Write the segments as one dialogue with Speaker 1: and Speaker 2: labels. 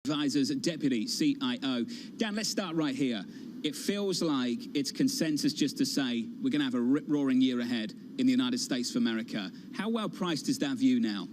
Speaker 1: Advisors Deputy CIO. Dan, let's start right here. It feels like it's consensus just to say we're going to have a rip-roaring year ahead in the United States of America. How well priced is that view now?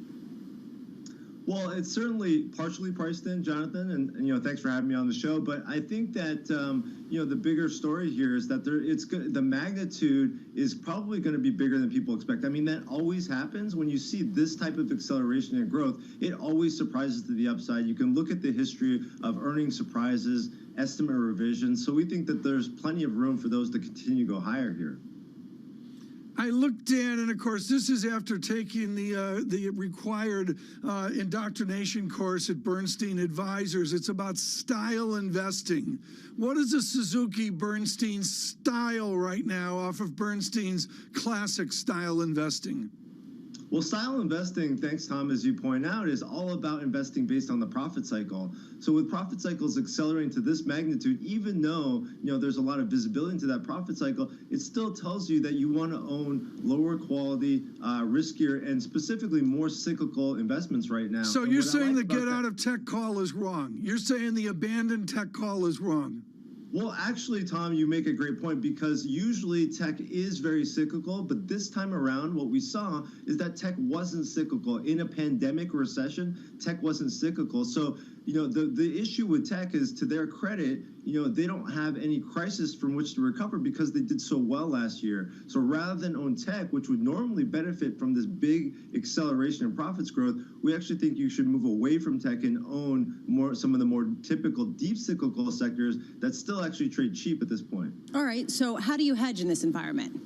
Speaker 2: Well, it's certainly partially priced in, Jonathan, and thanks for having me on the show. But I think that the bigger story here is that the magnitude is probably going to be bigger than people expect. I mean, that always happens when you see this type of acceleration and growth. It always surprises to the upside. You can look at the history of earnings surprises, estimate revisions. So we think that there's plenty of room for those to continue to go higher here.
Speaker 3: I looked in, and of course, this is after taking the required indoctrination course at Bernstein Advisors. It's about style investing. What is the Suzuki Bernstein style right now off of Bernstein's classic style investing?
Speaker 2: Well, style investing, thanks, Tom, as you point out, is all about investing based on the profit cycle. So with profit cycles accelerating to this magnitude, even though there's a lot of visibility into that profit cycle, it still tells you that you want to own lower quality, riskier, and specifically more cyclical investments right now.
Speaker 3: So you're saying the get out of tech call is wrong. You're saying the abandoned tech call is wrong.
Speaker 2: Well, actually, Tom, you make a great point, because usually tech is very cyclical, but this time around what we saw is that tech wasn't cyclical. In a pandemic recession, tech wasn't cyclical. So, the issue with tech is, to their credit, they don't have any crisis from which to recover because they did so well last year. So rather than own tech, which would normally benefit from this big acceleration in profits growth, we actually think you should move away from tech and own some of the more typical deep cyclical sectors that still actually trade cheap at this point.
Speaker 4: All right, so how do you hedge in this environment?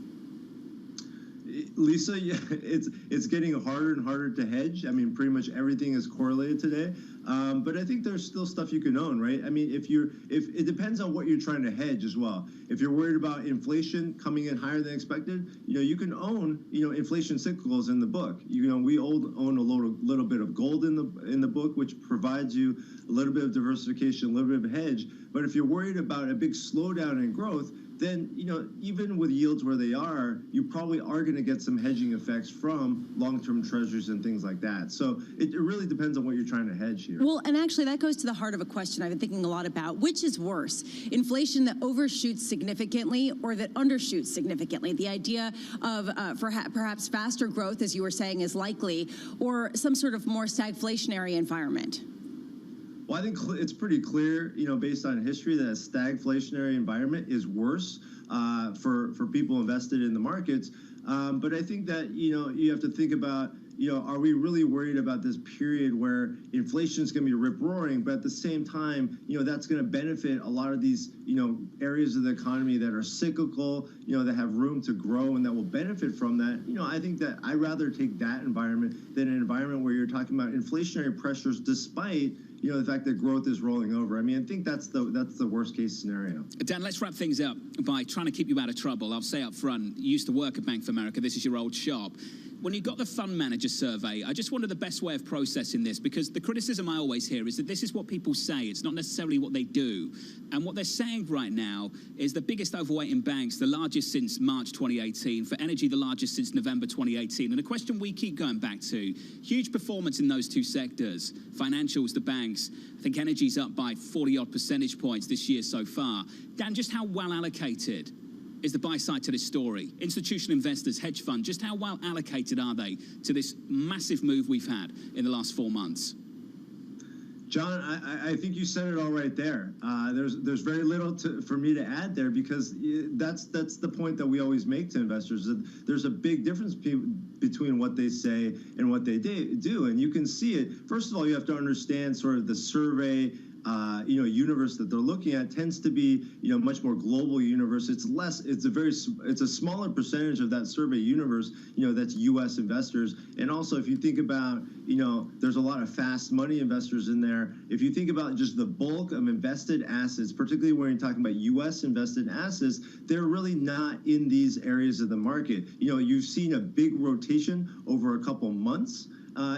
Speaker 2: Lisa, yeah, it's getting harder and harder to hedge. I mean, pretty much everything is correlated today. But I think there's still stuff you can own, right? I mean, if it depends on what you're trying to hedge as well. If you're worried about inflation coming in higher than expected, you can own, inflation cyclicals in the book. We own a little bit of gold in the book, which provides you a little bit of diversification, a little bit of hedge. But if you're worried about a big slowdown in growth, then, even with yields where they are, you probably are going to get some hedging effects from long-term treasuries and things like that. So it really depends on what you're trying to hedge here.
Speaker 4: Well, and actually that goes to the heart of a question I've been thinking a lot about. Which is worse, inflation that overshoots significantly or that undershoots significantly? The idea of perhaps faster growth, as you were saying, is likely, or some sort of more stagflationary environment?
Speaker 2: Well, I think it's pretty clear, based on history, that a stagflationary environment is worse for people invested in the markets. But I think that, you have to think about, are we really worried about this period where inflation is going to be rip-roaring, but at the same time, that's going to benefit a lot of these, areas of the economy that are cyclical, that have room to grow and that will benefit from that. I think that I'd rather take that environment than an environment where you're talking about inflationary pressures despite the fact that growth is rolling over. I mean, I think that's the worst case scenario.
Speaker 1: Dan, let's wrap things up by trying to keep you out of trouble. I'll say up front, you used to work at Bank of America. This is your old shop. When you got the fund manager survey, I just wondered the best way of processing this, because the criticism I always hear is that this is what people say. It's not necessarily what they do. And what they're saying right now is the biggest overweight in banks, the largest since March 2018. For energy, the largest since November 2018. And a question we keep going back to, huge performance in those two sectors. Financials, the banks. I think energy's up by 40-odd percentage points this year so far. Dan, just how well allocated is the buy side to this story? Institutional investors, hedge funds, just how well allocated are they to this massive move we've had in the last 4 months?
Speaker 2: John, I think you said it all right there. There's very little for me to add there, because that's the point that we always make to investors. There's a big difference between what they say and what they do, and you can see it. First of all, you have to understand sort of the survey universe that they're looking at tends to be, much more global universe. It's a smaller percentage of that survey universe, that's U.S. investors. And also, if you think about, there's a lot of fast money investors in there. If you think about just the bulk of invested assets, particularly when you're talking about U.S. invested assets, they're really not in these areas of the market. You've seen a big rotation over a couple months.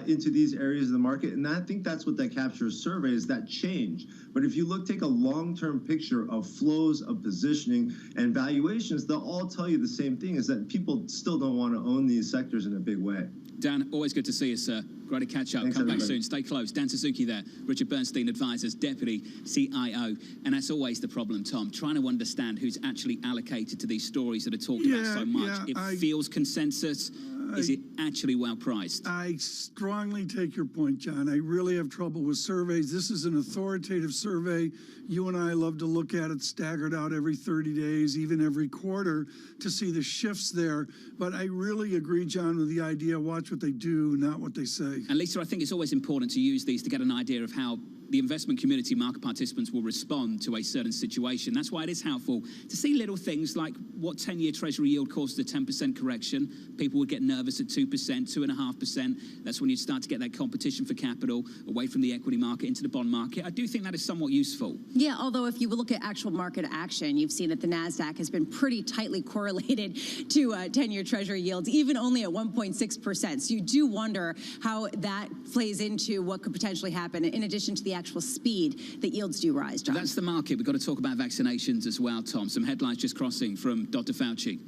Speaker 2: into these areas of the market. And I think that's what that captures survey is that change. But if you take a long-term picture of flows, of positioning, and valuations, they'll all tell you the same thing, is that people still don't want to own these sectors in a big way.
Speaker 1: Dan, always good to see you, sir. Great to catch up.
Speaker 2: Thanks,
Speaker 1: Come back
Speaker 2: everybody.
Speaker 1: soon. Stay close. Dan Suzuki there, Richard Bernstein Advisors, Deputy CIO. And that's always the problem, Tom, trying to understand who's actually allocated to these stories that are talked about so much. It feels consensus. Is it actually well priced?
Speaker 3: I strongly take your point, John. I really have trouble with surveys. This is an authoritative survey. You and I love to look at it staggered out every 30 days, even every quarter, to see the shifts there. But I really agree, John, with the idea, watch what they do, not what they say.
Speaker 1: And Lisa, I think it's always important to use these to get an idea of how the investment community, market participants, will respond to a certain situation. That's why it is helpful to see little things like what 10-year Treasury yield caused a 10% correction. People would get nervous at 2%, 2.5%. That's when you start to get that competition for capital away from the equity market into the bond market. I do think that is somewhat useful.
Speaker 4: Yeah, although if you look at actual market action, you've seen that the NASDAQ has been pretty tightly correlated to 10-year Treasury yields, even only at 1.6%. So you do wonder how that plays into what could potentially happen in addition to the actual speed that yields do rise, John.
Speaker 1: That's the market. We've got to talk about vaccinations as well, Tom. Some headlines just crossing from Dr. Fauci.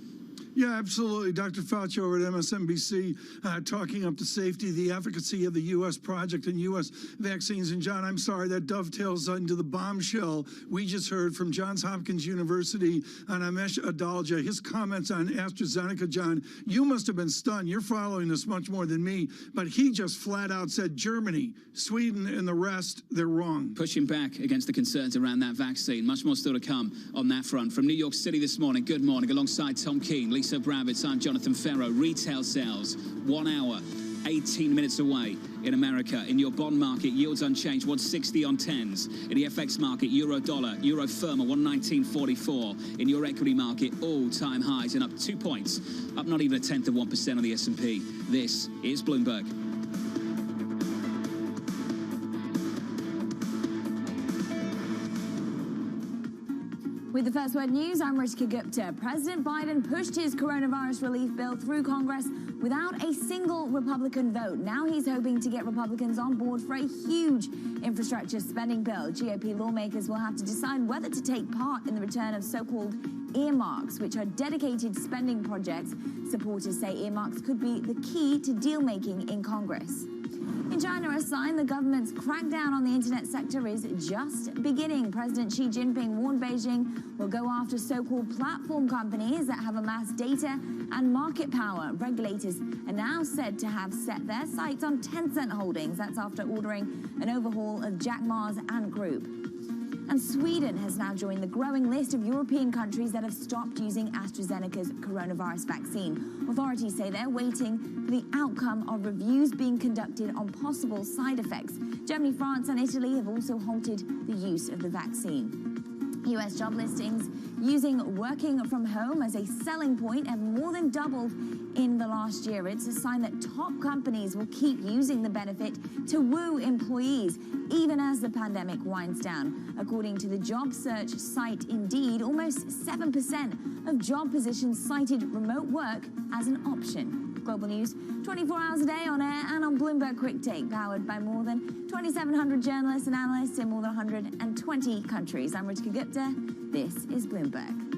Speaker 3: Yeah, absolutely. Dr. Fauci over at MSNBC talking up the safety, the efficacy of the U.S. project and U.S. vaccines. And, John, I'm sorry, that dovetails into the bombshell we just heard from Johns Hopkins University on Amesh Adalja. His comments on AstraZeneca, John, you must have been stunned. You're following this much more than me. But he just flat out said Germany, Sweden, and the rest, they're wrong.
Speaker 1: Pushing back against the concerns around that vaccine. Much more still to come on that front. From New York City this morning, good morning, alongside Tom Keene, Lisa Bravitz, I'm Jonathan Ferro. Retail sales, 1 hour, 18 minutes away in America. In your bond market, yields unchanged, 160 on 10s. In the FX market, euro dollar, euro firma, 119.44. In your equity market, all-time highs and up 2 points, up not even 0.1% on the S&P. This is Bloomberg.
Speaker 5: With the First Word News, I'm Ritika Gupta. President Biden pushed his coronavirus relief bill through Congress without a single Republican vote. Now he's hoping to get Republicans on board for a huge infrastructure spending bill. GOP lawmakers will have to decide whether to take part in the return of so-called earmarks, which are dedicated spending projects. Supporters say earmarks could be the key to deal-making in Congress. In China, a sign the government's crackdown on the internet sector is just beginning. President Xi Jinping warned Beijing will go after so-called platform companies that have amassed data and market power. Regulators are now said to have set their sights on Tencent Holdings. That's after ordering an overhaul of Jack Ma's Ant Group. And Sweden has now joined the growing list of European countries that have stopped using AstraZeneca's coronavirus vaccine. Authorities say they're waiting for the outcome of reviews being conducted on possible side effects. Germany, France, and Italy have also halted the use of the vaccine. U.S. job listings using working from home as a selling point have more than doubled in the last year. It's a sign that top companies will keep using the benefit to woo employees, even as the pandemic winds down. According to the job search site Indeed, almost 7% of job positions cited remote work as an option. Global News, 24 hours a day on air and on Bloomberg Quick Take, powered by more than 2,700 journalists and analysts in more than 120 countries. I'm Ritika Gupta. This is Bloomberg.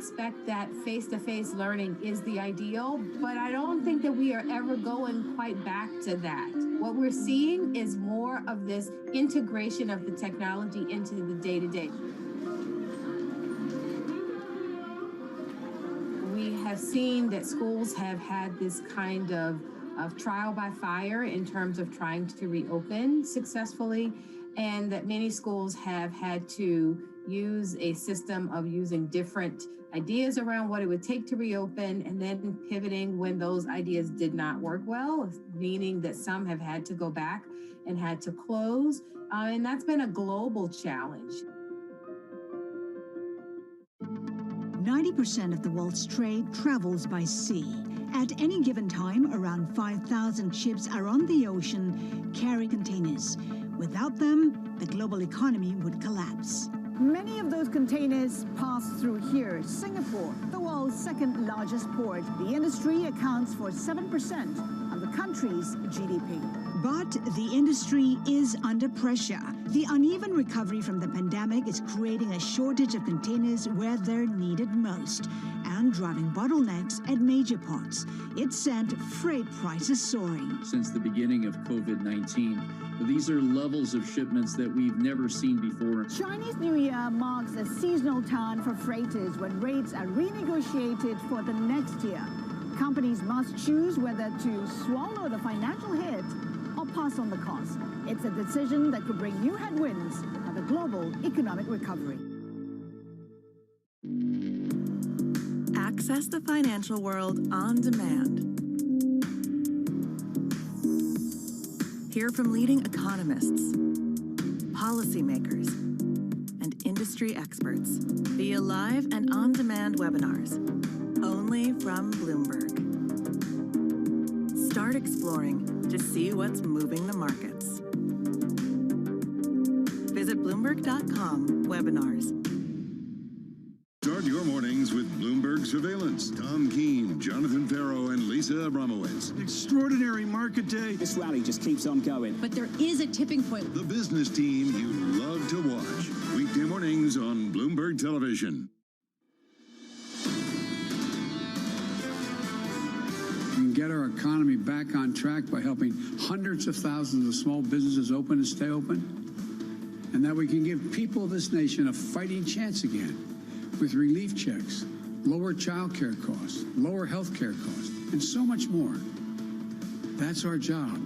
Speaker 6: expect that face-to-face learning is the ideal, but I don't think that we are ever going quite back to that. What we're seeing is more of this integration of the technology into the day-to-day. We have seen that schools have had this kind of trial by fire in terms of trying to reopen successfully, and that many schools have had to use a system of using different ideas around what it would take to reopen and then pivoting when those ideas did not work well, meaning that some have had to go back and had to close. And that's been a global challenge.
Speaker 7: 90% of the world's trade travels by sea. At any given time, around 5,000 ships are on the ocean carrying containers. Without them, the global economy would collapse.
Speaker 8: Many of those containers pass through here, Singapore, the world's second largest port. The industry accounts for 7% of the country's GDP.
Speaker 7: But the industry is under pressure. The uneven recovery from the pandemic is creating a shortage of containers where they're needed most and driving bottlenecks at major ports. It sent freight prices soaring.
Speaker 9: Since the beginning of COVID-19, these are levels of shipments that we've never seen before.
Speaker 8: Chinese New Year marks a seasonal turn for freighters when rates are renegotiated for the next year. Companies must choose whether to swallow the financial hit or pass on the cost. It's a decision that could bring new headwinds for the global economic recovery.
Speaker 10: Access the financial world on demand. Hear from leading economists, policymakers, and industry experts via live and on-demand webinars, only from Bloomberg. Start exploring to see what's moving the markets. Visit Bloomberg.com/webinars.
Speaker 11: Start your mornings with Bloomberg Surveillance. Tom Keene, Jonathan Ferro, and Lisa Abramowitz.
Speaker 3: Extraordinary market day.
Speaker 1: This rally just keeps on going.
Speaker 4: But there is a tipping point.
Speaker 11: The business team you love to watch. Weekday mornings on Bloomberg Television.
Speaker 12: We can get our economy back on track by helping hundreds of thousands of small businesses open and stay open. And that we can give people of this nation a fighting chance again with relief checks, lower child care costs, lower health care costs, and so much more. That's our job.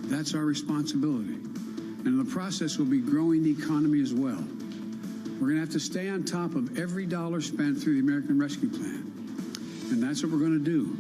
Speaker 12: That's our responsibility. And in the process, we'll be growing the economy as well. We're going to have to stay on top of every dollar spent through the American Rescue Plan. And that's what we're going to do.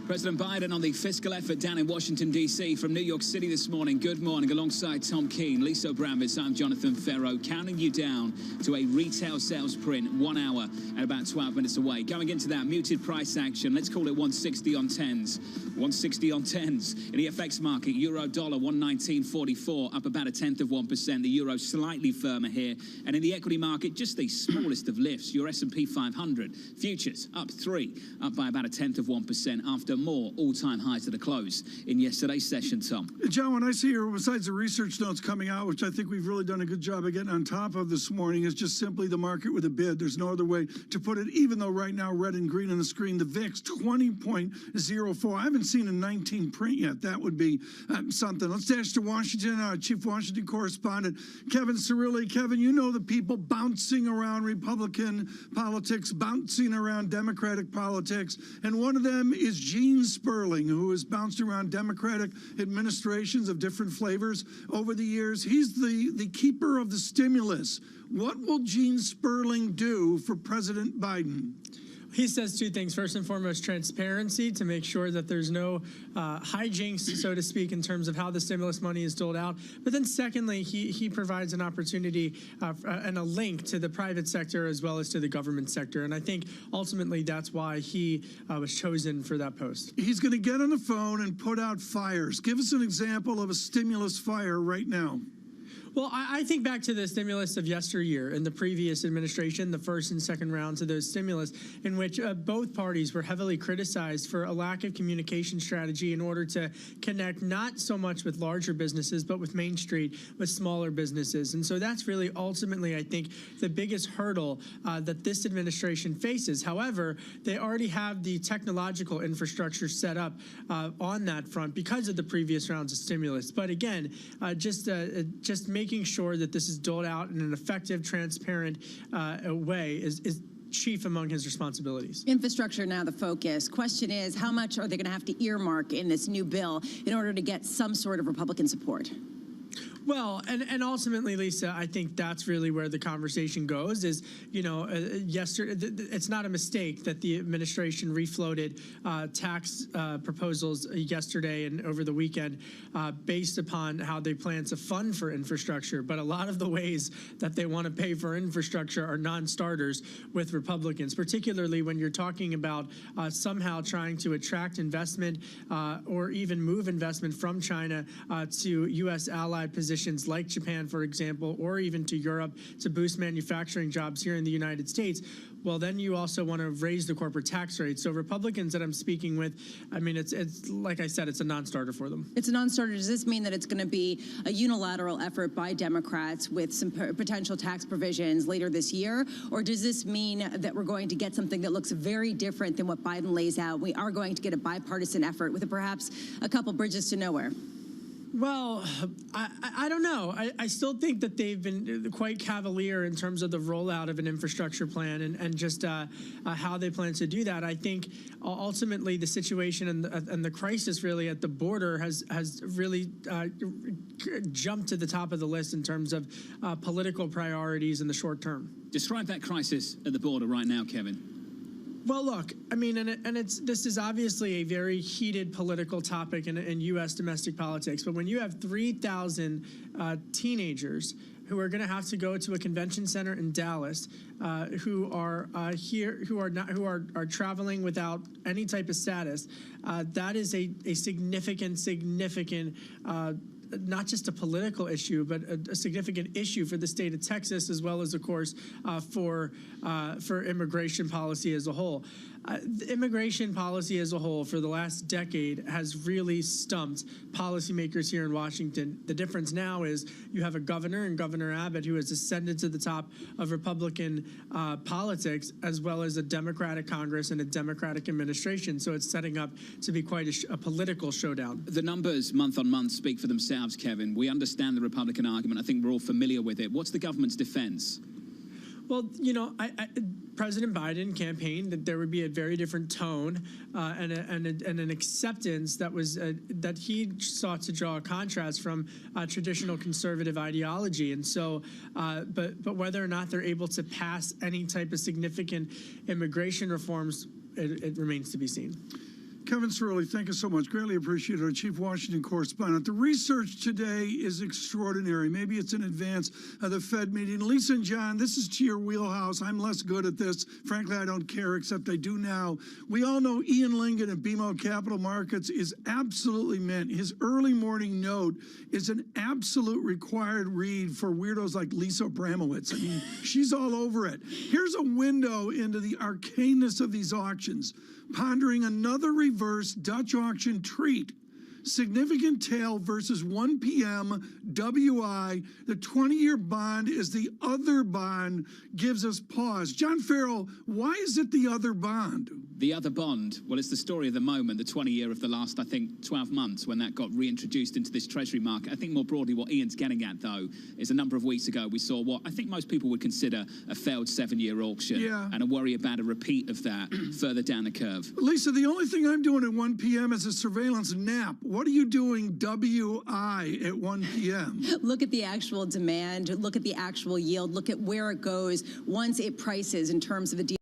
Speaker 1: President Biden on the fiscal effort down in Washington, D.C. from New York City this morning. Good morning. Alongside Tom Keene, Lisa Abramowitz, I'm Jonathan Ferro, counting you down to a retail sales print 1 hour and about 12 minutes away. Going into that, muted price action. Let's call it 160 on 10s. 160 on 10s. In the FX market, euro dollar 119.44, up about 1/10%. The euro slightly firmer here. And in the equity market, just the smallest of lifts. Your S&P 500 futures up 3, up by about 1/10% after more all-time highs at the close in yesterday's session, Tom.
Speaker 3: John, when I see here, besides the research notes coming out, which I think we've really done a good job of getting on top of this morning, is just simply the market with a bid. There's no other way to put it, even though right now red and green on the screen, the VIX 20.04. I haven't seen a 19 print yet. That would be something. Let's dash to Washington, our chief Washington correspondent, Kevin Cirilli. Kevin, you know the people bouncing around Republican politics, bouncing around Democratic politics, and one of them is Gene Sperling, who has bounced around Democratic administrations of different flavors over the years. He's the keeper of the stimulus. What will Gene Sperling do for President Biden?
Speaker 13: He says two things. First and foremost, transparency to make sure that there's no hijinks, so to speak, in terms of how the stimulus money is doled out. But then secondly, he provides an opportunity and a link to the private sector as well as to the government sector. And I think ultimately that's why he was chosen for that post.
Speaker 3: He's going to get on the phone and put out fires. Give us an example of a stimulus fire right now.
Speaker 13: Well, I think back to the stimulus of yesteryear in the previous administration, the first and second rounds of those stimulus, in which both parties were heavily criticized for a lack of communication strategy in order to connect not so much with larger businesses, but with Main Street, with smaller businesses. And so that's really ultimately, I think, the biggest hurdle that this administration faces. However, they already have the technological infrastructure set up on that front because of the previous rounds of stimulus. But again, just making sure that this is doled out in an effective, transparent way is chief among his responsibilities.
Speaker 4: Infrastructure now the focus. Question is, how much are they going to have to earmark in this new bill in order to get some sort of Republican support?
Speaker 13: Well, and ultimately, Lisa, I think that's really where the conversation goes is, yesterday, it's not a mistake that the administration refloated tax proposals yesterday and over the weekend based upon how they plan to fund for infrastructure. But a lot of the ways that they want to pay for infrastructure are non-starters with Republicans, particularly when you're talking about somehow trying to attract investment or even move investment from China to U.S. allied positions like Japan, for example, or even to Europe to boost manufacturing jobs here in the United States. Well, then you also want to raise the corporate tax rate. So Republicans that I'm speaking with, I mean, it's like I said, it's a non-starter for them.
Speaker 4: It's a non-starter. Does this mean that it's going to be a unilateral effort by Democrats with some potential tax provisions later this year? Or does this mean that we're going to get something that looks very different than what Biden lays out? We are going to get a bipartisan effort with perhaps a couple bridges to nowhere.
Speaker 13: Well, I don't know. I still think that they've been quite cavalier in terms of the rollout of an infrastructure plan and just how they plan to do that. I think ultimately the situation and the crisis really at the border has really jumped to the top of the list in terms of political priorities in the short term.
Speaker 1: Describe that crisis at the border right now, Kevin.
Speaker 13: Well, look, I mean, this is obviously a very heated political topic in U.S. domestic politics. But when you have 3,000 teenagers who are going to have to go to a convention center in Dallas, who are traveling without any type of status, that is a significant. Not just a political issue, but a significant issue for the state of Texas, as well as, of course, for immigration policy as a whole. The immigration policy as a whole for the last decade has really stumped policymakers here in Washington. The difference now is you have a governor and Governor Abbott who has ascended to the top of Republican politics, as well as a Democratic Congress and a Democratic administration. So it's setting up to be quite a political showdown.
Speaker 1: The numbers month on month speak for themselves, Kevin. We understand the Republican argument. I think we're all familiar with it. What's the government's defense?
Speaker 13: Well, President Biden campaigned that there would be a very different tone and an acceptance that he sought to draw a contrast from traditional conservative ideology. And so, but whether or not they're able to pass any type of significant immigration reforms, it remains to be seen.
Speaker 3: Kevin Cerulli, thank you so much. Greatly appreciated. Our chief Washington correspondent. The research today is extraordinary. Maybe it's in advance of the Fed meeting. Lisa and John, this is to your wheelhouse. I'm less good at this. Frankly, I don't care, except I do now. We all know Ian Lingan at BMO Capital Markets is absolutely mint. His early morning note is an absolute required read for weirdos like Lisa Abramowitz. I mean, she's all over it. Here's a window into the arcaneness of these auctions. Pondering another reverse Dutch auction treat. Significant tail versus 1 p.m. WI. The 20-year bond is the other bond, gives us pause. John Farrell, why is it the other bond?
Speaker 1: The other bond, well, it's the story of the moment, the 20-year of the last, I think, 12 months when that got reintroduced into this treasury market. I think more broadly what Ian's getting at, though, is a number of weeks ago we saw what I think most people would consider a failed 7-year auction and a worry about a repeat of that further down the curve.
Speaker 3: Lisa, the only thing I'm doing at 1 p.m. is a surveillance nap. What are you doing WI at 1 p.m.?
Speaker 4: Look at the actual demand. Look at the actual yield. Look at where it goes once it prices in terms of the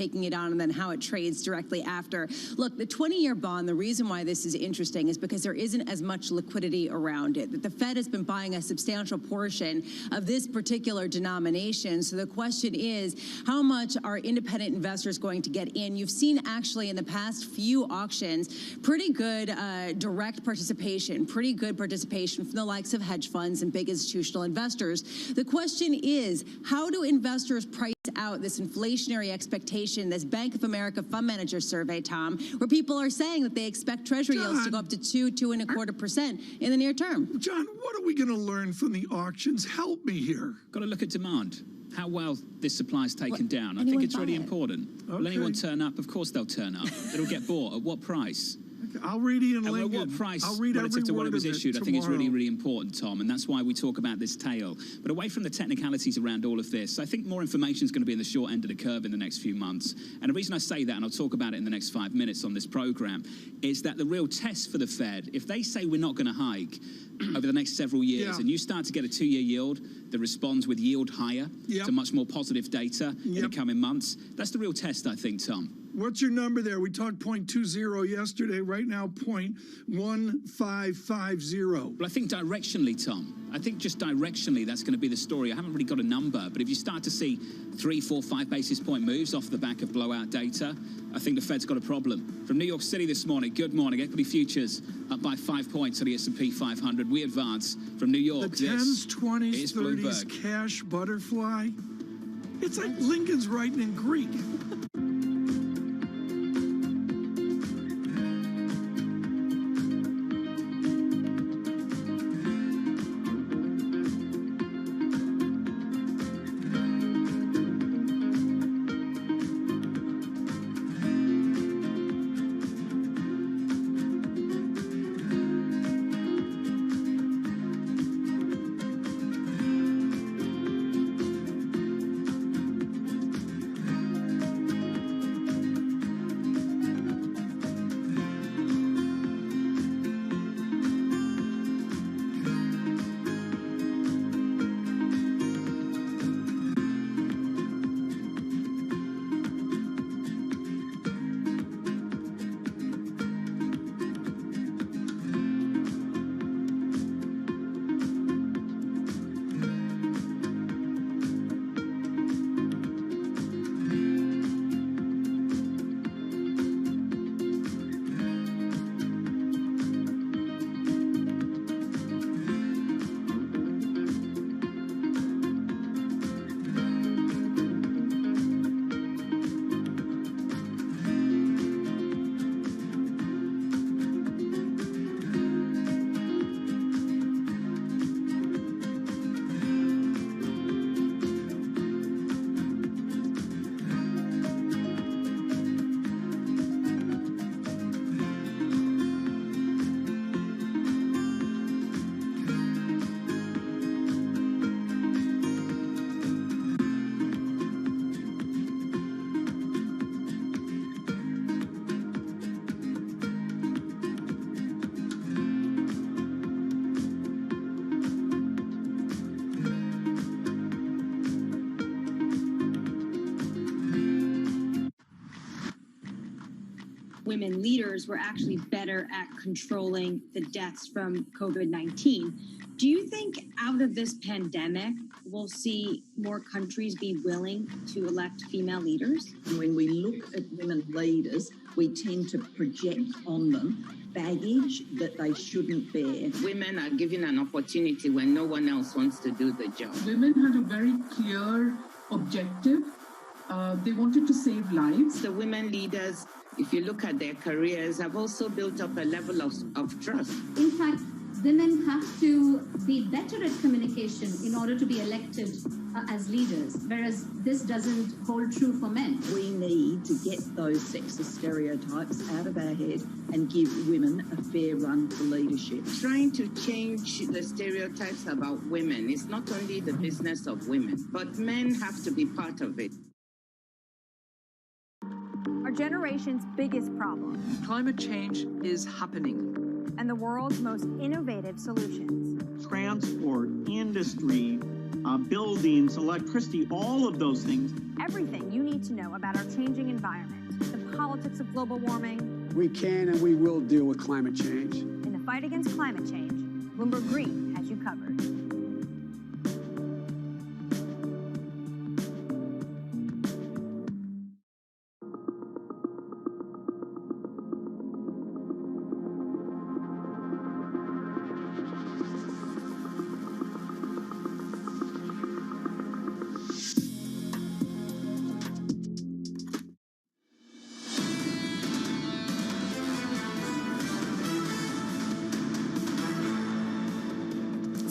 Speaker 4: taking it on and then how it trades directly after. Look, the 20-year bond, the reason why this is interesting is because there isn't as much liquidity around it. That the Fed has been buying a substantial portion of this particular denomination. So the question is, how much are independent investors going to get in? You've seen actually in the past few auctions pretty good direct participation, pretty good participation from the likes of hedge funds and big institutional investors. The question is, how do investors price out this inflationary expectation, this Bank of America fund manager survey, Tom, where people are saying that they expect Treasury yields to go up to 2.25% in the near term?
Speaker 3: John, what are we going to learn from the auctions? Help me here.
Speaker 1: Got to look at demand. How well this supply is taken down. I think it's really important.
Speaker 3: Okay.
Speaker 1: Will anyone turn up? Of course they'll turn up. It'll get bought. At what price?
Speaker 3: I'll read Ian
Speaker 1: And
Speaker 3: Lincoln.
Speaker 1: at what price
Speaker 3: I'll read
Speaker 1: relative
Speaker 3: every
Speaker 1: to
Speaker 3: word
Speaker 1: whatever's
Speaker 3: of it
Speaker 1: issued, I think it's really,
Speaker 3: tomorrow.
Speaker 1: really important, Tom, and that's why we talk about this tail. But away from the technicalities around all of this, I think more information is going to be in the short end of the curve in the next few months. And the reason I say that, and I'll talk about it in the next 5 minutes on this program, is that the real test for the Fed, if they say we're not going to hike over the next several years, and you start to get a 2-year yield that responds with yield higher to much more positive data in the coming months, that's the real test, I think, Tom.
Speaker 3: What's your number there? We talked 0.20 yesterday. Right now, 0.1550.
Speaker 1: Well, I think directionally, Tom. I think just directionally that's going to be the story. I haven't really got a number, but if you start to see 3, 4, 5 basis point moves off the back of blowout data, I think the Fed's got a problem. From New York City this morning, good morning. Equity futures up by 5 points on the S&P 500. We advance from New York.
Speaker 3: The 10s, 20s, 30s cash butterfly. It's like Lincoln's writing in Greek.
Speaker 14: women leaders were actually better at controlling the deaths from COVID-19. Do you think out of this pandemic, we'll see more countries be willing to elect female leaders?
Speaker 15: When we look at women leaders, we tend to project on them baggage that they shouldn't bear.
Speaker 16: Women are given an opportunity when no one else wants to do the job.
Speaker 17: Women had a very clear objective. They wanted to save lives.
Speaker 16: The women leaders, if you look at their careers, have also built up a level of trust.
Speaker 18: In fact, women have to be better at communication in order to be elected as leaders, whereas this doesn't hold true for men.
Speaker 15: We need to get those sexist stereotypes out of our head and give women a fair run for leadership.
Speaker 16: Trying to change the stereotypes about women is not only the business of women, but men have to be part of it.
Speaker 19: Our generation's biggest problem.
Speaker 10: Climate change is happening.
Speaker 19: And the world's most innovative solutions.
Speaker 20: Transport, industry, buildings, electricity, all of those things.
Speaker 19: Everything you need to know about our changing environment, the politics of global warming.
Speaker 12: We can and we will deal with climate change.
Speaker 19: In the fight against climate change, Bloomberg Green has you covered.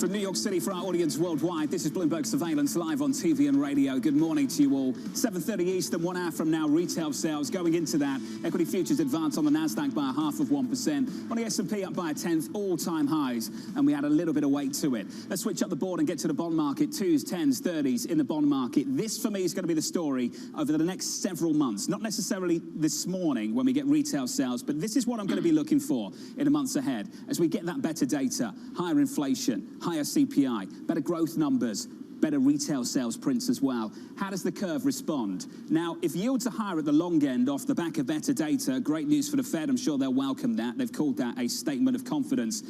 Speaker 1: From New York City for our audience worldwide, this is Bloomberg Surveillance live on TV and radio. Good morning to you all. 7:30 Eastern, 1 hour from now, retail sales going into that. Equity futures advance on the Nasdaq by 0.5%. On the S&P up by 1/10, all-time highs, and we add a little bit of weight to it. Let's switch up the board and get to the bond market. 2s, 10s, 30s in the bond market. This, for me, is going to be the story over the next several months. Not necessarily this morning when we get retail sales, but this is what I'm going to be looking for in the months ahead as we get that better data, higher inflation, higher CPI, better growth numbers, better retail sales prints as well. How does the curve respond? Now, if yields are higher at the long end off the back of better data, great news for the Fed. I'm sure they'll welcome that. They've called that a statement of confidence.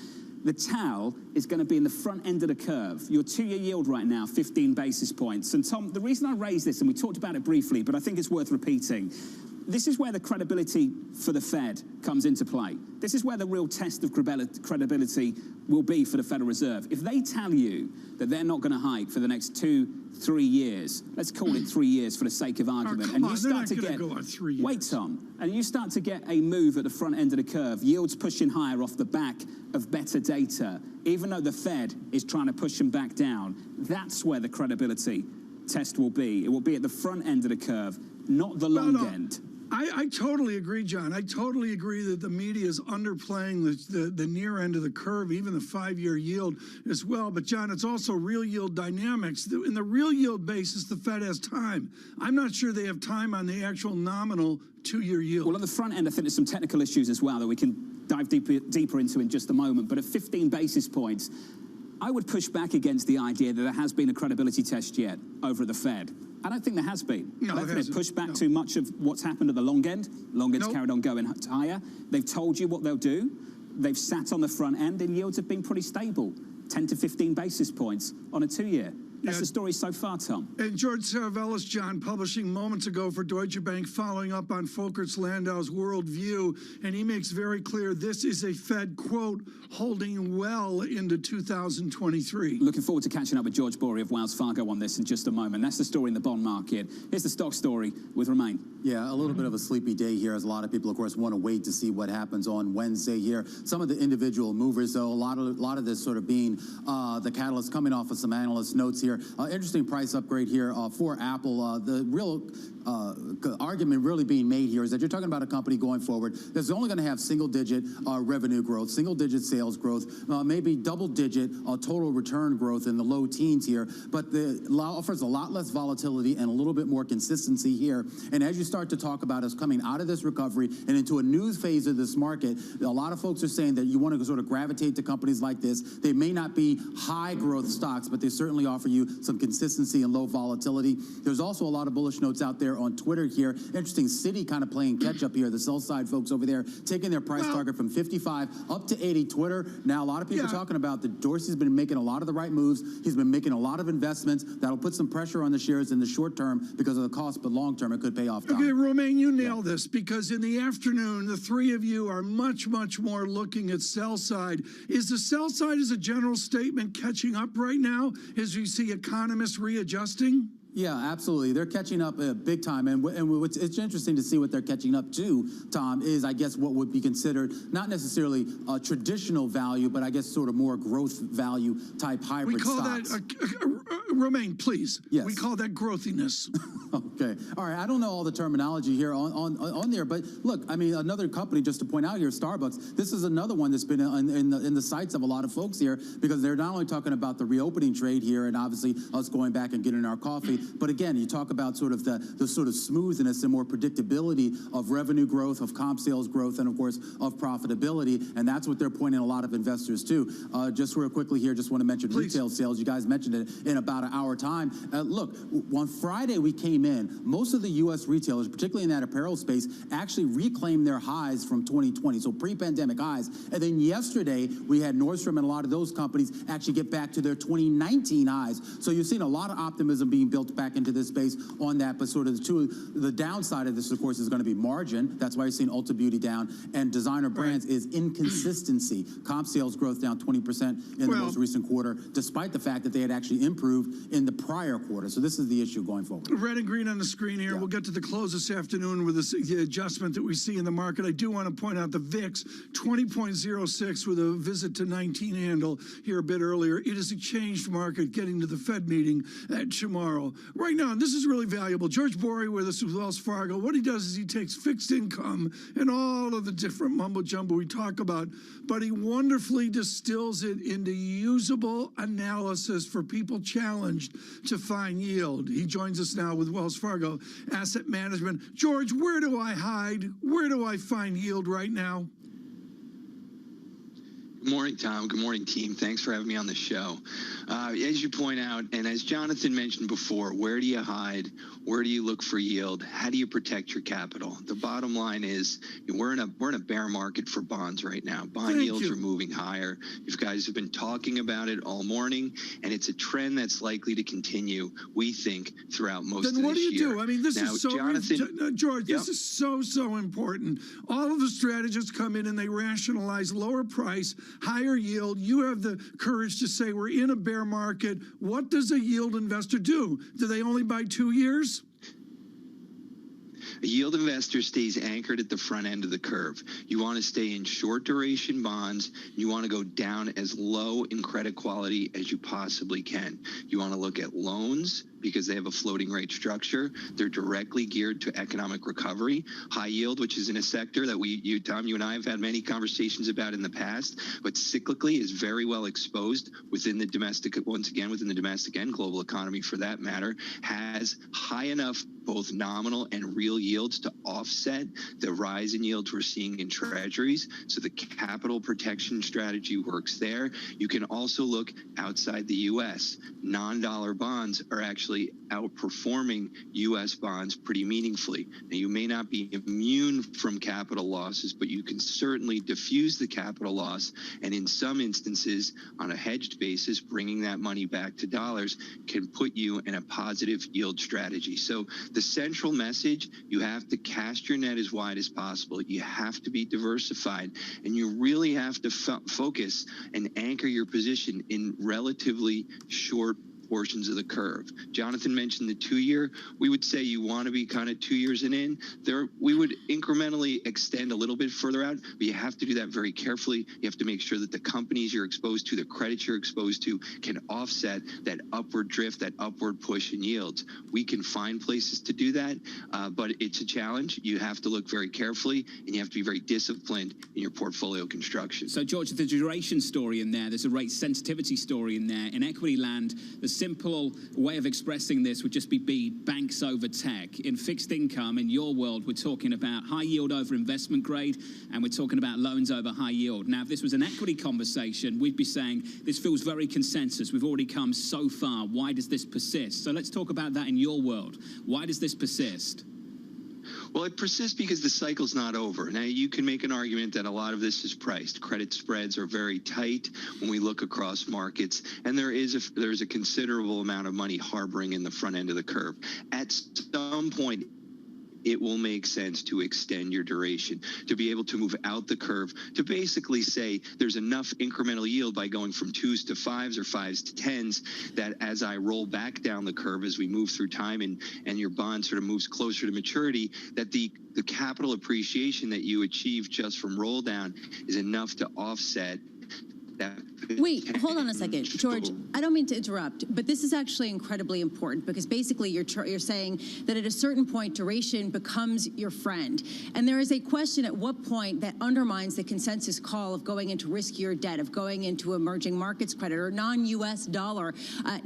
Speaker 1: The towel is going to be in the front end of the curve. Your 2-year yield right now, 15 basis points. And Tom, the reason I raised this, and we talked about it briefly, but I think it's worth repeating, this is where the credibility for the Fed comes into play. This is where the real test of credibility will be for the Federal Reserve. If they tell you that they're not going to hike for the next 2-3 years, let's call it 3 years for the sake of argument, and you start to get, wait, Tom, and you start to get a move at the front end of the curve, yields pushing higher off the back of better data, even though the Fed is trying to push them back down, that's where the credibility test will be. It will be at the front end of the curve, not the long end.
Speaker 3: I totally agree, John. I totally agree that the media is underplaying the near end of the curve, even the 5-year yield as well. But, John, it's also real yield dynamics. In the real yield basis, the Fed has time. I'm not sure they have time on the actual nominal 2-year yield.
Speaker 1: Well, on the front end, I think there's some technical issues as well that we can dive deeper into in just a moment. But at 15 basis points, I would push back against the idea that there has been a credibility test yet over at the Fed. I don't think there has been.
Speaker 3: No,
Speaker 1: I don't think they've pushed back too much of what's happened at the long end. Long end's carried on going higher. They've told you what they'll do. They've sat on the front end, and yields have been pretty stable, 10 to 15 basis points on a 2-year. That's the story so far, Tom.
Speaker 3: And George Saravelis, John, publishing moments ago for Deutsche Bank, following up on Folkert Landau's worldview, and he makes very clear this is a Fed, quote, holding well into 2023.
Speaker 1: Looking forward to catching up with George Bory of Wells Fargo on this in just a moment. That's the story in the bond market. Here's the stock story with Romain.
Speaker 21: Yeah, a little bit of a sleepy day here, as a lot of people, of course, want to wait to see what happens on Wednesday here. Some of the individual movers, though, a lot of this sort of being the catalyst coming off of some analyst notes here. Interesting price upgrade here for Apple. The real argument really being made here is that you're talking about a company going forward that's only going to have single-digit revenue growth, single-digit sales growth, maybe double-digit total return growth in the low teens here, but offers a lot less volatility and a little bit more consistency here. And as you start to talk about us coming out of this recovery and into a new phase of this market, a lot of folks are saying that you want to sort of gravitate to companies like this. They may not be high-growth stocks, but they certainly offer you some consistency and low volatility. There's also a lot of bullish notes out there on Twitter here. Interesting, Citi kind of playing catch-up here. The sell-side folks over there taking their price target from 55 up to 80. Twitter, now a lot of people are talking about that Dorsey's been making a lot of the right moves. He's been making a lot of investments that'll put some pressure on the shares in the short term because of the cost, but long term it could pay off.
Speaker 3: Okay, Romain, you nailed this, because in the afternoon, the three of you are much, much more looking at sell side. Is the sell side, as a general statement, catching up right now as we see economists readjusting?
Speaker 21: Yeah, absolutely. They're catching up big time. And it's interesting to see what they're catching up to, Tom, is, I guess, what would be considered not necessarily traditional value, but I guess sort of more growth value type hybrid stocks.
Speaker 3: We call that, Romain, please.
Speaker 21: Yes.
Speaker 3: We call that growthiness.
Speaker 21: Okay. All right. I don't know all the terminology here on there, but look, I mean, another company, just to point out here, Starbucks, this is another one that's been in the sights of a lot of folks here, because they're not only talking about the reopening trade here and obviously us going back and getting our coffee, but again, you talk about sort of the sort of smoothness and more predictability of revenue growth, of comp sales growth, and of course of profitability, and that's what they're pointing a lot of investors to. Just real quickly here, just want to mention retail sales. You guys mentioned it in about about an hour time. Look, on Friday we came in, most of the U.S. retailers, particularly in that apparel space, actually reclaimed their highs from 2020, so pre-pandemic highs. And then yesterday we had Nordstrom and a lot of those companies actually get back to their 2019 highs. So you're seeing a lot of optimism being built back into this space on that. But sort of the downside of this, of course, is going to be margin. That's why you're seeing Ulta Beauty down. And designer brands is inconsistency. Comp sales growth down 20% in the most recent quarter, despite the fact that they had actually improved in the prior quarter. So this is the issue going forward.
Speaker 3: Red and green on the screen here. We'll get to the close this afternoon with the adjustment that we see in the market. I do want to point out the VIX, 20.06 with a visit to 19 handle here a bit earlier. It is a changed market getting to the Fed meeting tomorrow. Right now, and this is really valuable. George Borey with us with Wells Fargo. What he does is he takes fixed income and all of the different mumbo jumbo we talk about, but he wonderfully distills it into usable analysis for people challenged to find yield. He joins us now with Wells Fargo Asset Management. George, where do I hide? Where do I find yield right now?
Speaker 2: Good morning, Tom. Good morning, team. Thanks for having me on the show. As you point out, and as Jonathan mentioned before, where do you hide? Where do you look for yield? How do you protect your capital? The bottom line is we're in a bear market for bonds right now. Bond yields are moving higher. You guys have been talking about it all morning, and it's a trend that's likely to continue, we think, throughout most of this year.
Speaker 3: Then what do you do? I mean, this
Speaker 2: now,
Speaker 3: is so,
Speaker 2: Jonathan,
Speaker 3: George, this is so important. All of the strategists come in and they rationalize lower price, higher yield. You have the courage to say we're in a bear market. What does a yield investor do? Do they only buy 2 years?
Speaker 2: A yield investor stays anchored at the front end of the curve. You want to stay in short duration bonds. You want to go down as low in credit quality as you possibly can. You want to look at loans because they have a floating rate structure. They're directly geared to economic recovery. High yield, which is in a sector that Tom, you and I have had many conversations about in the past, but cyclically is very well exposed within the domestic, once again, within the domestic and global economy for that matter, has high enough both nominal and real yields to offset the rise in yields we're seeing in treasuries. So the capital protection strategy works there. You can also look outside the U.S. Non-dollar bonds are actually outperforming U.S. bonds pretty meaningfully. Now, you may not be immune from capital losses, but you can certainly diffuse the capital loss. And in some instances, on a hedged basis, bringing that money back to dollars can put you in a positive yield strategy. So the central message, you have to cast your net as wide as possible. You have to be diversified, and you really have to focus and anchor your position in relatively short portions of the curve. Jonathan mentioned the 2 year. We would say you want to be kind of 2 years in. We would incrementally extend a little bit further out, but you have to do that very carefully. You have to make sure that the companies you're exposed to, the credits you're exposed to, can offset that upward drift, that upward push in yields. We can find places to do that, but it's a challenge. You have to look very carefully, and you have to be very disciplined in your portfolio construction.
Speaker 1: So, George, there's a duration story in there. There's a rate sensitivity story in there. In equity land, the simple way of expressing this would just be banks over tech. In fixed income, in your world, we're talking about high yield over investment grade, and we're talking about loans over high yield. Now, if this was an equity conversation, we'd be saying this feels very consensus. We've already come so far. Why does this persist? So let's talk about that in your world. Why does this persist?
Speaker 2: Well, it persists because the cycle's not over. Now, you can make an argument that a lot of this is priced. Credit spreads are very tight when we look across markets, and there's a considerable amount of money harboring in the front end of the curve. At some point, it will make sense to extend your duration, to be able to move out the curve, to basically say there's enough incremental yield by going from 2s to 5s or 5s to 10s that as I roll back down the curve as we move through time and your bond sort of moves closer to maturity, that the capital appreciation that you achieve just from roll down is enough to offset that.
Speaker 4: Wait, hold on a second, George. I don't mean to interrupt, but this is actually incredibly important because basically you're saying that at a certain point duration becomes your friend, and there is a question at what point that undermines the consensus call of going into riskier debt, of going into emerging markets credit or non-U.S. dollar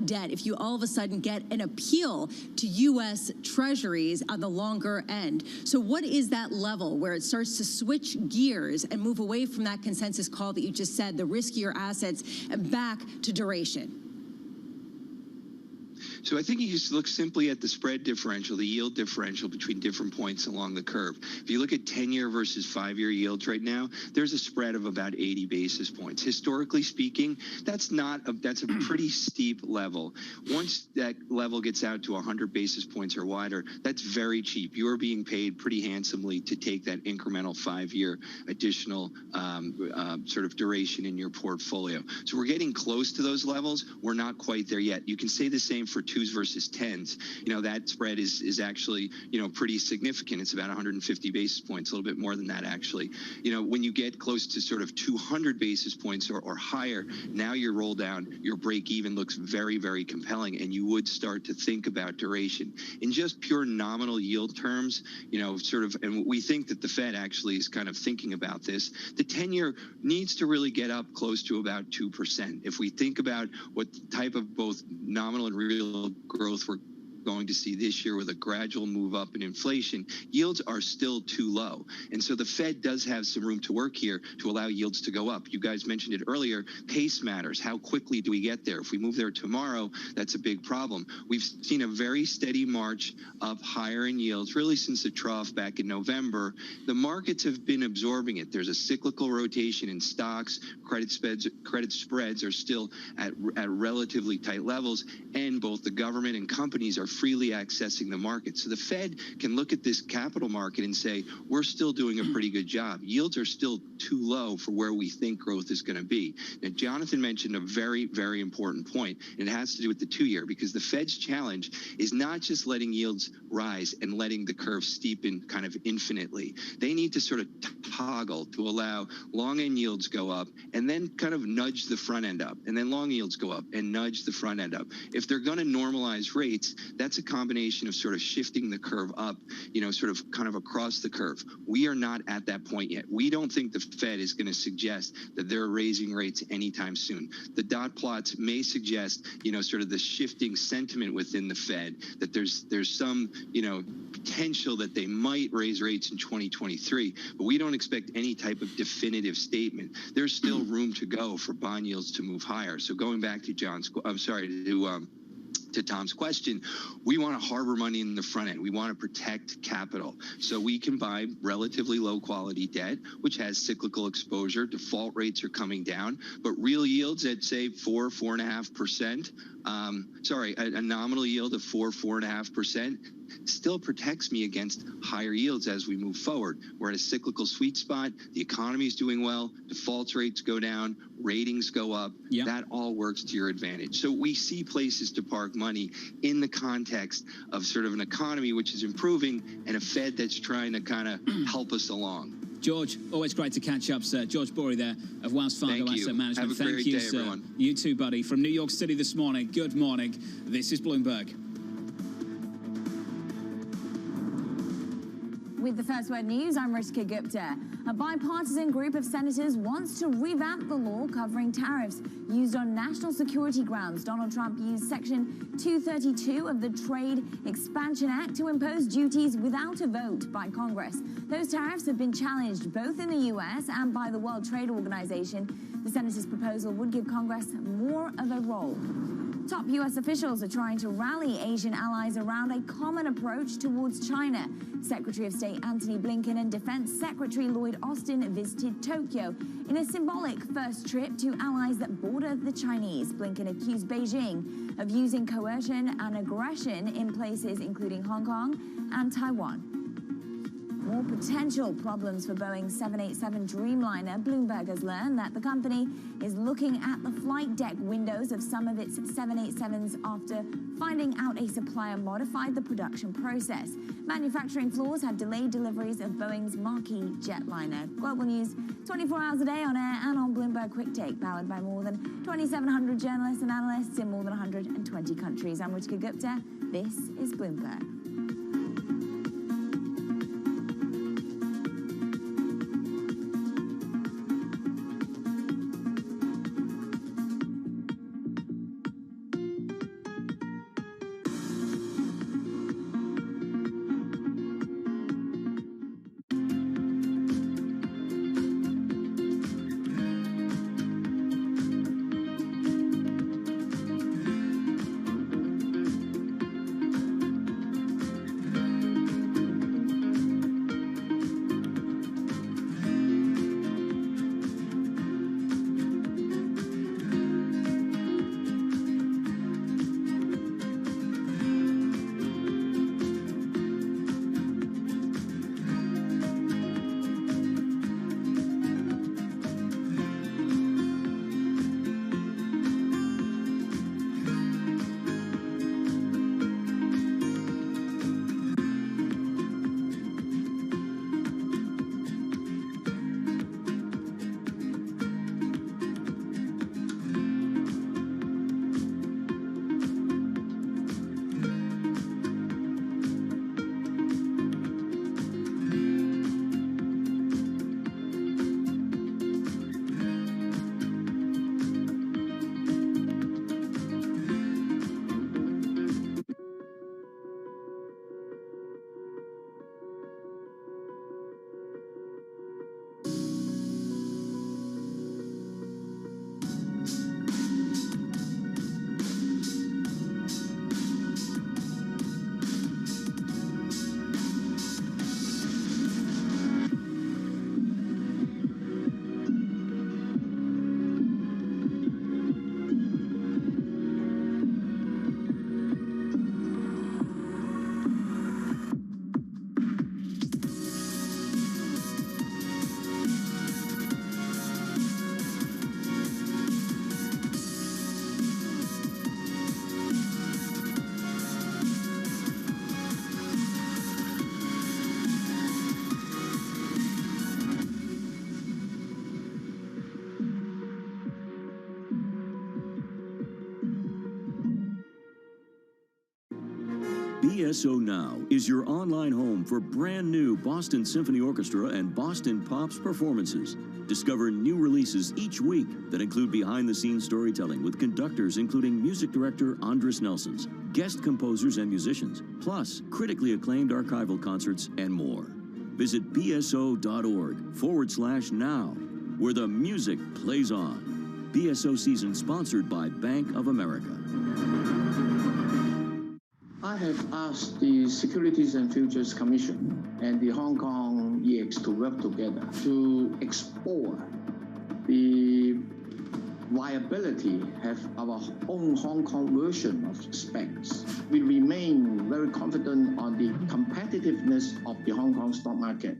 Speaker 4: debt. If you all of a sudden get an appeal to U.S. Treasuries on the longer end, so what is that level where it starts to switch gears and move away from that consensus call that you just said, the riskier assets, and back to duration?
Speaker 2: So I think you just look simply at the spread differential, the yield differential between different points along the curve. If you look at 10-year versus 5-year yields right now, there's a spread of about 80 basis points. Historically speaking, that's a pretty steep level. Once that level gets out to 100 basis points or wider, that's very cheap. You are being paid pretty handsomely to take that incremental 5-year additional sort of duration in your portfolio. So we're getting close to those levels. We're not quite there yet. You can say the same for 2s versus 10s. That spread is actually, pretty significant. It's about 150 basis points, a little bit more than that, actually. When you get close to sort of 200 basis points or higher, now your roll down, your break even looks very, very compelling, and you would start to think about duration. In just pure nominal yield terms, and we think that the Fed actually is kind of thinking about this, the 10-year needs to really get up close to about 2%. If we think about what type of both nominal and real growth we're going to see this year with a gradual move up in inflation, yields are still too low. And so the Fed does have some room to work here to allow yields to go up. You guys mentioned it earlier, pace matters. How quickly do we get there? If we move there tomorrow, that's a big problem. We've seen a very steady march up higher in yields, really since the trough back in November. The markets have been absorbing it. There's a cyclical rotation in stocks. Credit spreads are still at relatively tight levels, and both the government and companies are freely accessing the market. So the Fed can look at this capital market and say, we're still doing a pretty good job. Yields are still too low for where we think growth is going to be. Now, Jonathan mentioned a very, very important point, and it has to do with the 2-year, because the Fed's challenge is not just letting yields rise and letting the curve steepen kind of infinitely. They need to sort of toggle to allow long end yields go up and then kind of nudge the front end up, and then long yields go up and nudge the front end up. If they're going to normalize rates, that's a combination of sort of shifting the curve up, sort of kind of across the curve. We are not at that point yet. We don't think the Fed is going to suggest that they're raising rates anytime soon. The dot plots may suggest, sort of the shifting sentiment within the Fed, that there's some, potential that they might raise rates in 2023, but we don't expect any type of definitive statement. There's still room to go for bond yields to move higher. So going back to to Tom's question, we want to harbor money in the front end. We want to protect capital. So we can buy relatively low quality debt, which has cyclical exposure. Default rates are coming down, but real yields at, say, 4.5%, a nominal yield of 4.5%, still protects me against higher yields as we move forward. We're at a cyclical sweet spot. The economy is doing well. Default rates go down. Ratings go up. Yep. That all works to your advantage. So we see places to park money in the context of sort of an economy which is improving and a Fed that's trying to kind of help us along.
Speaker 1: George, always great to catch up, sir. George Bory there of Wells Fargo Asset Management.
Speaker 2: Have a great day,
Speaker 1: sir.
Speaker 2: Everyone.
Speaker 1: You too, buddy. From New York City this morning. Good morning. This is Bloomberg.
Speaker 5: With the First Word News, I'm Ritika Gupta. A bipartisan group of senators wants to revamp the law covering tariffs used on national security grounds. Donald Trump used Section 232 of the Trade Expansion Act to impose duties without a vote by Congress. Those tariffs have been challenged both in the U.S. and by the World Trade Organization. The senators' proposal would give Congress more of a role. Top U.S. officials are trying to rally Asian allies around a common approach towards China. Secretary of State Antony Blinken and Defense Secretary Lloyd Austin visited Tokyo in a symbolic first trip to allies that border the Chinese. Blinken accused Beijing of using coercion and aggression in places including Hong Kong and Taiwan. More potential problems for Boeing's 787 Dreamliner. Bloomberg has learned that the company is looking at the flight deck windows of some of its 787s after finding out a supplier modified the production process. Manufacturing flaws have delayed deliveries of Boeing's marquee jetliner. Global news 24 hours a day on air and on Bloomberg Quick Take, powered by more than 2,700 journalists and analysts in more than 120 countries. I'm Ritika Gupta. This is Bloomberg.
Speaker 6: BSO Now is your online home for brand new Boston Symphony Orchestra and Boston Pops performances. Discover new releases each week that include behind-the-scenes storytelling with conductors including music director Andres Nelsons, guest composers and musicians, plus critically acclaimed archival concerts and more. Visit bso.org/now, where the music plays on. BSO season sponsored by Bank of America.
Speaker 22: I have asked the Securities and Futures Commission and the Hong Kong EX to work together to explore the viability of our own Hong Kong version of SPACs. We remain very confident on the competitiveness of the Hong Kong stock market.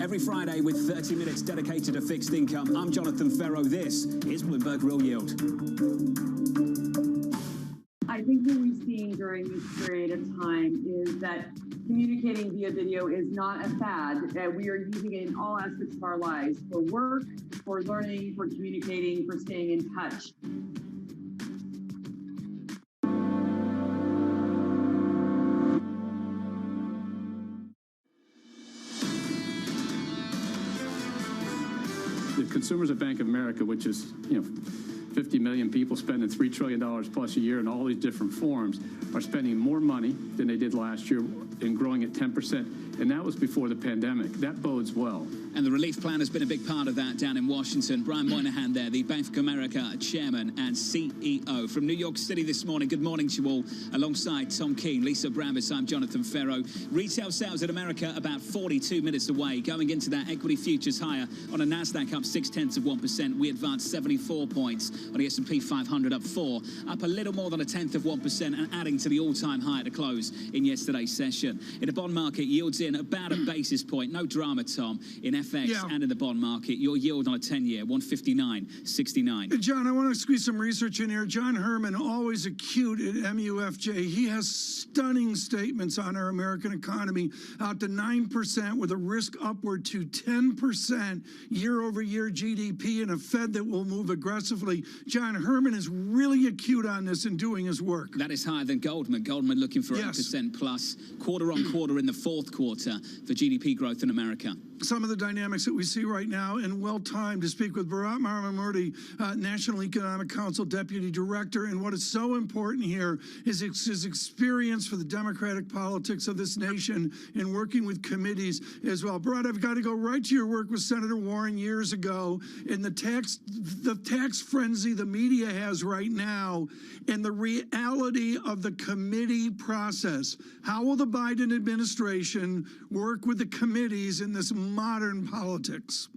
Speaker 1: Every Friday with 30 minutes dedicated to fixed income, I'm Jonathan Ferro. This is Bloomberg Real Yield.
Speaker 23: I think what we've seen during this period of time is that communicating via video is not a fad, that we are using it in all aspects of our lives, for work, for learning, for communicating, for staying in touch.
Speaker 24: The consumers at Bank of America, which is, 50 million people spending $3 trillion plus a year in all these different forms, are spending more money than they did last year and growing at 10%. And that was before the pandemic. That bodes well.
Speaker 1: And the relief plan has been a big part of that down in Washington. Brian Moynihan there, the Bank of America chairman and CEO from New York City this morning. Good morning to you all. Alongside Tom Keene, Lisa Bramis, I'm Jonathan Ferro. Retail sales in America about 42 minutes away. Going into that, equity futures higher on a NASDAQ up 0.6%. We advanced 74 points on the S&P 500 up 4, up a little more than 0.1% and adding to the all-time high at the close in yesterday's session. In the bond market, yields in about a basis point. No drama, Tom, in FX and in the bond market. Your yield on a 10-year, 159.69.
Speaker 3: John, I want to squeeze some research in here. John Herman, always acute at MUFJ. He has stunning statements on our American economy, out to 9% with a risk upward to 10% year-over-year GDP and a Fed that will move aggressively. John Herman is really acute on this and doing his work.
Speaker 1: That is higher than Goldman. Goldman looking for 8% plus quarter on quarter in the fourth quarter for GDP growth in America.
Speaker 3: Some of the dynamics that we see right now, and well-timed to speak with Bharat Maramurthy, National Economic Council Deputy Director. And what is so important here is his experience for the democratic politics of this nation in working with committees as well. Bharat, I've got to go right to your work with Senator Warren years ago in the tax frenzy the media has right now and the reality of the committee process. How will the Biden administration work with the committees in this modern politics?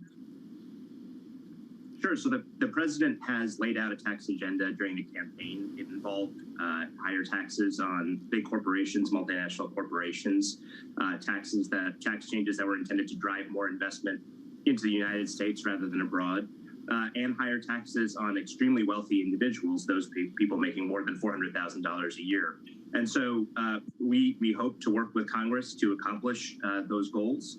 Speaker 25: Sure. So the president has laid out a tax agenda during the campaign. It involved higher taxes on big corporations, multinational corporations, tax changes that were intended to drive more investment into the United States rather than abroad, and higher taxes on extremely wealthy individuals, those people making more than $400,000 a year. And so we hope to work with Congress to accomplish those goals.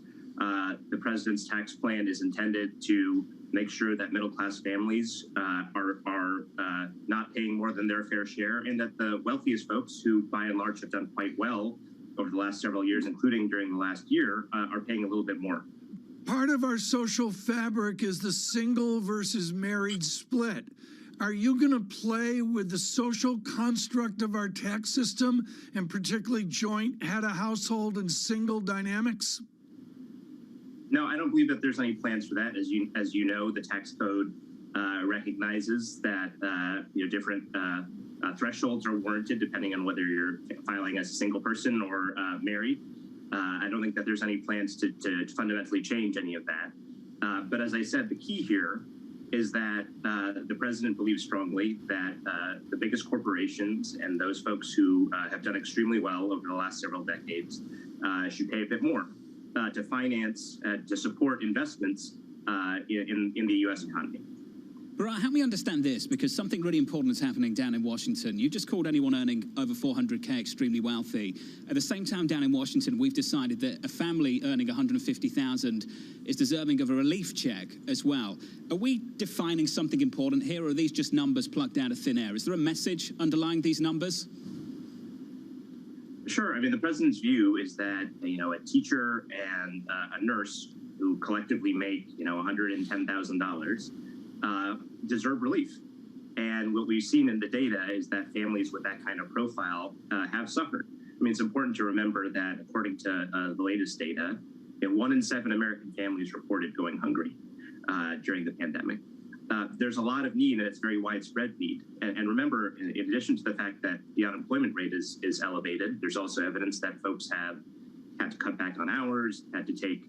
Speaker 25: The president's tax plan is intended to make sure that middle-class families are not paying more than their fair share, and that the wealthiest folks, who by and large have done quite well over the last several years, including during the last year, are paying a little bit more.
Speaker 3: Part of our social fabric is the single versus married split. Are you going to play with the social construct of our tax system, and particularly joint head of household and single dynamics?
Speaker 25: No, I don't believe that there's any plans for that. As you know, the tax code recognizes that different thresholds are warranted depending on whether you're filing as a single person or married. I don't think that there's any plans to fundamentally change any of that. But as I said, the key here is that the president believes strongly that the biggest corporations and those folks who have done extremely well over the last several decades should pay a bit more to finance, to support investments in the U.S. economy.
Speaker 1: Bharat, help me understand this, because something really important is happening down in Washington. You just called anyone earning over $400K extremely wealthy. At the same time, down in Washington, we've decided that a family earning $150,000 is deserving of a relief check as well. Are we defining something important here, or are these just numbers plucked out of thin air? Is there a message underlying these numbers?
Speaker 25: Sure. I mean, the president's view is that, a teacher and a nurse who collectively make, $110,000 deserve relief. And what we've seen in the data is that families with that kind of profile have suffered. I mean, it's important to remember that according to the latest data, 1 in 7 American families reported going hungry during the pandemic. There's a lot of need, and it's very widespread need. And remember, in addition to the fact that the unemployment rate is elevated, there's also evidence that folks have had to cut back on hours, had to take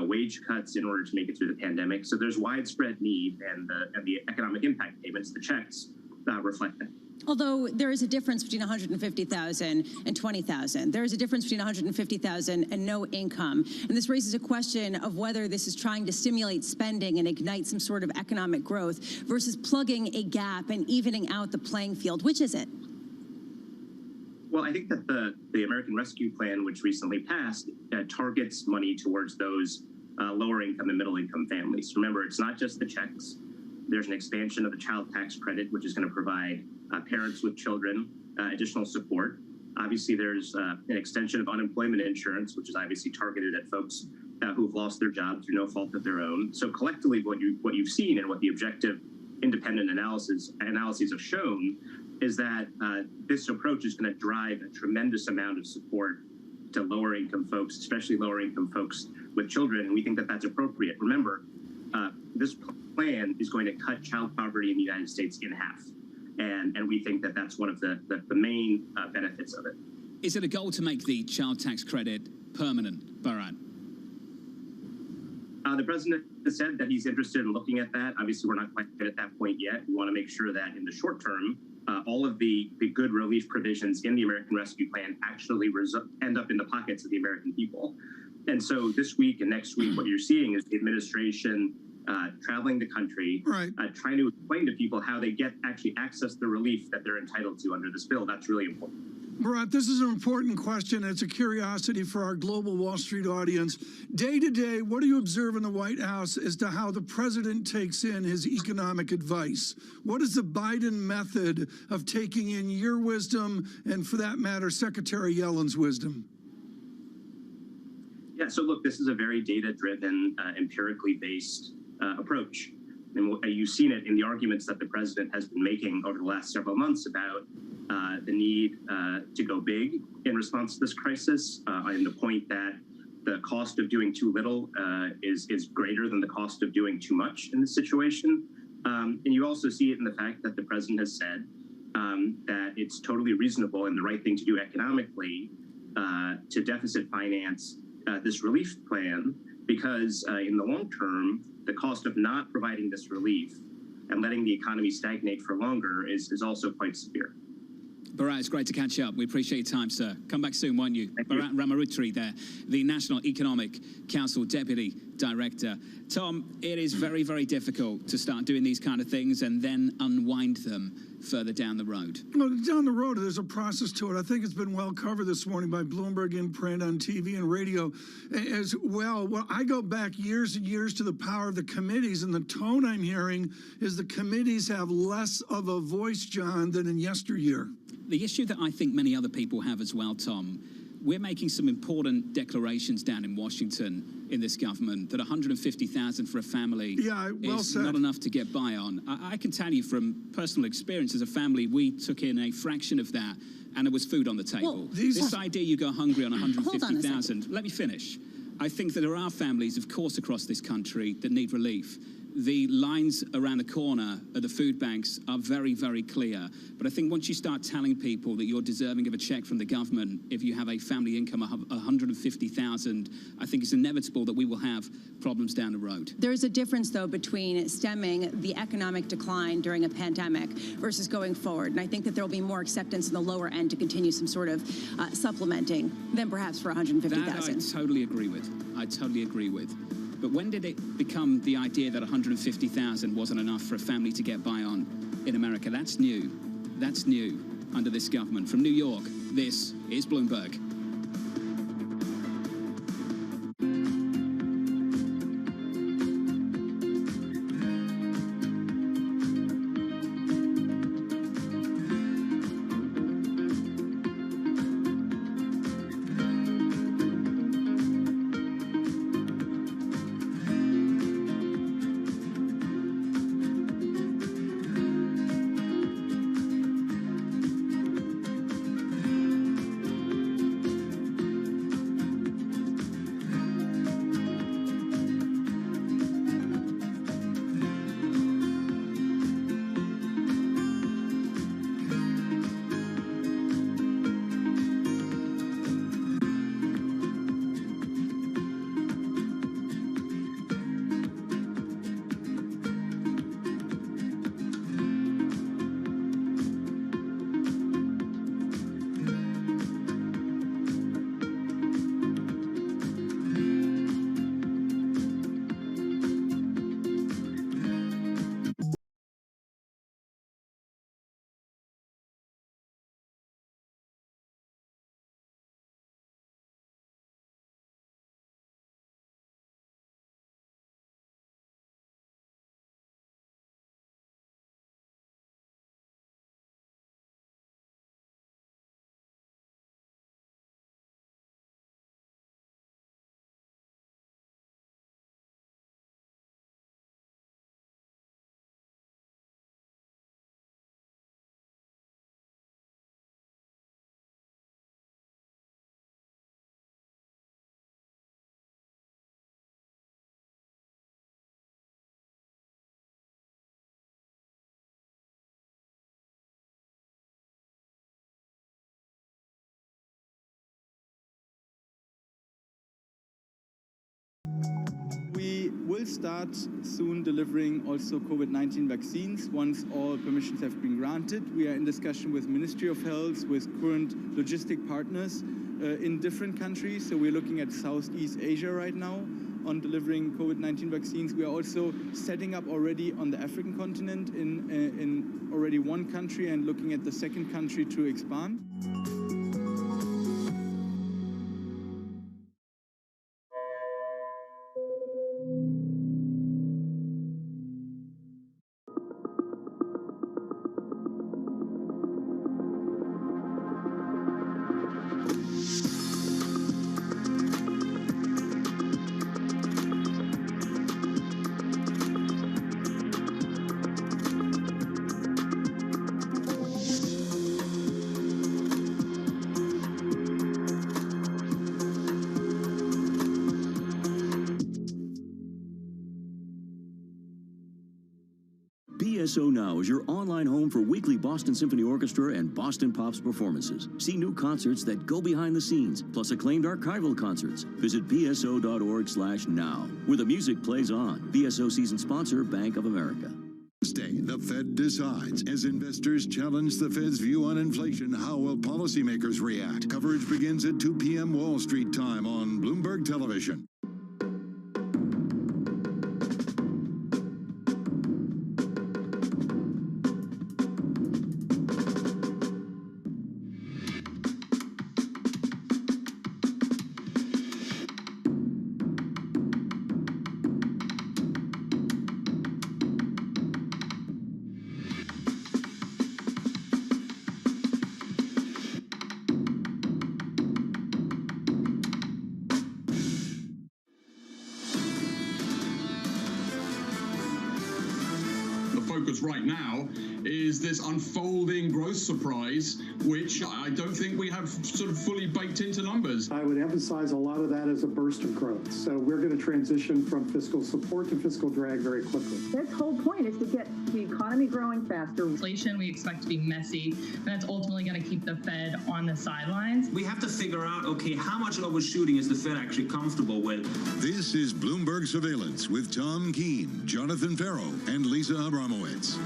Speaker 25: wage cuts in order to make it through the pandemic. So there's widespread need, and the economic impact payments, the checks, reflect that.
Speaker 4: Although there is a difference between 150,000 and 20,000. There is a difference between 150,000 and no income. And this raises a question of whether this is trying to stimulate spending and ignite some sort of economic growth versus plugging a gap and evening out the playing field. Which is it?
Speaker 25: Well, I think that the American Rescue Plan, which recently passed, targets money towards those lower income and middle income families. Remember, it's not just the checks. There's an expansion of the child tax credit, which is going to provide parents with children additional support. Obviously, there's an extension of unemployment insurance, which is obviously targeted at folks who've lost their jobs through no fault of their own. So collectively, what you've seen and what the objective independent analyses have shown is that this approach is going to drive a tremendous amount of support to lower income folks, especially lower income folks with children. And we think that that's appropriate. Remember, this plan is going to cut child poverty in the United States in half. And we think that that's one of the main benefits of it.
Speaker 1: Is it a goal to make the child tax credit permanent, Bharat?
Speaker 25: The president has said that he's interested in looking at that. Obviously, we're not quite at that point yet. We want to make sure that in the short term, all of the good relief provisions in the American Rescue Plan actually end up in the pockets of the American people. And so this week and next week, what you're seeing is the administration traveling the country, trying to explain to people how they actually access the relief that they're entitled to under this bill. That's really important.
Speaker 3: Bharat, this is an important question. It's a curiosity for our global Wall Street audience. Day to day, what do you observe in the White House as to how the president takes in his economic advice? What is the Biden method of taking in your wisdom and, for that matter, Secretary Yellen's wisdom?
Speaker 25: Yeah, so look, this is a very data-driven, empirically based approach. And you've seen it in the arguments that the president has been making over the last several months about the need to go big in response to this crisis, and the point that the cost of doing too little is greater than the cost of doing too much in this situation. And you also see it in the fact that the president has said that it's totally reasonable and the right thing to do economically to deficit finance this relief plan, because in the long term, the cost of not providing this relief and letting the economy stagnate for longer is also quite severe.
Speaker 1: Bharat, it's great to catch up. We appreciate your time, sir. Come back soon, won't you? Bharat Ramarutri there, the National Economic Council Deputy Director. Tom, it is very, very difficult to start doing these kind of things and then unwind them further down the road.
Speaker 3: Well, down the road, there's a process to it. I think it's been well covered this morning by Bloomberg in print, on TV and radio as well. Well, I go back years and years to the power of the committees, and the tone I'm hearing is the committees have less of a voice, John, than in yesteryear.
Speaker 1: The issue that I think many other people have as well, Tom, we're making some important declarations down in Washington in this government that 150,000 for a family is not enough to get by on. I can tell you from personal experience as a family, we took in a fraction of that and there was food on the table. Well, this idea you go hungry on 150,000, let me finish. I think that there are families, of course, across this country that need relief. The lines around the corner of the food banks are very, very clear. But I think once you start telling people that you're deserving of a check from the government if you have a family income of 150,000, I think it's inevitable that we will have problems down the road.
Speaker 4: There is a difference, though, between stemming the economic decline during a pandemic versus going forward. And I think that there will be more acceptance in the lower end to continue some sort of supplementing than perhaps for 150,000.
Speaker 1: That I totally agree with. I totally agree with. But when did it become the idea that 150,000 wasn't enough for a family to get by on in America? That's new. That's new under this government. From New York, this is Bloomberg.
Speaker 7: We will start soon delivering also COVID-19 vaccines once all permissions have been granted. We are in discussion with Ministry of Health, with current logistic partners in different countries. So we're looking at Southeast Asia right now on delivering COVID-19 vaccines. We are also setting up already on the African continent in already one country and looking at the second country to expand.
Speaker 6: BSO Now is your online home for weekly Boston Symphony Orchestra and Boston Pops performances. See new concerts that go behind the scenes, plus acclaimed archival concerts. Visit bso.org/now, where the music plays on. BSO season sponsor, Bank of America.
Speaker 8: Thursday, the Fed decides. As investors challenge the Fed's view on inflation, how will policymakers react? Coverage begins at 2 p.m. Wall Street time on Bloomberg Television.
Speaker 9: Right now is this unfolding growth surprise, which I don't think we have sort of fully baked into numbers.
Speaker 11: I would emphasize a lot of that as a burst of growth. So we're going to transition from fiscal support to fiscal drag very quickly.
Speaker 13: This whole point is to get the economy growing faster.
Speaker 26: Inflation we expect to be messy, and that's ultimately going to keep the Fed on the sidelines.
Speaker 27: We have to figure out, okay, how much overshooting is the Fed actually comfortable with?
Speaker 8: This is Bloomberg Surveillance with Tom Keene, Jonathan Farrow, and Lisa Abramowitz.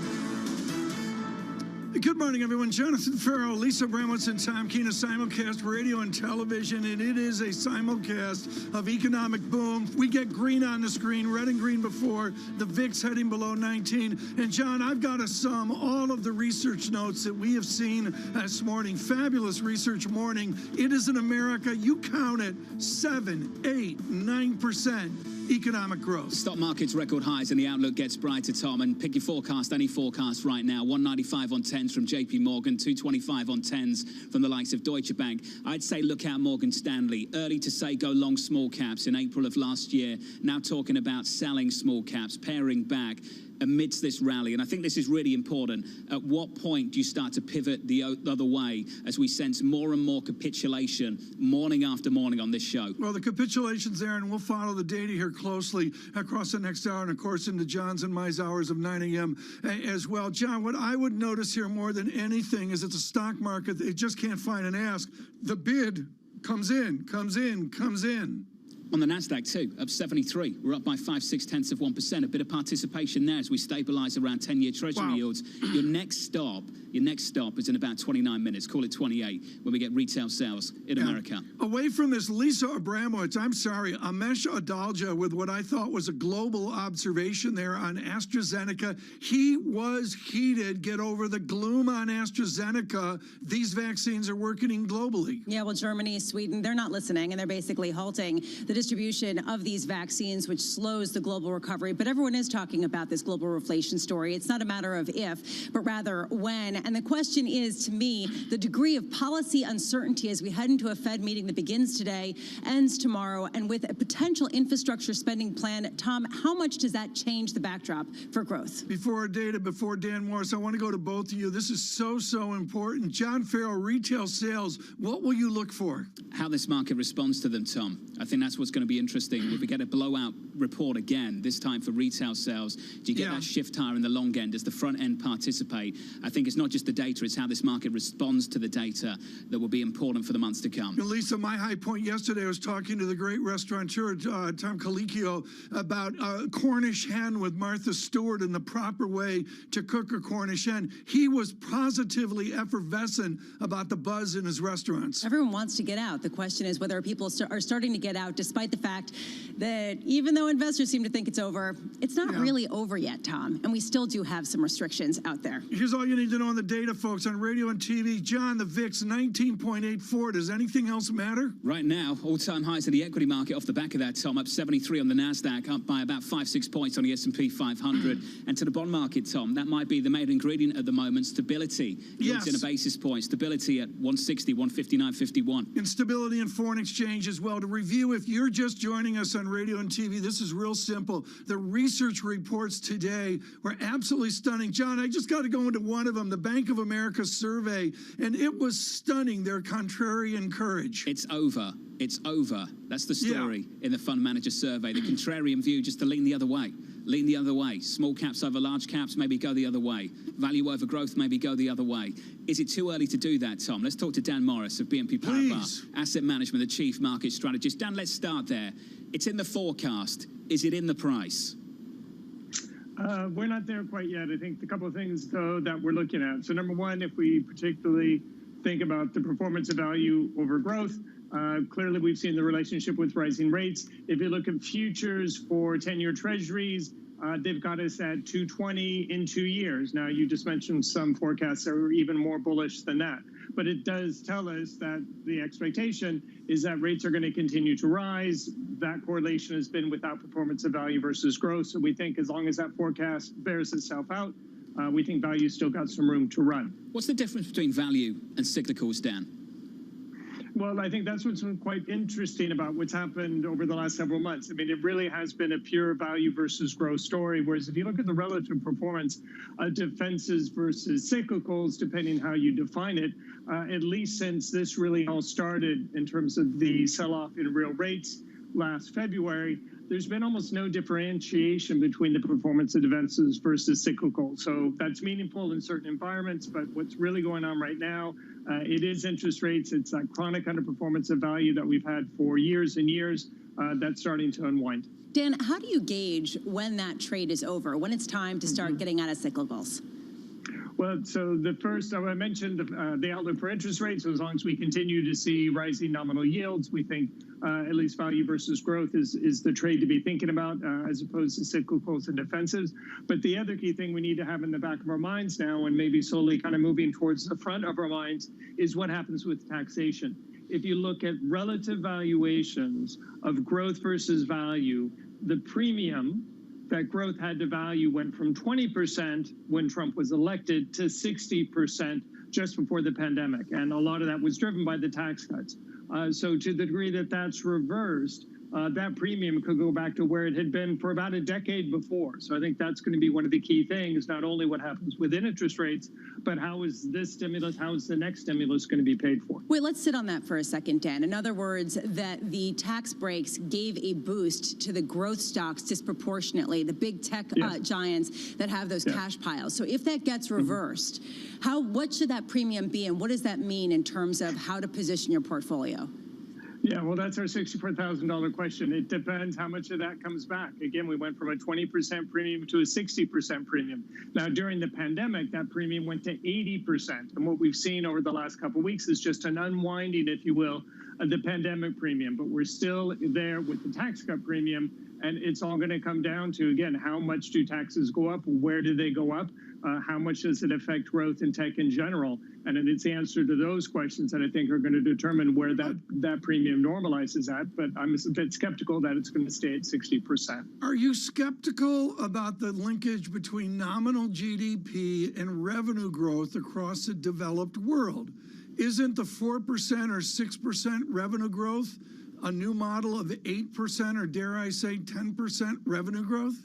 Speaker 3: Good morning, everyone. Jonathan Farrow, Lisa Abramowitz, and Tom Keene, a simulcast radio and television, and it is a simulcast of economic boom. We get green on the screen, red and green before, the VIX heading below 19. And, John, I've got to sum all of the research notes that we have seen this morning. Fabulous research morning. It is in America, you count it, 7, 8, 9%. Economic growth.
Speaker 1: Stock market's record highs and the outlook gets brighter, Tom. And pick your forecast, any forecast right now. 195 on 10s from JP Morgan, 225 on 10s from the likes of Deutsche Bank. I'd say look out Morgan Stanley. Early to say go long small caps in April of last year. Now talking about selling small caps, paring back amidst this rally. And I think this is really important. At what point do you start to pivot the other way as we sense more and more capitulation morning after morning on this show?
Speaker 3: Well, the capitulation's there, and we'll follow the data here closely across the next hour and, of course, into John's and my hours of 9 a.m. as well. John, what I would notice here more than anything is it's a stock market. It just can't find an ask. The bid comes in, comes in, comes in.
Speaker 1: On the NASDAQ, too, up 73. We're up by 5/6 of 1%. A bit of participation there as we stabilize around 10-year Treasury yields. Your next stop is in about 29 minutes. Call it 28 when we get retail sales in America.
Speaker 3: Away from this, Lisa Abramowitz, I'm sorry, Amesh Adalja with what I thought was a global observation there on AstraZeneca. He was heated. Get over the gloom on AstraZeneca. These vaccines are working globally.
Speaker 4: Yeah, well, Germany, Sweden, they're not listening, and they're basically halting the distribution of these vaccines, which slows the global recovery. But everyone is talking about this global reflation story. It's not a matter of if, but rather when. And the question is, to me, the degree of policy uncertainty as we head into a Fed meeting that begins today, ends tomorrow, and with a potential infrastructure spending plan. Tom, how much does that change the backdrop for growth?
Speaker 3: Before Dan Morris, I want to go to both of you. This is so important. John Farrow, retail sales, what will you look for?
Speaker 1: How this market responds to them, Tom. I think that's what's what's going to be interesting. If we get a blowout report again, this time for retail sales, do you get that shift higher in the long end? Does the front end participate? I think it's not just the data, it's how this market responds to the data that will be important for the months to come.
Speaker 3: Lisa, my high point yesterday, I was talking to the great restaurateur, Tom Colicchio, about Cornish hen with Martha Stewart and the proper way to cook a Cornish hen. He was positively effervescent about the buzz in his restaurants.
Speaker 4: Everyone wants to get out. The question is whether people are starting to get out, despite the fact that even though investors seem to think it's over, it's not really over yet, Tom. And we still do have some restrictions out there.
Speaker 3: Here's all you need to know on the data, folks, on radio and TV. John, the VIX, 19.84. Does anything else matter?
Speaker 1: Right now, all-time highs in the equity market off the back of that, Tom, up 73 on the NASDAQ, up by about 5-6 points on the S&P 500. And to the bond market, Tom, that might be the main ingredient at the moment, stability. Yields in a basis point, stability at 160, 159.51.
Speaker 3: Instability in foreign exchange as well. To review, if you're just joining us on radio and TV, this is real simple. The research reports today were absolutely stunning. John, I just got to go into one of them, the Bank of America survey, and it was stunning, their contrarian courage.
Speaker 1: It's over. It's over. That's the story in the fund manager survey. The contrarian view just to lean the other way. Lean the other way. Small caps over large caps, maybe go the other way. Value over growth, maybe go the other way. Is it too early to do that, Tom? Let's talk to Dan Morris of BNP Paribas Asset Management, the Chief Market Strategist. Dan, let's start there. It's in the forecast. Is it in the price?
Speaker 10: We're not there quite yet. I think a couple of things, though, that we're looking at. So number one, if we particularly think about the performance of value over growth, clearly we've seen the relationship with rising rates. If you look at futures for 10-year treasuries, they've got us at 220 in 2 years. Now, you just mentioned some forecasts that are even more bullish than that. But it does tell us that the expectation is that rates are going to continue to rise. That correlation has been with outperformance of value versus growth. So we think as long as that forecast bears itself out, we think value's still got some room to run.
Speaker 1: What's the difference between value and cyclicals, Dan?
Speaker 10: Well, I think that's what's been quite interesting about what's happened over the last several months. I mean, it really has been a pure value versus growth story, whereas if you look at the relative performance of defenses versus cyclicals, depending how you define it, at least since this really all started in terms of the sell-off in real rates last February, there's been almost no differentiation between the performance of defenses versus cyclical. So that's meaningful in certain environments, but what's really going on right now, it is interest rates. It's that chronic underperformance of value that we've had for years and years that's starting to unwind.
Speaker 4: Dan, how do you gauge when that trade is over, when it's time to start getting out of cyclicals?
Speaker 10: Well, so the first, I mentioned the outlook for interest rates. So as long as we continue to see rising nominal yields, we think at least value versus growth is the trade to be thinking about as opposed to cyclicals and defensives. But the other key thing we need to have in the back of our minds now, and maybe slowly kind of moving towards the front of our minds, is what happens with taxation. If you look at relative valuations of growth versus value, the premium that growth had to value went from 20% when Trump was elected to 60% just before the pandemic. And a lot of that was driven by the tax cuts. So to the degree that that's reversed, that premium could go back to where it had been for about a decade before. So I think that's going to be one of the key things, not only what happens within interest rates, but how is this stimulus, how is the next stimulus going to be paid for?
Speaker 4: Wait, let's sit on that for a second, Dan. In other words, that the tax breaks gave a boost to the growth stocks disproportionately, the big tech giants that have those cash piles. So if that gets reversed, what should that premium be, and what does that mean in terms of how to position your portfolio?
Speaker 10: Yeah, well, that's our $64,000 question. It depends how much of that comes back. Again, we went from a 20% premium to a 60% premium. Now, during the pandemic, that premium went to 80%. And what we've seen over the last couple of weeks is just an unwinding, if you will, of the pandemic premium. But we're still there with the tax cut premium. And it's all going to come down to, again, how much do taxes go up? Where do they go up? How much does it affect growth in tech in general? And it's the answer to those questions that I think are going to determine where that premium normalizes at. But I'm a bit skeptical that it's going to stay at 60%.
Speaker 3: Are you skeptical about the linkage between nominal GDP and revenue growth across the developed world? Isn't the 4% or 6% revenue growth a new model of 8% or dare I say 10% revenue growth?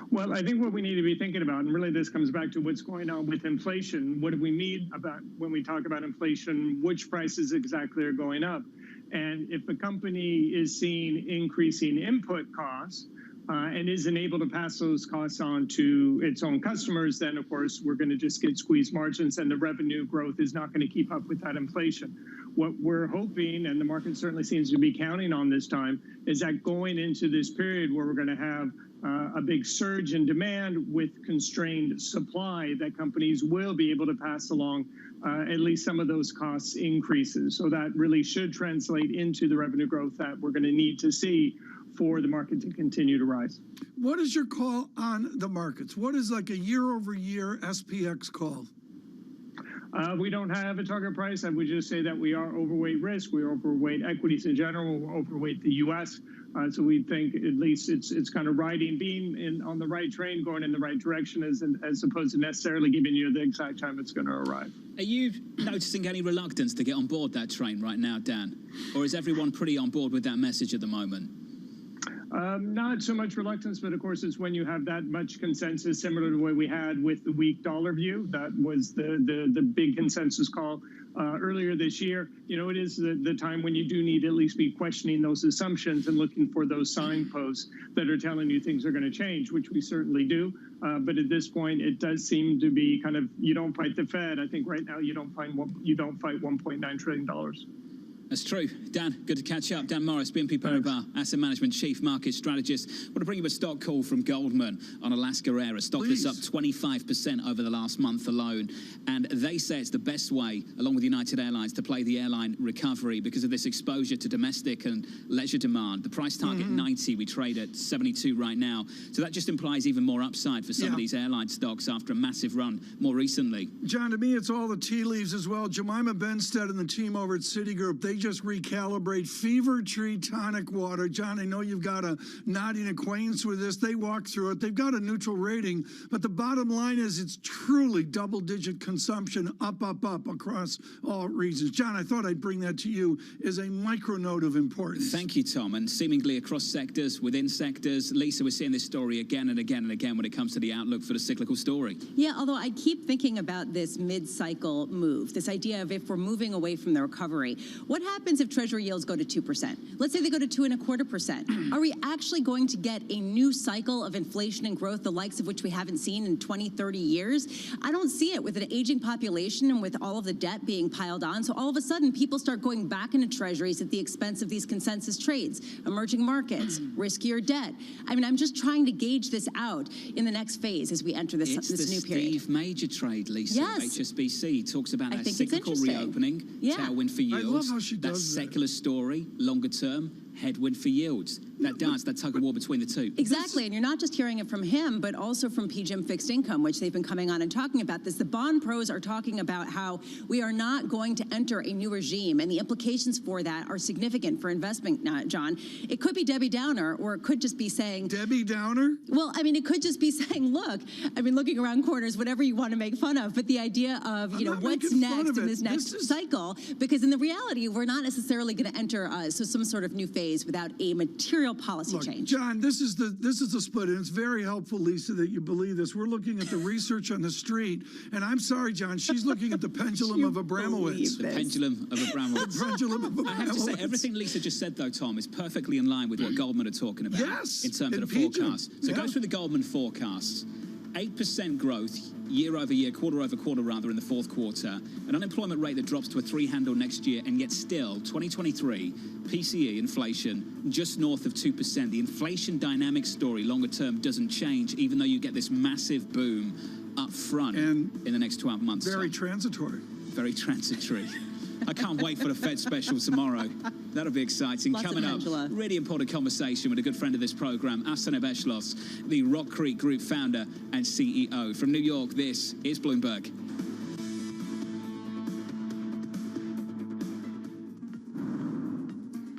Speaker 10: Well, I think what we need to be thinking about, and really this comes back to what's going on with inflation, what do we mean about when we talk about inflation, which prices exactly are going up? And if a company is seeing increasing input costs and isn't able to pass those costs on to its own customers, then of course we're going to just get squeezed margins, and the revenue growth is not going to keep up with that inflation. What we're hoping, and the market certainly seems to be counting on this time, is that going into this period where we're going to have a big surge in demand with constrained supply, that companies will be able to pass along at least some of those cost increases. So that really should translate into the revenue growth that we're going to need to see for the market to continue to rise.
Speaker 3: What is your call on the markets? What is like a year-over-year SPX call?
Speaker 10: We don't have a target price. I would just say that we are overweight risk. We are overweight equities in general. We're overweight the U.S. So we think at least it's kind of being on the right train, going in the right direction, as opposed to necessarily giving you the exact time it's going to arrive.
Speaker 1: Are you noticing any reluctance to get on board that train right now, Dan? Or is everyone pretty on board with that message at the moment?
Speaker 10: Not so much reluctance, but of course it's when you have that much consensus, similar to what we had with the weak dollar view. That was the big consensus call earlier this year. You know, it is the time when you do need to at least be questioning those assumptions and looking for those signposts that are telling you things are going to change, which we certainly do. But at this point, it does seem to be kind of, you don't fight the Fed. I think right now you don't fight $1.9 trillion.
Speaker 1: That's true. Dan, good to catch up. Dan Morris, BNP Paribas Asset Management Chief Market Strategist. I want to bring you a stock call from Goldman on Alaska Air, a stock that's up 25% over the last month alone. And they say it's the best way, along with United Airlines, to play the airline recovery because of this exposure to domestic and leisure demand. The price target 90, we trade at 72 right now. So that just implies even more upside for some of these airline stocks after a massive run more recently.
Speaker 3: John, to me, it's all the tea leaves as well. Jemima Benstead and the team over at Citigroup, they just recalibrate Fever Tree tonic water. John, I know you've got a nodding acquaintance with this. They walk through it. They've got a neutral rating, but the bottom line is it's truly double-digit consumption up across all regions. John, I thought I'd bring that to you as a micro note of importance.
Speaker 1: Thank you, Tom. And seemingly across sectors, within sectors, Lisa, we're seeing this story again and again and again when it comes to the outlook for the cyclical story.
Speaker 4: Yeah, although I keep thinking about this mid-cycle move, this idea of if we're moving away from the recovery, what happens if Treasury yields go to 2%? Let's say they go to 2.25%. Are we actually going to get a new cycle of inflation and growth, the likes of which we haven't seen in 20, 30 years? I don't see it with an aging population and with all of the debt being piled on. So all of a sudden, people start going back into Treasuries at the expense of these consensus trades, emerging markets, riskier debt. I mean, I'm just trying to gauge this out in the next phase as we enter this new period.
Speaker 1: Steve Major trade, Lisa.
Speaker 4: Yes.
Speaker 1: HSBC talks about that cyclical
Speaker 4: it's
Speaker 1: reopening, tailwind for yields.
Speaker 3: I love how she does that.
Speaker 1: Secular story, longer term, headwind for yields. That tug of war between the two.
Speaker 4: Exactly, and you're not just hearing it from him, but also from PGIM Fixed Income, which they've been coming on and talking about this. The bond pros are talking about how we are not going to enter a new regime, and the implications for that are significant for investment, John. It could be Debbie Downer, or it could just be saying...
Speaker 3: Debbie Downer?
Speaker 4: Well, I mean, it could just be saying, look, I mean, looking around corners, whatever you want to make fun of, but the idea of, you know, what's next in this next cycle, because in the reality, we're not necessarily going to enter some sort of new phase without a material policy change.
Speaker 3: John, this is the split, and it's very helpful, Lisa, that you believe this. We're looking at the research on the street, and I'm sorry, John, she's looking at the pendulum of Abramowitz.
Speaker 1: The pendulum of Abramowitz.
Speaker 3: The pendulum of Abramowitz.
Speaker 1: I have to say, everything Lisa just said, though, Tom, is perfectly in line with what Goldman are talking about in terms of the forecast. So go through the Goldman forecasts. 8% growth year-over-year, quarter-over-quarter rather, in the fourth quarter. An unemployment rate that drops to a 3 handle next year, and yet still, 2023, PCE inflation just north of 2%. The inflation dynamic story longer term doesn't change, even though you get this massive boom up front in the next 12 months.
Speaker 3: Very transitory.
Speaker 1: Very transitory. I can't wait for the Fed special tomorrow. That'll be exciting. Coming up, really important conversation with a good friend of this program, Arsenio Beschloss, the Rock Creek Group founder and CEO. From New York, this is Bloomberg.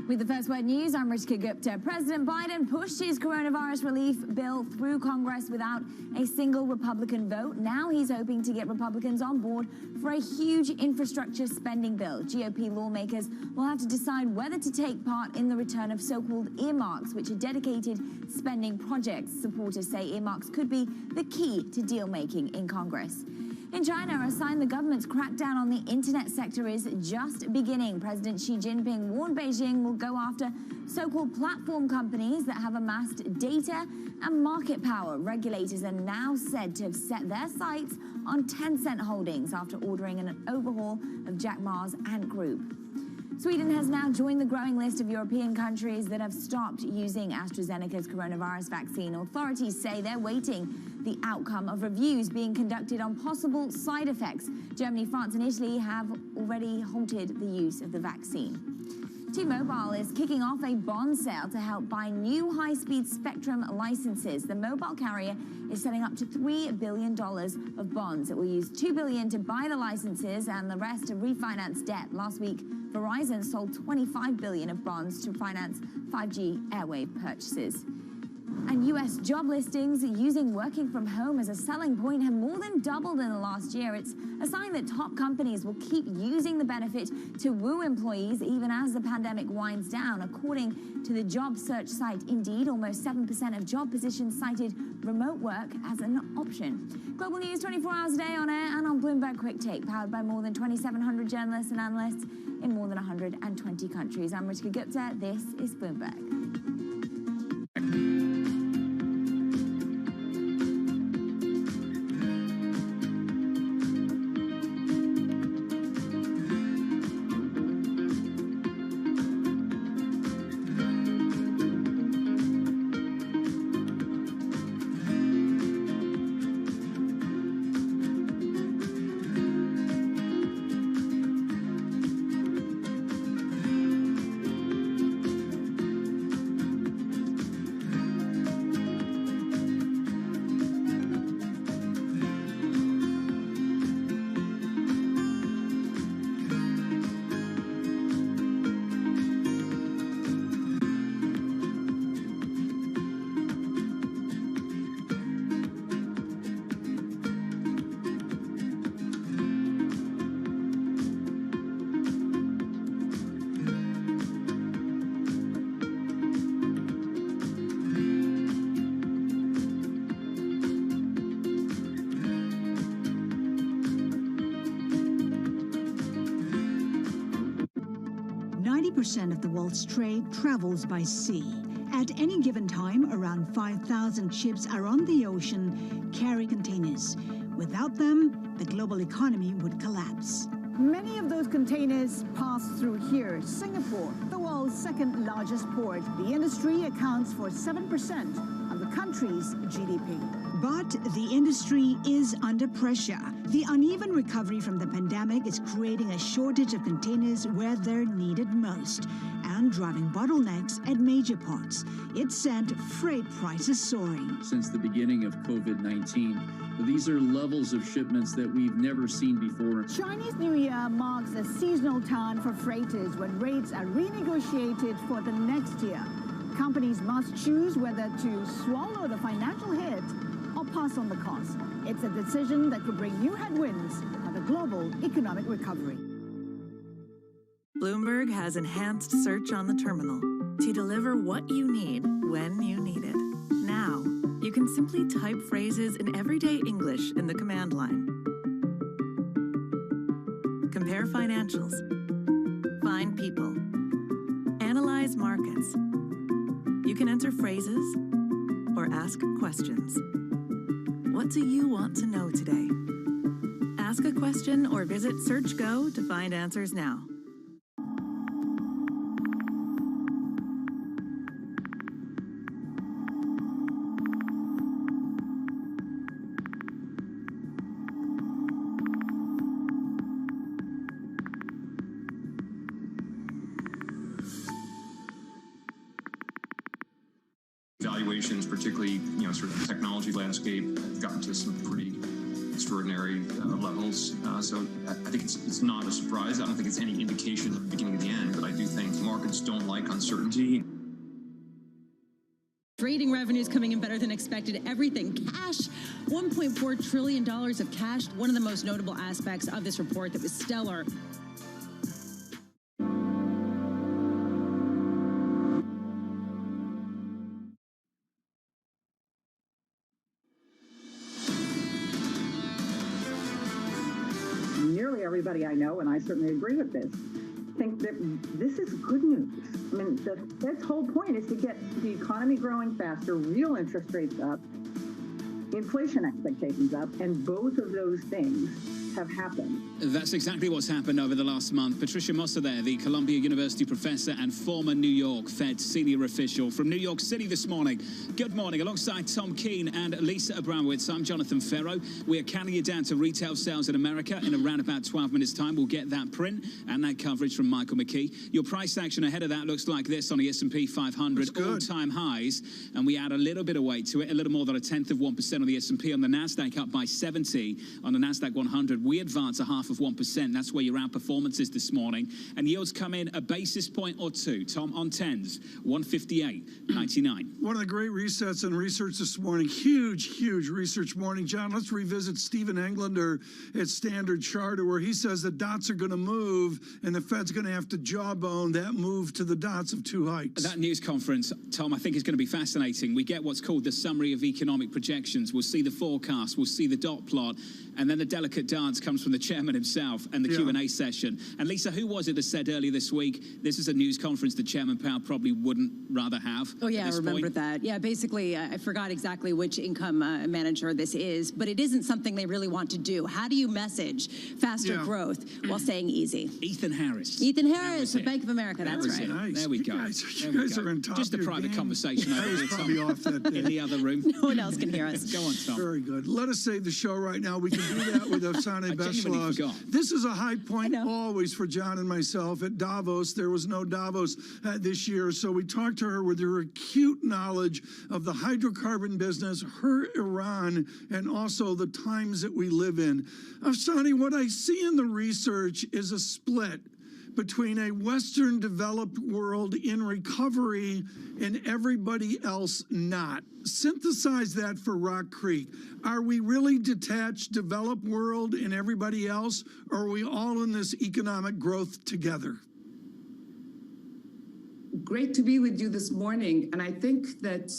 Speaker 5: With the First Word News, I'm Rishika Gupta. President Biden pushed his coronavirus relief bill through Congress without a single Republican vote. Now he's hoping to get Republicans on board for a huge infrastructure spending bill. GOP lawmakers will have to decide whether to take part in the return of so-called earmarks, which are dedicated spending projects. Supporters say earmarks could be the key to deal-making in Congress. In China, a sign the government's crackdown on the internet sector is just beginning. President Xi Jinping warned Beijing will go after so-called platform companies that have amassed data and market power. Regulators are now said to have set their sights on Tencent Holdings after ordering an overhaul of Jack Ma's Ant Group. Sweden has now joined the growing list of European countries that have stopped using AstraZeneca's coronavirus vaccine. Authorities say they're waiting the outcome of reviews being conducted on possible side effects. Germany, France, and Italy have already halted the use of the vaccine. T-Mobile is kicking off a bond sale to help buy new high-speed spectrum licenses. The mobile carrier is selling up to $3 billion of bonds. It will use $2 billion to buy the licenses and the rest to refinance debt. Last week, Verizon sold $25 billion of bonds to finance 5G airwave purchases. And U.S. job listings using working from home as a selling point have more than doubled in the last year. It's a sign that top companies will keep using the benefit to woo employees even as the pandemic winds down. According to the job search site Indeed, almost 7% of job positions cited remote work as an option. Global news 24 hours a day on air and on Bloomberg Quick Take, powered by more than 2,700 journalists and analysts in more than 120 countries. I'm Ritika Gupta. This is Bloomberg.
Speaker 12: 90% of the world's trade travels by sea. At any given time, around 5,000 ships are on the ocean carrying containers. Without them, the global economy would collapse.
Speaker 14: Many of those containers pass through here, Singapore, the world's second largest port. The industry accounts for 7% of the country's GDP.
Speaker 12: But the industry is under pressure. The uneven recovery from the pandemic is creating a shortage of containers where they're needed most and driving bottlenecks at major ports. It sent freight prices soaring.
Speaker 15: Since the beginning of COVID-19, these are levels of shipments that we've never seen before.
Speaker 14: Chinese New Year marks a seasonal turn for freighters when rates are renegotiated for the next year. Companies must choose whether to swallow the financial hit or pass on the cost. It's a decision that could bring new headwinds for the global economic recovery.
Speaker 16: Bloomberg has enhanced search on the terminal to deliver what you need when you need it. Now, you can simply type phrases in everyday English in the command line. Compare financials. Find people. Analyze markets. You can enter phrases or ask questions. What do you want to know today? Ask a question or visit SearchGo to find answers now.
Speaker 9: Valuations, particularly, sort of the technology landscape, have gotten to some pretty extraordinary levels. So I think it's not a surprise. I don't think it's any indication of the beginning of the end, but I do think markets don't like uncertainty.
Speaker 4: Trading revenues coming in better than expected. Everything cash, $1.4 trillion of cash. One of the most notable aspects of this report that was stellar.
Speaker 13: nearly everybody I know, and I certainly agree with this, think that this is good news. I mean, the Fed's whole point is to get the economy growing faster, real interest rates up, inflation expectations up, and both of those things have happened.
Speaker 1: That's exactly what's happened over the last month. Patricia Mosser there, the Columbia University professor and former New York Fed senior official from New York City this morning. Good morning. Alongside Tom Keene and Lisa Abramowitz, I'm Jonathan Ferro. We are counting you down to retail sales in America. In around about 12 minutes' time, we'll get that print and that coverage from Michael McKee. Your price action ahead of that looks like this on the S&P 500, all-time highs. And we add a little bit of weight to it, a little more than 0.1% on the S&P. On the NASDAQ, up by 70. On the NASDAQ 100, we advance 0.5%. That's where your outperformance is this morning. And yields come in a basis point or two. Tom, on 10s, 158.99.
Speaker 3: One of the great resets and research this morning. Huge research morning. John, let's revisit Stephen Englander at Standard Charter, where he says the dots are going to move and the Fed's going to have to jawbone that move to the dots of 2 hikes.
Speaker 1: That news conference, Tom, I think is going to be fascinating. We get what's called the summary of economic projections. We'll see the forecast, we'll see the dot plot, and then the delicate dance comes from the chairman himself and the Q&A session. And Lisa, who was it that said earlier this week, this is a news conference that Chairman Powell probably wouldn't rather have?
Speaker 4: Oh, yeah, I remember that. Yeah, basically, I forgot exactly which income manager this is, but it isn't something they really want to do. How do you message faster growth while saying easy?
Speaker 1: Ethan Harris.
Speaker 4: Ethan Harris of Bank of America, that's right.
Speaker 3: Nice.
Speaker 1: There we go.
Speaker 3: You guys are on top
Speaker 1: Just a
Speaker 3: of your
Speaker 1: private
Speaker 3: game.
Speaker 1: conversation
Speaker 3: I
Speaker 1: over
Speaker 3: was
Speaker 1: here,
Speaker 3: probably
Speaker 1: Tom,
Speaker 3: off that day.
Speaker 1: in the other room.
Speaker 4: No one else can hear us.
Speaker 1: Go on, Tom.
Speaker 3: Very good. Let us save the show right now. We can do that with Afsane
Speaker 1: genuinely
Speaker 3: Beshelas.
Speaker 1: forgot.
Speaker 3: This is a high point always for John and myself at Davos. There was no Davos this year, so we talked to her with her acute knowledge of the hydrocarbon business, her Iran, and also the times that we live in. Afsane, what I see in the research is a split between a Western developed world in recovery and everybody else not. Synthesize that for Rock Creek. Are we really detached, developed world and everybody else, or are we all in this economic growth together?
Speaker 2: Great to be with you this morning. And I think that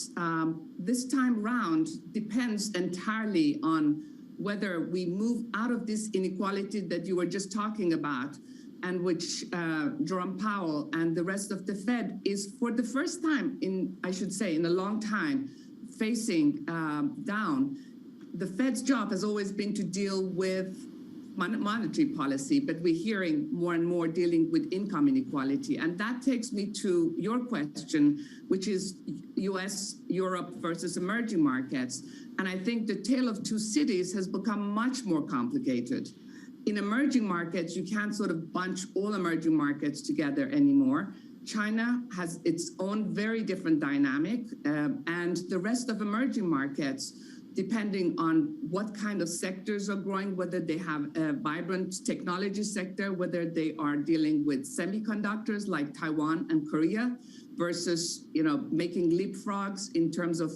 Speaker 2: this time round depends entirely on whether we move out of this inequality that you were just talking about, and which Jerome Powell and the rest of the Fed is for the first time in, I should say, in a long time, facing down. The Fed's job has always been to deal with monetary policy, but we're hearing more and more dealing with income inequality. And that takes me to your question, which is US, Europe versus emerging markets. And I think the tale of two cities has become much more complicated. In emerging markets, you can't sort of bunch all emerging markets together anymore. China has its own very different dynamic, and the rest of emerging markets, depending on what kind of sectors are growing, whether they have a vibrant technology sector, whether they are dealing with semiconductors like Taiwan and Korea, versus making leapfrogs in terms of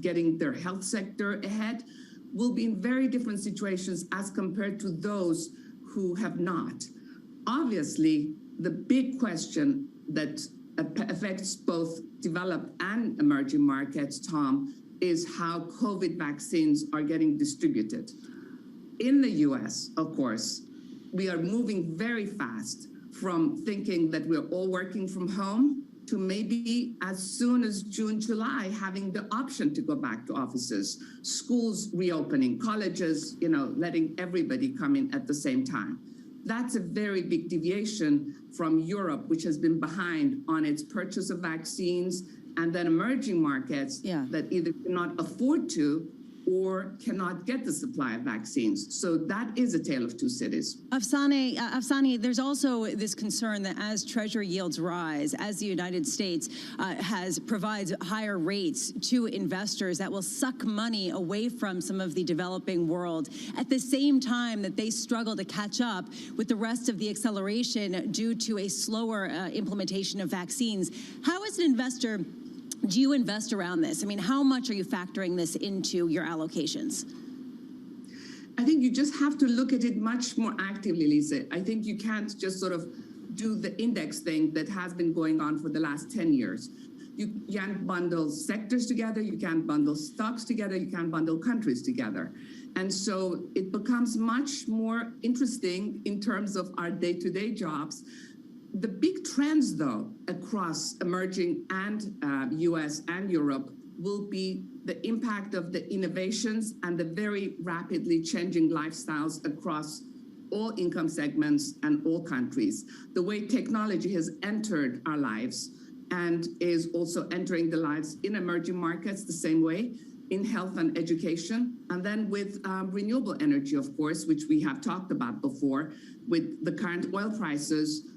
Speaker 2: getting their health sector ahead, will be in very different situations as compared to those who have not. Obviously, the big question that affects both developed and emerging markets, Tom, is how COVID vaccines are getting distributed. In the US, of course, we are moving very fast from thinking that we're all working from home to maybe as soon as June, July, having the option to go back to offices, schools reopening, colleges, letting everybody come in at the same time. That's a very big deviation from Europe, which has been behind on its purchase of vaccines, and then emerging markets that either cannot afford to or cannot get the supply of vaccines. So that is a tale of two cities.
Speaker 4: Afsane, there's also this concern that as Treasury yields rise, as the United States provides higher rates to investors, that will suck money away from some of the developing world at the same time that they struggle to catch up with the rest of the acceleration due to a slower implementation of vaccines. How is an investor do you invest around this? I mean, how much are you factoring this into your allocations?
Speaker 2: I think you just have to look at it much more actively, Lisa. I think you can't just sort of do the index thing that has been going on for the last 10 years. You can't bundle sectors together, you can't bundle stocks together, you can't bundle countries together. And so it becomes much more interesting in terms of our day-to-day jobs. The big trends, though, across emerging and US and Europe will be the impact of the innovations and the very rapidly changing lifestyles across all income segments and all countries. The way technology has entered our lives and is also entering the lives in emerging markets the same way, in health and education, and then with renewable energy, of course, which we have talked about before, with the current oil prices,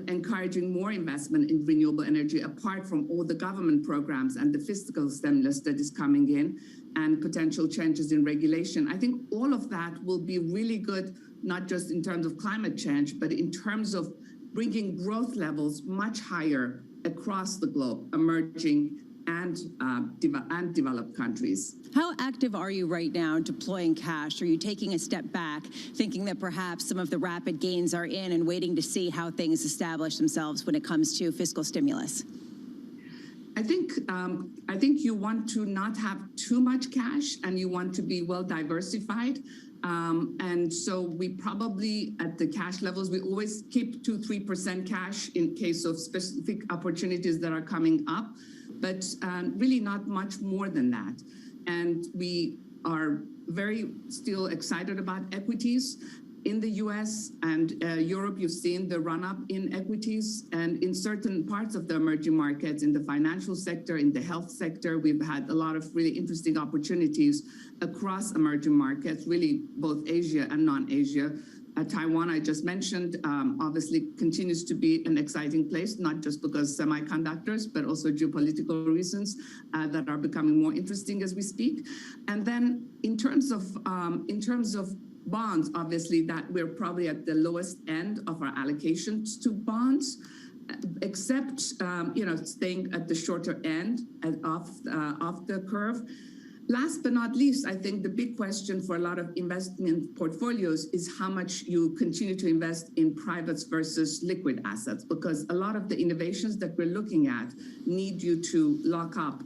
Speaker 2: encouraging more investment in renewable energy, apart from all the government programs and the fiscal stimulus that is coming in, and potential changes in regulation. I think all of that will be really good, not just in terms of climate change, but in terms of bringing growth levels much higher across the globe, emerging and developed countries.
Speaker 4: How active are you right now deploying cash? Are you taking a step back, thinking that perhaps some of the rapid gains are in and waiting to see how things establish themselves when it comes to fiscal stimulus?
Speaker 2: I think you want to not have too much cash, and you want to be well diversified. And so we probably, at the cash levels, we always keep 2-3% cash in case of specific opportunities that are coming up, but really not much more than that. And we are very still excited about equities. In the US and Europe, you've seen the run-up in equities, and in certain parts of the emerging markets, in the financial sector, in the health sector, we've had a lot of really interesting opportunities across emerging markets, really both Asia and non-Asia. Taiwan, I just mentioned, obviously continues to be an exciting place, not just because semiconductors, but also geopolitical reasons that are becoming more interesting as we speak. And then in terms of bonds, obviously that we're probably at the lowest end of our allocations to bonds, except staying at the shorter end of the curve. Last but not least, I think the big question for a lot of investment portfolios is how much you continue to invest in privates versus liquid assets, because a lot of the innovations that we're looking at need you to lock up,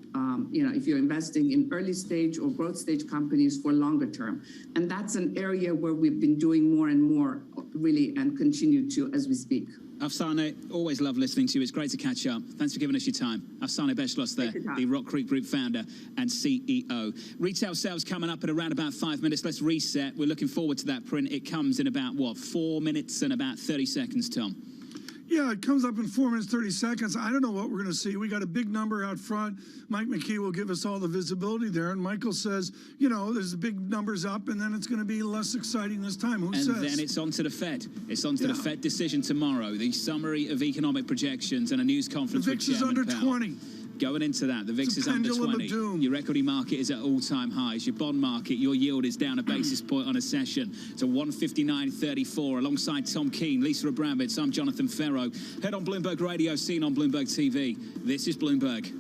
Speaker 2: if you're investing in early stage or growth stage companies for longer term. And that's an area where we've been doing more and more, really, and continue to as we speak.
Speaker 1: Afsane, always love listening to you. It's great to catch up. Thanks for giving us your time. Afsane Beschloss there, the Rock Creek Group founder and CEO. Retail sales coming up in around about 5 minutes. Let's reset. We're looking forward to that print. It comes in about, 4 minutes and about 30 seconds, Tom?
Speaker 3: Yeah, it comes up in 4 minutes, 30 seconds. I don't know what we're going to see. We got a big number out front. Mike McKee will give us all the visibility there. And Michael says, there's big numbers up, and then it's going to be less exciting this time. Who says?
Speaker 1: And then it's on to the Fed. It's on to the Fed decision tomorrow, the summary of economic projections and a news conference
Speaker 3: the
Speaker 1: with
Speaker 3: VIX
Speaker 1: Chairman
Speaker 3: is under
Speaker 1: Powell.
Speaker 3: 20.
Speaker 1: Going into that, the VIX is under 20. Your equity market is at all-time highs. Your bond market, your yield is down a basis point on a session to 159.34. Alongside Tom Keene, Lisa Abramovitz, I'm Jonathan Ferro. Heard on Bloomberg Radio, seen on Bloomberg TV. This is Bloomberg.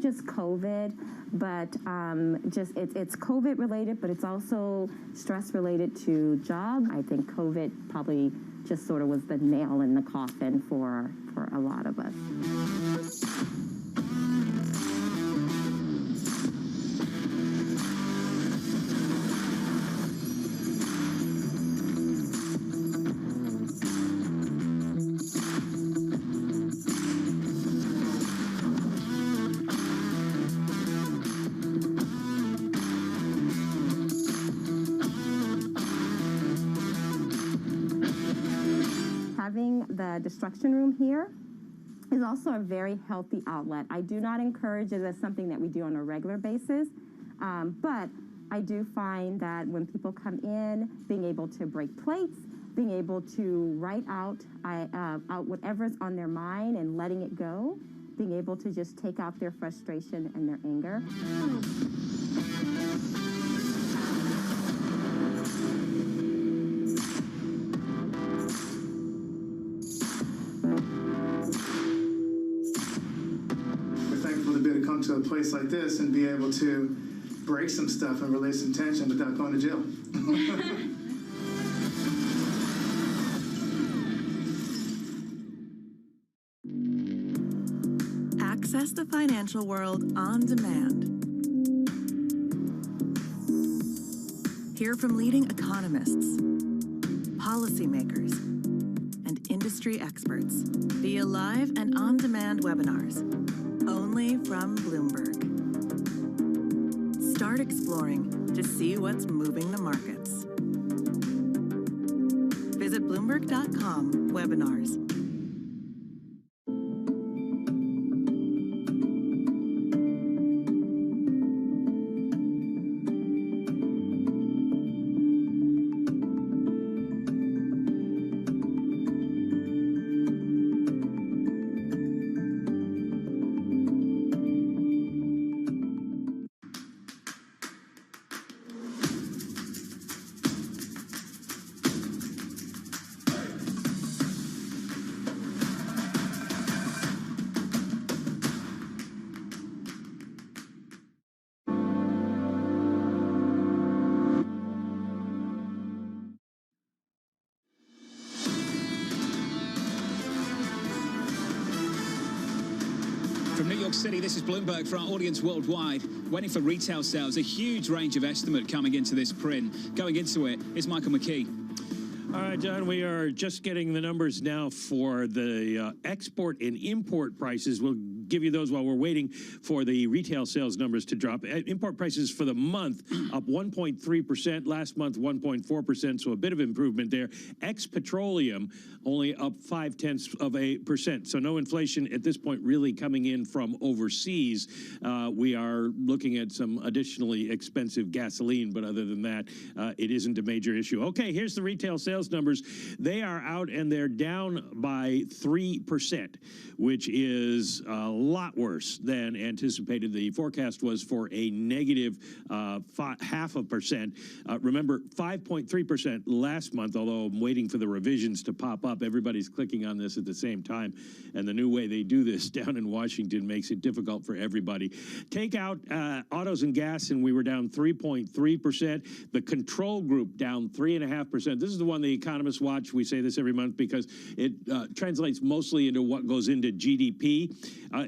Speaker 5: Just COVID, but it's COVID related, but it's also stress related to job. I think COVID probably just sort of was the nail in the coffin for a lot of us.
Speaker 17: destruction room here is also a very healthy outlet. I do not encourage it as something that we do on a regular basis, but I do find that when people come in, being able to break plates, being able to write out whatever's on their mind and letting it go, being able to just take out their frustration and their anger.
Speaker 18: We're thankful to be able to come to a place like this and be able to break some stuff and release some tension without going to jail.
Speaker 16: Access the financial world on demand. Hear from leading economists, policymakers, and industry experts via live and on-demand webinars, only from Bloomberg. Start exploring to see what's moving the markets. Visit Bloomberg.com/webinars.
Speaker 1: From New York City, this is Bloomberg for our audience worldwide. Waiting for retail sales, a huge range of estimate coming into this print. Going into it is Michael McKee.
Speaker 19: All right, John, we are just getting the numbers now for the export and import prices. We'll give you those while we're waiting for the retail sales numbers to drop. Import prices for the month up 1.3%. Last month, 1.4%, so a bit of improvement there. Ex-petroleum only up 0.5%. So no inflation at this point really coming in from overseas. We are looking at some additionally expensive gasoline, but other than that, it isn't a major issue. Okay, here's the retail sales numbers. They are out and they're down by 3%, which is a lot worse than anticipated. The forecast was for a negative 0.5%. Remember, 5.3% last month, although I'm waiting for the revisions to pop up. Everybody's clicking on this at the same time, and the new way they do this down in Washington makes it difficult for everybody. Take out autos and gas, and we were down 3.3%. The control group down 3.5%. This is the one the economists watch. We say this every month because it translates mostly into what goes into GDP.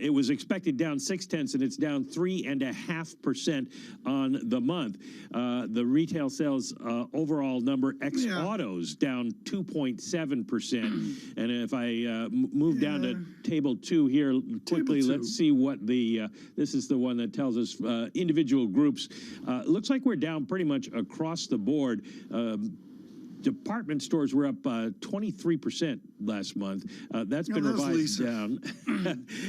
Speaker 19: It was expected down 0.6, and it's down 3.5% on the month. The retail sales overall number ex autos down 2.7%. And if I move down to table 2 here quickly, let's see what the this is the one that tells us individual groups. Looks like we're down pretty much across the board. Department stores were up 23% last month. That's been revised down,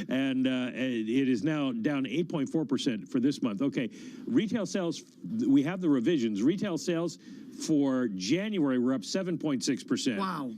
Speaker 19: and it is now down 8.4% for this month. Okay, retail sales, we have the revisions. Retail sales for January were up 7.6%. Wow.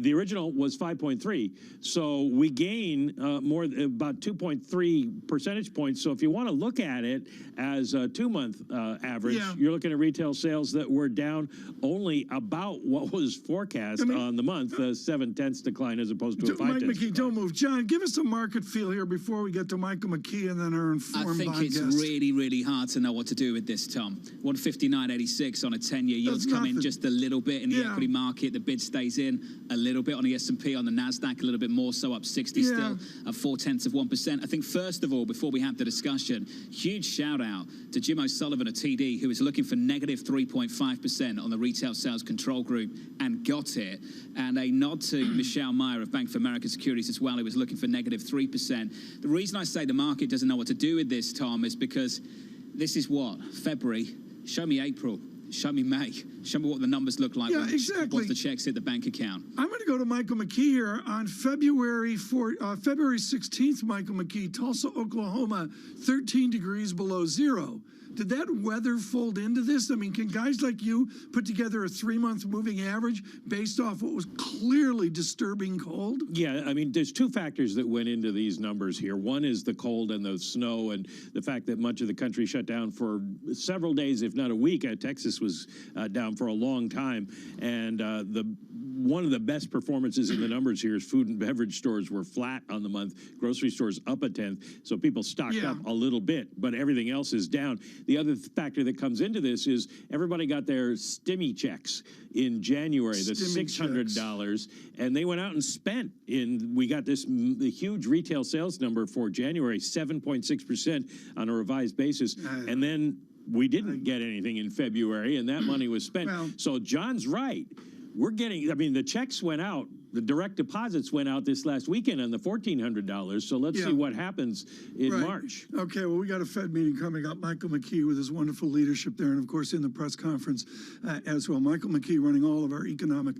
Speaker 19: The original was 5.3, so we gain about 2.3 percentage points. So if you want to look at it as a 2-month average, you're looking at retail sales that were down only about what was forecast on the month, 0.7 decline as opposed to a 5.
Speaker 3: Mike McKee, don't move. John, give us a market feel here before we get to Michael McKee and then our informed
Speaker 1: I think it's really, really hard to know what to do with this, Tom. 159.86 on a 10-year. Yields come in just a little bit in the equity market. The bid stays in a little bit on the S&P, on the NASDAQ, a little bit more, so up 60 still, at 0.4%. I think, first of all, before we have the discussion, huge shout-out to Jim O'Sullivan at TD, who is looking for negative 3.5% on the retail sales control group and got it. And a nod to Michelle Meyer of Bank of America Securities as well, who was looking for negative 3%. The reason I say the market doesn't know what to do with this, Tom, is because this is what? February. Show me April. Show me May. Show me what the numbers look like.
Speaker 3: Yeah, exactly.
Speaker 1: Once the checks hit the bank account.
Speaker 3: I'm going to go to Michael McKee here on February 16th. Michael McKee, Tulsa, Oklahoma, 13 degrees below zero. Did that weather fold into this? I mean, can guys like you put together a 3-month moving average based off what was clearly disturbing cold?
Speaker 19: Yeah, I mean, there's two factors that went into these numbers here. One is the cold and the snow and the fact that much of the country shut down for several days, if not a week. Texas was down for a long time. And one of the best performances in the numbers here is food and beverage stores were flat on the month, grocery stores up a tenth. So people stocked up a little bit, but everything else is down. The other factor that comes into this is everybody got their stimmy checks in January, the $600, and they went out and spent. We got the huge retail sales number for January, 7.6% on a revised basis, and then we didn't get anything in February, and that money was spent. So John's right. We're getting, I mean, the checks went out, the direct deposits went out this last weekend on the $1,400. So let's see what happens in March.
Speaker 3: Okay, well, we got a Fed meeting coming up. Michael McKee with his wonderful leadership there, and of course in the press conference as well. Michael McKee running all of our economic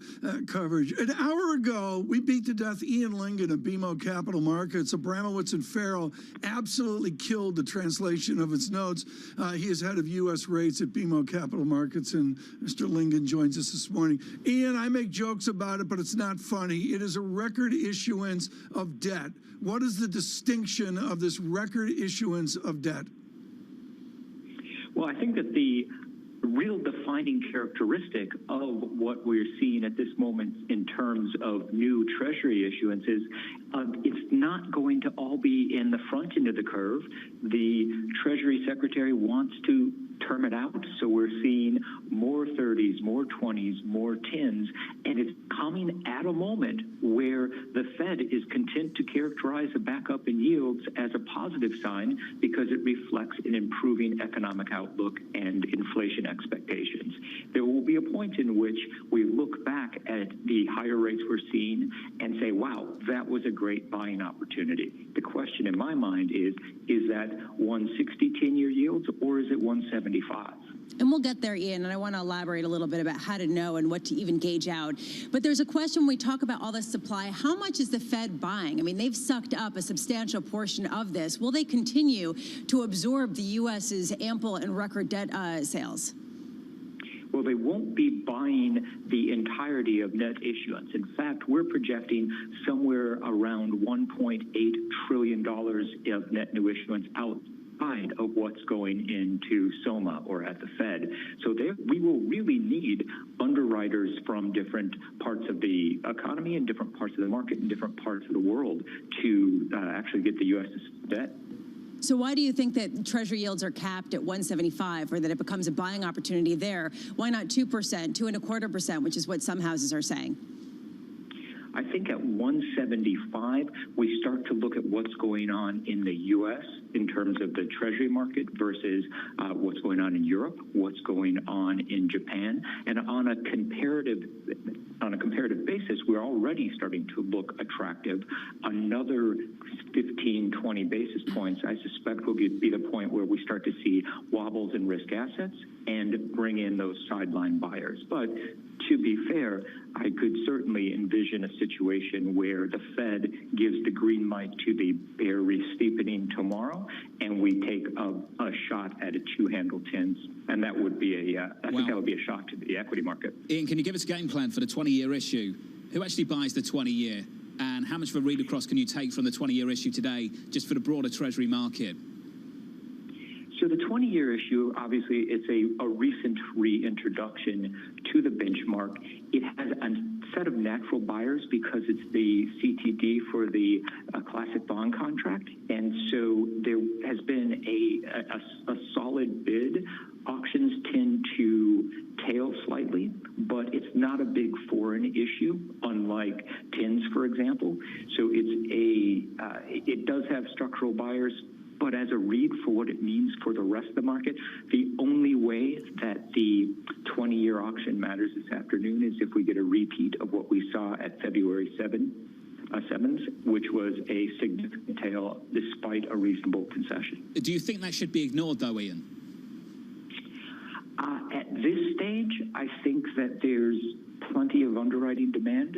Speaker 3: coverage. An hour ago, we beat to death Ian Lingen of BMO Capital Markets. Abramowitz and Farrell absolutely killed the translation of its notes. He is head of U.S. rates at BMO Capital Markets, and Mr. Lingen joins us this morning. Ian, I make jokes about it, but it's not funny. It is a record issuance of debt. What is the distinction of this record issuance of debt?
Speaker 7: Well, I think that the real defining characteristic of what we're seeing at this moment in terms of new Treasury issuances, it's not going to all be in the front end of the curve. The Treasury Secretary wants to term it out, so we're seeing more 30s, more 20s, more 10s, and it's coming at a moment where the Fed is content to characterize a backup in yields as a positive sign because it reflects an improving economic outlook and inflation expectations. There will be a point in which we look back at the higher rates we're seeing and say, wow, that was a great buying opportunity. The question in my mind is that 160 10-year yields or is it 175?
Speaker 4: And we'll get there, Ian, and I want to elaborate a little bit about how to know and what to even gauge out. But there's a question when we talk about all this supply, how much is the Fed buying? I mean, they've sucked up a substantial portion of this. Will they continue to absorb the U.S.'s ample and record debt sales?
Speaker 7: Well, they won't be buying the entirety of net issuance. In fact, we're projecting somewhere around $1.8 trillion of net new issuance outside of what's going into SOMA or at the Fed. So we will really need underwriters from different parts of the economy and different parts of the market and different parts of the world to actually get the U.S. debt.
Speaker 4: So why do you think that Treasury yields are capped at 175 or that it becomes a buying opportunity there? Why not 2%, 2.25%, which is what some houses are saying?
Speaker 7: I think at 175, we start to look at what's going on in the U.S. in terms of the Treasury market versus what's going on in Europe, what's going on in Japan, and on a comparative basis, we're already starting to look attractive. Another 15, 20 basis points, I suspect, will be the point where we start to see wobbles in risk assets and bring in those sideline buyers. But to be fair, I could certainly envision a situation where the Fed gives the green light to the bear re-steepening tomorrow, and we take a shot at a two-handle tens, and that would be I think that would be a shock to the equity market.
Speaker 1: Ian, can you give us a game plan for the 20-year issue? Who actually buys the 20-year, and how much of a read across can you take from the 20-year issue today, just for the broader Treasury market?
Speaker 7: So the 20-year issue, obviously, it's a recent reintroduction to the benchmark. It has a set of natural buyers because it's the CTD for the classic bond contract. And so there has been a solid bid. Auctions tend to tail slightly, but it's not a big foreign issue, unlike tens, for example. So it does have structural buyers. But as a read for what it means for the rest of the market, the only way that the 20-year auction matters this afternoon is if we get a repeat of what we saw at February 7th, which was a significant tail despite a reasonable concession.
Speaker 1: Do you think that should be ignored, though, Ian?
Speaker 7: At this stage, I think that there's plenty of underwriting demand.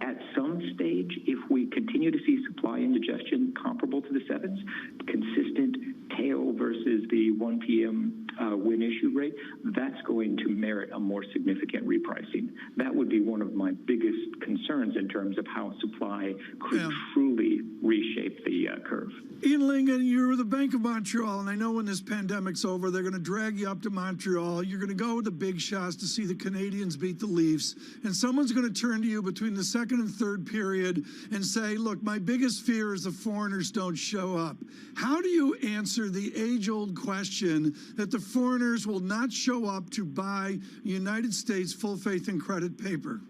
Speaker 7: At some stage, if we continue to see supply indigestion comparable to the sevens, consistent tail versus the 1 p.m. Win issue rate, that's going to merit a more significant repricing. That would be one of my biggest concerns in terms of how supply could truly reshape the curve.
Speaker 3: Ian Lincoln, you're the Bank of Montreal, and I know when this pandemic's over, they're going to drag you up to Montreal. You're going to go with the big shots to see the Canadians beat the Leafs, and someone's going to turn to you between the second and third period and say, look, my biggest fear is the foreigners don't show up. How do you answer the age-old question that the foreigners will not show up to buy United States full faith and credit paper?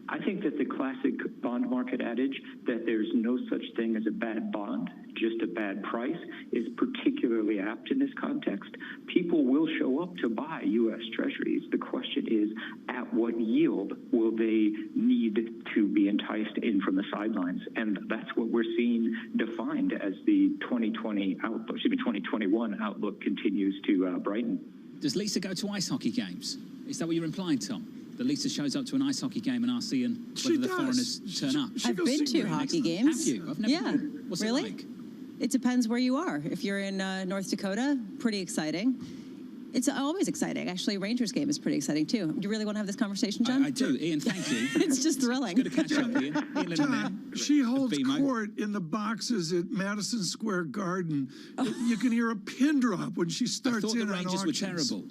Speaker 7: I think that the classic bond market adage that there's no such thing as a bad bond, just a bad price, is particularly apt in this context. People will show up to buy U.S. Treasuries. The question is, at what yield will they need to be enticed in from the sidelines? And that's what we're seeing defined as the 2021 outlook continues to brighten.
Speaker 1: Does Lisa go to ice hockey games? Is that what you're implying, Tom? That Lisa shows up to an ice hockey game and asks Ian whether the foreigners turn up.
Speaker 4: I've been to hockey games.
Speaker 1: Have you? I've never been. What's
Speaker 4: really?
Speaker 1: it like?
Speaker 4: It depends where you are. If you're in North Dakota, pretty exciting. It's always exciting. Actually, Rangers game is pretty exciting, too. Do you really want to have this conversation, John?
Speaker 1: I do. Ian, thank you.
Speaker 4: It's just thrilling.
Speaker 1: It's good to catch up, Ian.
Speaker 3: John, she holds court in the boxes at Madison Square Garden. You can hear a pin drop when she starts in on auctions.
Speaker 1: I thought the Rangers were terrible.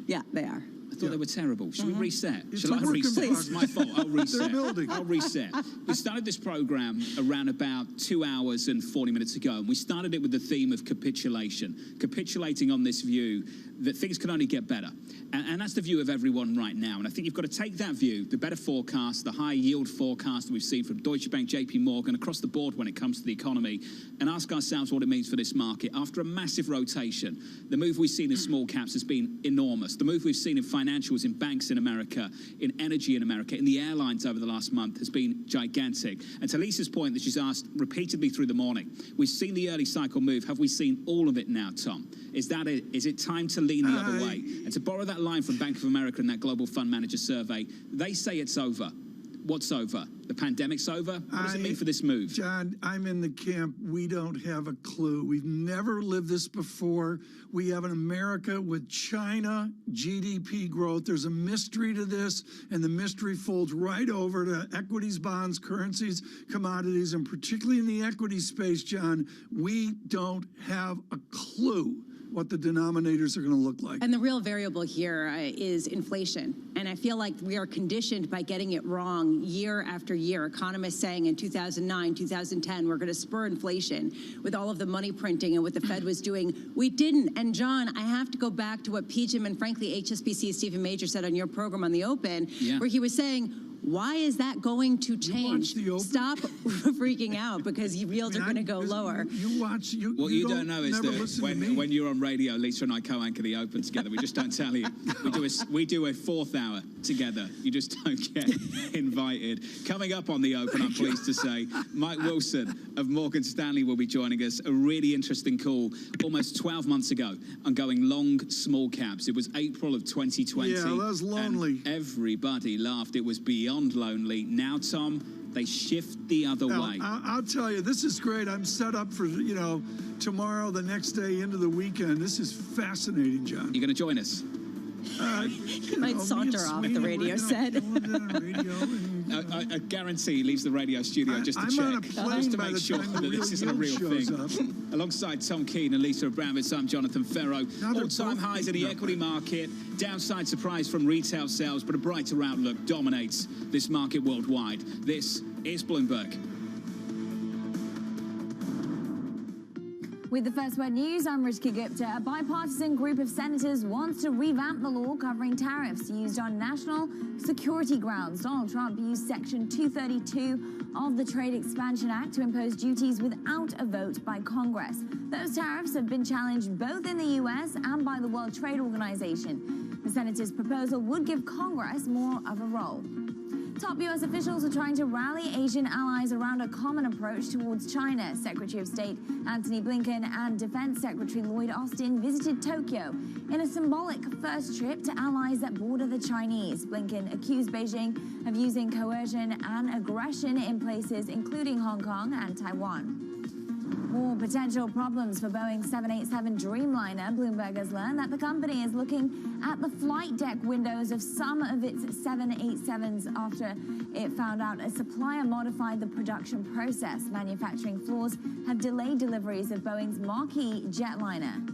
Speaker 4: Yeah, they are.
Speaker 1: I thought they were terrible. Should we reset?
Speaker 3: It's
Speaker 1: Shall I
Speaker 3: a work in
Speaker 1: reset?
Speaker 3: progress.
Speaker 1: It's my fault. I'll reset.
Speaker 3: They're building.
Speaker 1: I'll reset. We started this program around about 2 hours and 40 minutes ago, and we started it with the theme of capitulation, capitulating on this view that things can only get better. And that's the view of everyone right now. And I think you've got to take that view, the better forecast, the high yield forecast that we've seen from Deutsche Bank, JP Morgan, across the board when it comes to the economy, and ask ourselves what it means for this market. After a massive rotation, the move we've seen in small caps has been enormous. The move we've seen in financials, in banks in America, in energy in America, in the airlines over the last month has been gigantic. And to Lisa's point that she's asked repeatedly through the morning, we've seen the early cycle move. Have we seen all of it now, Tom? Is that it? Is it time to lean the other way? And to borrow that line from Bank of America in that Global Fund Manager survey, they say it's over. What's over? The pandemic's over? What does it mean for this move?
Speaker 3: John, I'm in the camp. We don't have a clue. We've never lived this before. We have an America with China GDP growth. There's a mystery to this, and the mystery folds right over to equities, bonds, currencies, commodities, and particularly in the equity space, John, we don't have a clue what the denominators are going to look like.
Speaker 4: And the real variable here is inflation. And I feel like we are conditioned by getting it wrong year after year. Economists saying in 2009, 2010, we're going to spur inflation with all of the money printing and what the Fed was doing. We didn't. And John, I have to go back to what PGIM and frankly HSBC's Stephen Major said on your program on the Open, where he was saying, why is that going to change? Stop freaking out because yields are going to go lower.
Speaker 3: What
Speaker 1: you don't know is that when you're on radio, Lisa and I co-anchor the Open together. We just don't tell you. We do a fourth hour together. You just don't get invited. Coming up on the Open, I'm pleased to say, Mike Wilson of Morgan Stanley will be joining us. A really interesting call almost 12 months ago on going long small caps. It was April of 2020.
Speaker 3: Yeah, that was lonely.
Speaker 1: And everybody laughed. It was beyond lonely. Now, Tom, they shift the other way.
Speaker 3: I'll tell you, this is great. I'm set up for, tomorrow, the next day, into the weekend. This is fascinating, John.
Speaker 1: You're going to join us?
Speaker 4: You might saunter off the radio set.
Speaker 1: I guarantee he leaves the radio studio just to check, just to make sure that this isn't a real thing. Alongside Tom Keene and Lisa Abramovich, I'm Jonathan Ferro. All-time highs in the equity market, downside surprise from retail sales, but a brighter outlook dominates this market worldwide. This is Bloomberg.
Speaker 5: With the First Word News, I'm Rishka Gupta. A bipartisan group of senators wants to revamp the law covering tariffs used on national security grounds. Donald Trump used Section 232 of the Trade Expansion Act to impose duties without a vote by Congress. Those tariffs have been challenged both in the U.S. and by the World Trade Organization. The senators' proposal would give Congress more of a role. Top U.S. officials are trying to rally Asian allies around a common approach towards China. Secretary of State Antony Blinken and Defense Secretary Lloyd Austin visited Tokyo in a symbolic first trip to allies that border the Chinese. Blinken accused Beijing of using coercion and aggression in places including Hong Kong and Taiwan. More potential problems for Boeing's 787 Dreamliner. Bloomberg has learned that the company is looking at the flight deck windows of some of its 787s after it found out a supplier modified the production process. Manufacturing flaws have delayed deliveries of Boeing's marquee jetliner.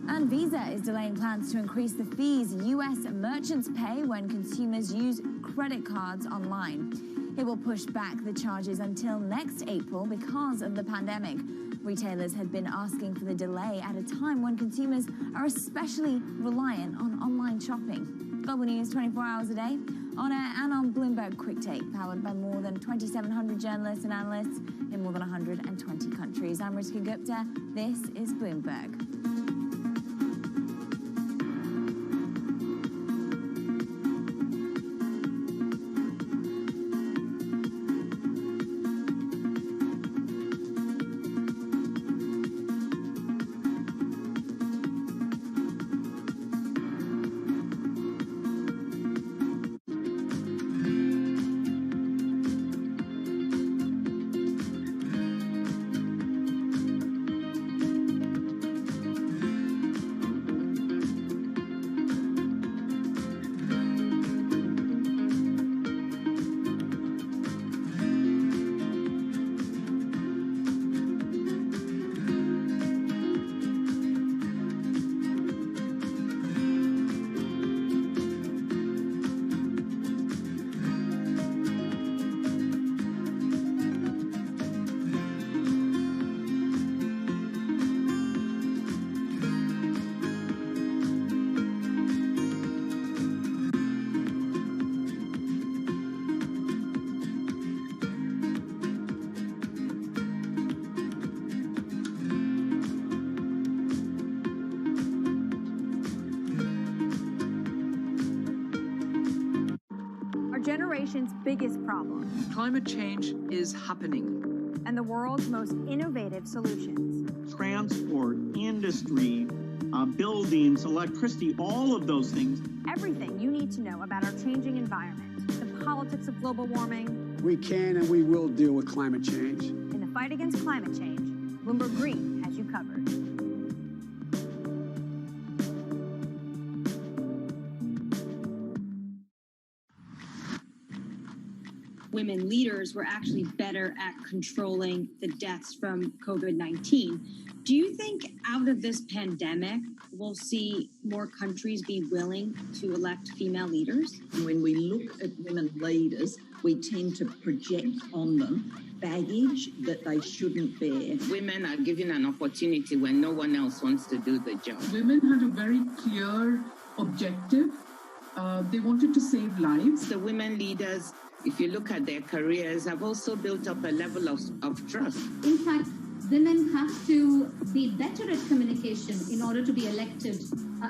Speaker 5: And Visa is delaying plans to increase the fees U.S. merchants pay when consumers use credit cards online. It will push back the charges until next April because of the pandemic. Retailers had been asking for the delay at a time when consumers are especially reliant on online shopping. Global News 24 hours a day, on air and on Bloomberg Quick Take, powered by more than 2,700 journalists and analysts in more than 120 countries. I'm Rishika Gupta. This is Bloomberg.
Speaker 6: Generation's biggest problem.
Speaker 20: Climate change is happening.
Speaker 6: And the world's most innovative solutions.
Speaker 21: Transport, industry, buildings, electricity, all of those things.
Speaker 6: Everything you need to know about our changing environment. The politics of global warming.
Speaker 22: We can and we will deal with climate change.
Speaker 6: In the fight against climate change, Bloomberg Green has you covered.
Speaker 23: Women leaders were actually better at controlling the deaths from COVID-19. Do you think out of this pandemic, we'll see more countries be willing to elect female leaders?
Speaker 24: When we look at women leaders, we tend to project on them baggage that they shouldn't bear.
Speaker 25: Women are given an opportunity when no one else wants to do the job.
Speaker 28: Women had a very clear objective. They wanted to save lives.
Speaker 25: The women leaders, if you look at their careers, have also built up a level of trust.
Speaker 29: In fact, women have to be better at communication in order to be elected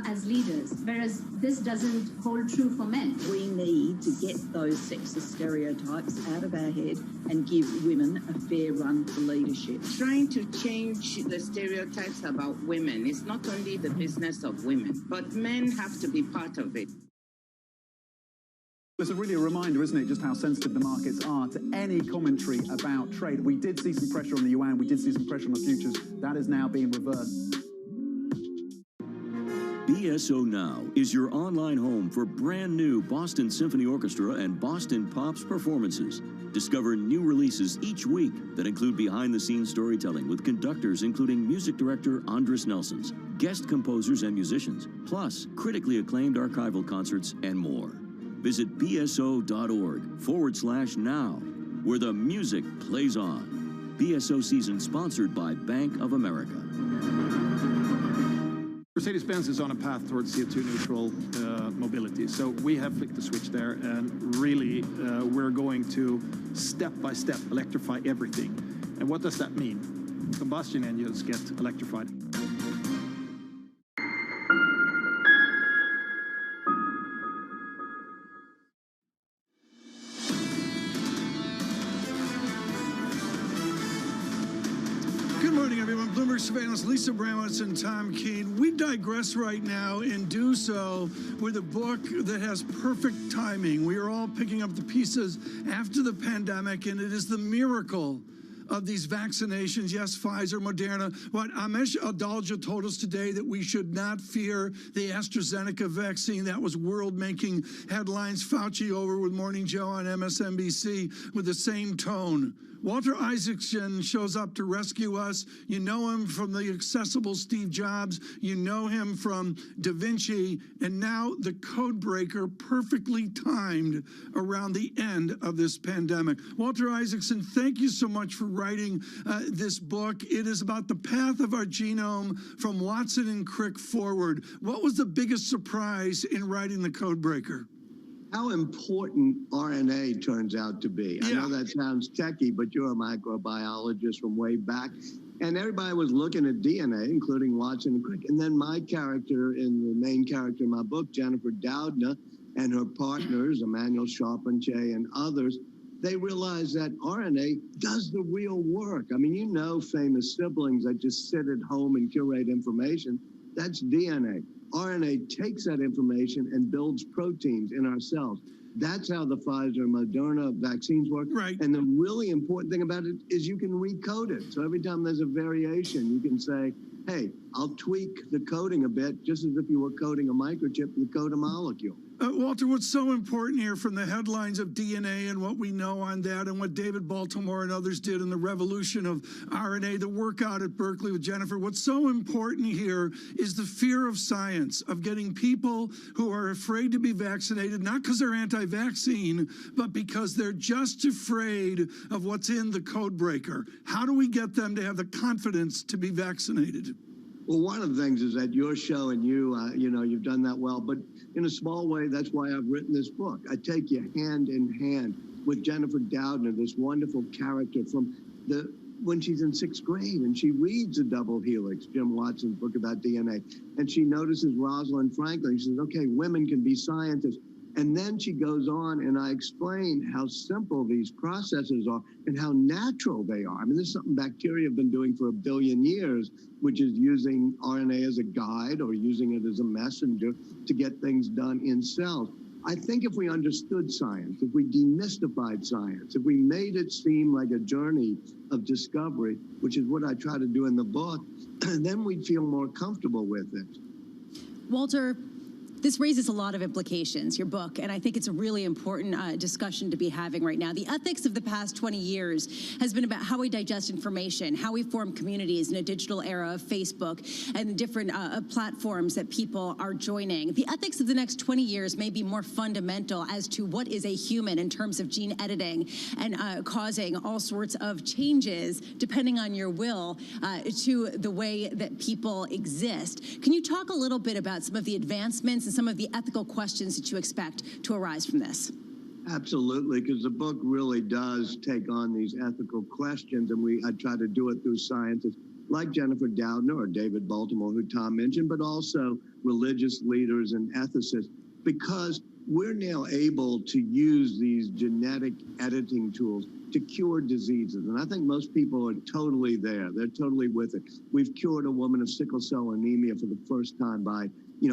Speaker 29: as leaders, whereas this doesn't hold true for men.
Speaker 24: We need to get those sexist stereotypes out of our head and give women a fair run for leadership.
Speaker 25: Trying to change the stereotypes about women is not only the business of women, but men have to be part of it.
Speaker 30: It's really a reminder, isn't it, just how sensitive the markets are to any commentary about trade. We did see some pressure on the yuan, we did see some pressure on the futures. That is now being reversed.
Speaker 31: BSO Now is your online home for brand new Boston Symphony Orchestra and Boston Pops performances. Discover new releases each week that include behind-the-scenes storytelling with conductors including music director Andres Nelsons, guest composers and musicians, plus critically acclaimed archival concerts and more. Visit bso.org/now, where the music plays on. BSO season sponsored by Bank of America.
Speaker 32: Mercedes-Benz is on a path towards CO2 neutral mobility. So we have flicked the switch there, and really we're going to step by step electrify everything. And what does that mean? Combustion engines get electrified.
Speaker 3: Bloomberg Surveillance, Lisa Bramowitz and Tom Keene. We digress right now and do so with a book that has perfect timing. We are all picking up the pieces after the pandemic, and it is the miracle of these vaccinations. Yes, Pfizer, Moderna. What Amesh Adalja told us today, that we should not fear the AstraZeneca vaccine. That was world-making headlines. Fauci over with Morning Joe on MSNBC with the same tone. Walter Isaacson shows up to rescue us. You know him from the accessible Steve Jobs. You know him from Da Vinci. And now the code breaker, perfectly timed around the end of this pandemic. Walter Isaacson, thank you so much for writing this book. It is about the path of our genome from Watson and Crick forward. What was the biggest surprise in writing the code breaker?
Speaker 2: How important RNA turns out to be. I know that sounds techie, but you're a microbiologist from way back. And everybody was looking at DNA, including Watson and Crick. And then my character, the main character in my book, Jennifer Doudna, and her partners, Emmanuel Charpentier and others, they realized that RNA does the real work. I mean, you know famous siblings that just sit at home and curate information. That's DNA. RNA takes that information and builds proteins in our cells. That's how the Pfizer and Moderna vaccines work.
Speaker 3: Right.
Speaker 2: And the really important thing about it is you can recode it. So every time there's a variation, you can say, hey, I'll tweak the coding a bit, just as if you were coding a microchip, you code a molecule.
Speaker 3: Walter, what's so important here from the headlines of DNA and what we know on that and what David Baltimore and others did in the revolution of RNA, the work out at Berkeley with Jennifer, what's so important here is the fear of science, of getting people who are afraid to be vaccinated, not because they're anti-vaccine, but because they're just afraid of what's in the code breaker. How do we get them to have the confidence to be vaccinated?
Speaker 2: Well, one of the things is that your show and you've done that well, but in a small way, that's why I've written this book. I take you hand in hand with Jennifer Doudna, this wonderful character from when she's in 6th grade, and she reads A Double Helix, Jim Watson's book about DNA, and she notices Rosalind Franklin. She says, okay, women can be scientists. And then she goes on, and I explain how simple these processes are and how natural they are. I mean, this is something bacteria have been doing for 1 billion years, which is using RNA as a guide or using it as a messenger to get things done in cells. I think if we understood science, if we demystified science, if we made it seem like a journey of discovery, which is what I try to do in the book, then we'd feel more comfortable with it.
Speaker 4: Walter, this raises a lot of implications, your book, and I think it's a really important discussion to be having right now. The ethics of the past 20 years has been about how we digest information, how we form communities in a digital era of Facebook and different platforms that people are joining. The ethics of the next 20 years may be more fundamental as to what is a human in terms of gene editing and causing all sorts of changes, depending on your will, to the way that people exist. Can you talk a little bit about some of the advancements and some of the ethical questions that you expect to arise from this?
Speaker 2: Absolutely, because the book really does take on these ethical questions, and I try to do it through scientists like Jennifer Doudna or David Baltimore, who Tom mentioned, but also religious leaders and ethicists, because we're now able to use these genetic editing tools to cure diseases. And I think most people are totally there. They're totally with it. We've cured a woman of sickle cell anemia for the first time by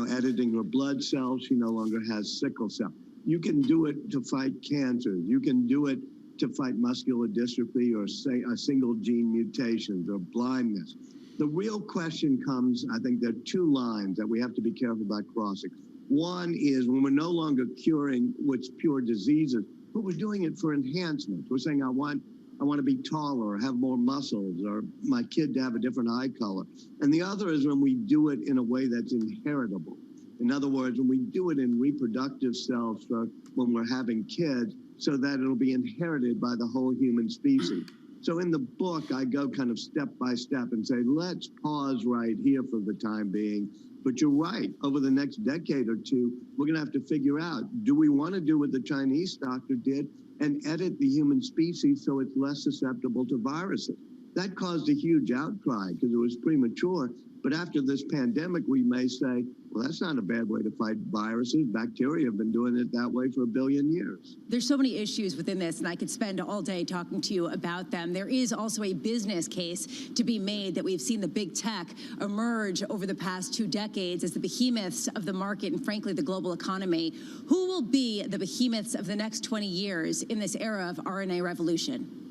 Speaker 2: editing her blood cells. She no longer has sickle cell. You can do it to fight cancer. You can do it to fight muscular dystrophy or say single gene mutations or blindness. The real question comes, I think there are 2 lines that we have to be careful about crossing. One is when we're no longer curing what's pure diseases, but we're doing it for enhancement. We're saying, I want to be taller or have more muscles or my kid to have a different eye color. And the other is when we do it in a way that's inheritable. In other words, when we do it in reproductive cells for when we're having kids so that it'll be inherited by the whole human species. So in the book, I go kind of step by step and say, let's pause right here for the time being. But you're right, over the next decade or 2, we're going to have to figure out, do we want to do what the Chinese doctor did and edit the human species so it's less susceptible to viruses? That caused a huge outcry because it was premature. But after this pandemic, we may say, well, that's not a bad way to fight viruses. Bacteria have been doing it that way for 1 billion years.
Speaker 4: There's so many issues within this, and I could spend all day talking to you about them. There is also a business case to be made that we've seen the big tech emerge over the past 2 decades as the behemoths of the market and, frankly, the global economy. Who will be the behemoths of the next 20 years in this era of RNA revolution?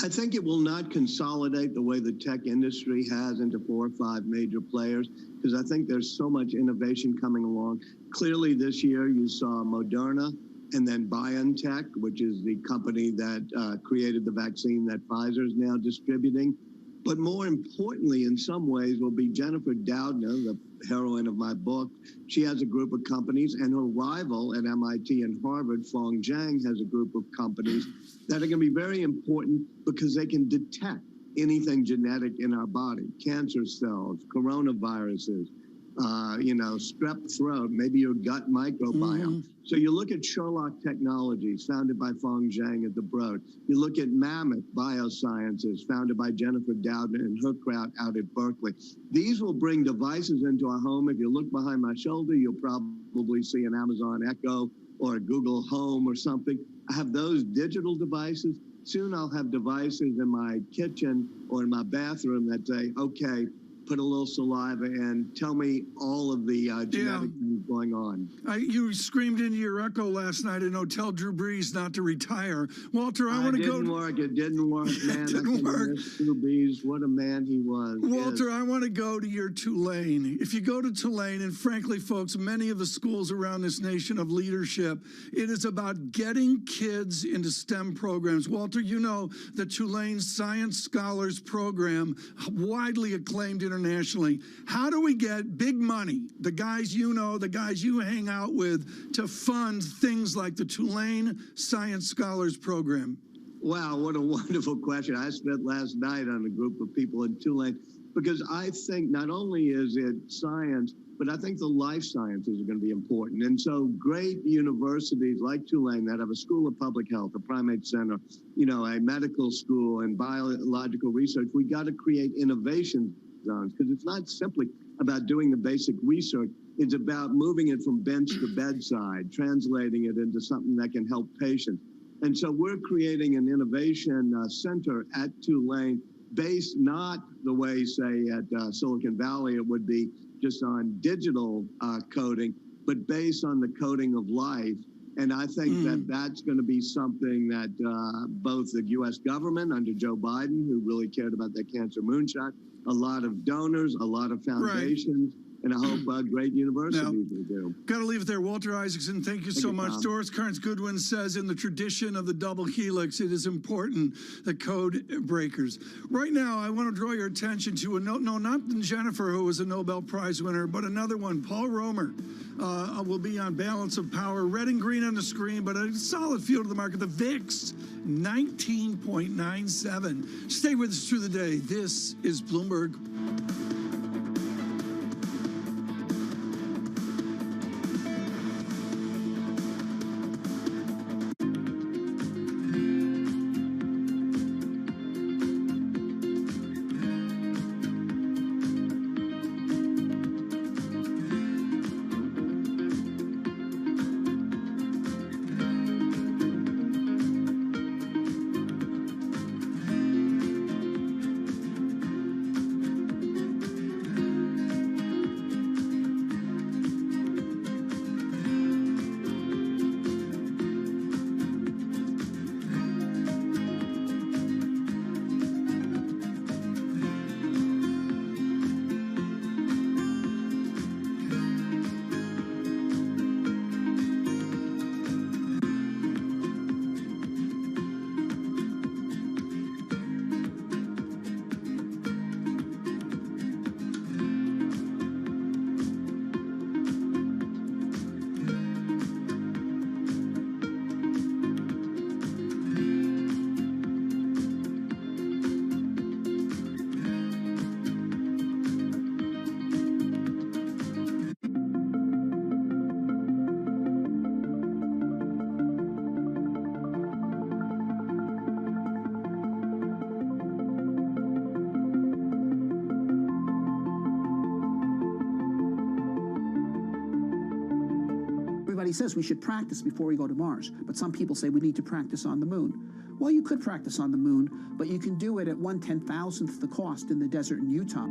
Speaker 2: I think it will not consolidate the way the tech industry has into 4 or 5 major players, because I think there's so much innovation coming along. Clearly this year you saw Moderna and then BioNTech, which is the company that created the vaccine that Pfizer is now distributing. But more importantly, in some ways, will be Jennifer Doudna, the heroine of my book. She has a group of companies, and her rival at MIT and Harvard, Feng Zhang, has a group of companies that are going to be very important because they can detect anything genetic in our body, cancer cells, coronaviruses, strep throat, maybe your gut microbiome. So you look at Sherlock Technologies, founded by Feng Zhang at the Broad. You look at Mammoth Biosciences, founded by Jennifer Doudna and her crowd out at Berkeley. These will bring devices into our home. If you look behind my shoulder, you'll probably see an Amazon Echo or a Google Home or something. I have those digital devices. Soon I'll have devices in my kitchen or in my bathroom that say, okay, put a little saliva and tell me all of the genetic things going on.
Speaker 3: You screamed into your Echo last night, tell Drew Brees not to retire. Walter, I want to go.
Speaker 2: It didn't work, man.
Speaker 3: It didn't work.
Speaker 2: Drew Brees, what a man he was.
Speaker 3: Walter, I want to go to your Tulane. If you go to Tulane, and frankly, folks, many of the schools around this nation of leadership, it is about getting kids into STEM programs. Walter, you know the Tulane Science Scholars Program, widely acclaimed internationally. How do we get big money, the guys you know, the guys you hang out with, to fund things like the Tulane Science Scholars Program?
Speaker 2: Wow, what a wonderful question. I spent last night on a group of people in Tulane because I think not only is it science, but I think the life sciences are going to be important. And so great universities like Tulane that have a school of public health, a primate center, a medical school and biological research, we got to create innovation zones, because it's not simply about doing the basic research. It's about moving it from bench to bedside, translating it into something that can help patients. And so we're creating an innovation center at Tulane based not the way, say, at Silicon Valley it would be just on digital coding, but based on the coding of life. And I think that that's going to be something that both the U.S. government under Joe Biden, who really cared about that cancer moonshot, a lot of donors, a lot of foundations, and I hope great universities will do.
Speaker 3: Got to leave it there. Walter Isaacson, thank you so much.
Speaker 2: Tom.
Speaker 3: Doris Kearns-Goodwin says, in the tradition of the double helix, it is important that code breakers. Right now, I want to draw your attention to not Jennifer, who was a Nobel Prize winner, but another one, Paul Romer. Will be on Balance of Power. Red and green on the screen, but a solid feel to the market. The VIX, 19.97. Stay with us through the day. This is Bloomberg.
Speaker 22: Everybody says we should practice before we go to Mars, but some people say we need to practice on the moon. Well, you could practice on the moon, but you can do it at 1/10,000th the cost in the desert in Utah.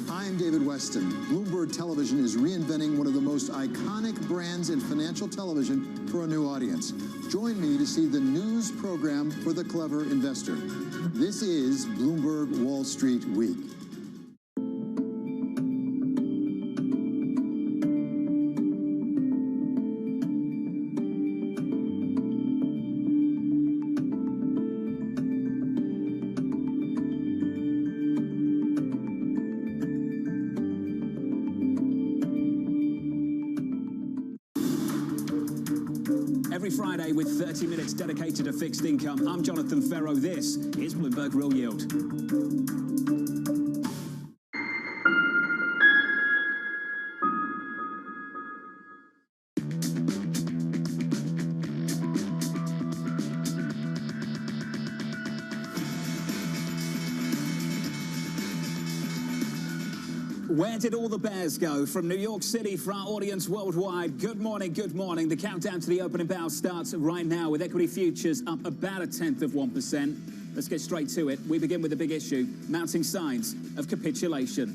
Speaker 8: I'm David Weston. Bloomberg Television is reinventing one of the most iconic brands in financial television for a new audience. Join me to see the news program for the clever investor. This is Bloomberg Wall Street Week.
Speaker 1: Every Friday with 30 minutes dedicated to fixed income, I'm Jonathan Ferro. This is Bloomberg Real Yield. Where did all the bears go? From New York City for our audience worldwide, good morning, good morning. The countdown to the opening bell starts right now with equity futures up about 0.1%. Let's get straight to it. We begin with the big issue, mounting signs of capitulation.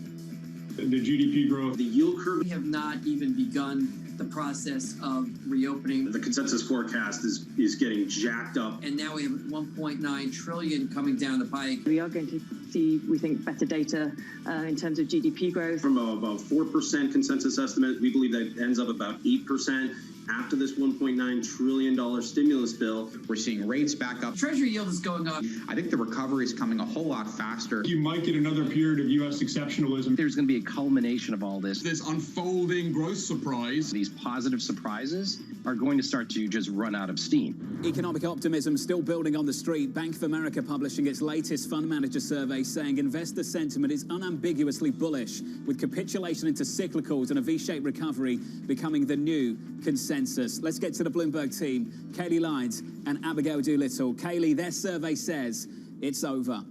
Speaker 9: The GDP growth,
Speaker 10: the yield curve. We have not even begun the process of reopening.
Speaker 9: The consensus forecast is getting jacked up.
Speaker 10: And now we have 1.9 trillion coming down the pike.
Speaker 11: We are going to see, we think, better data in terms of GDP growth.
Speaker 9: From about 4% consensus estimate, we believe that ends up about 8%. After this $1.9 trillion stimulus bill,
Speaker 12: we're seeing rates back up.
Speaker 10: Treasury yield is going up.
Speaker 12: I think the recovery is coming a whole lot faster.
Speaker 32: You might get another period of U.S. exceptionalism.
Speaker 12: There's going to be a culmination of all this.
Speaker 32: This unfolding growth surprise.
Speaker 12: These positive surprises are going to start to just run out of steam.
Speaker 1: Economic optimism still building on the street. Bank of America publishing its latest fund manager survey saying investor sentiment is unambiguously bullish, with capitulation into cyclicals and a V-shaped recovery becoming the new consensus. Let's get to the Bloomberg team, Kaylee Lyons and Abigail Doolittle. Kaylee, their survey says it's over.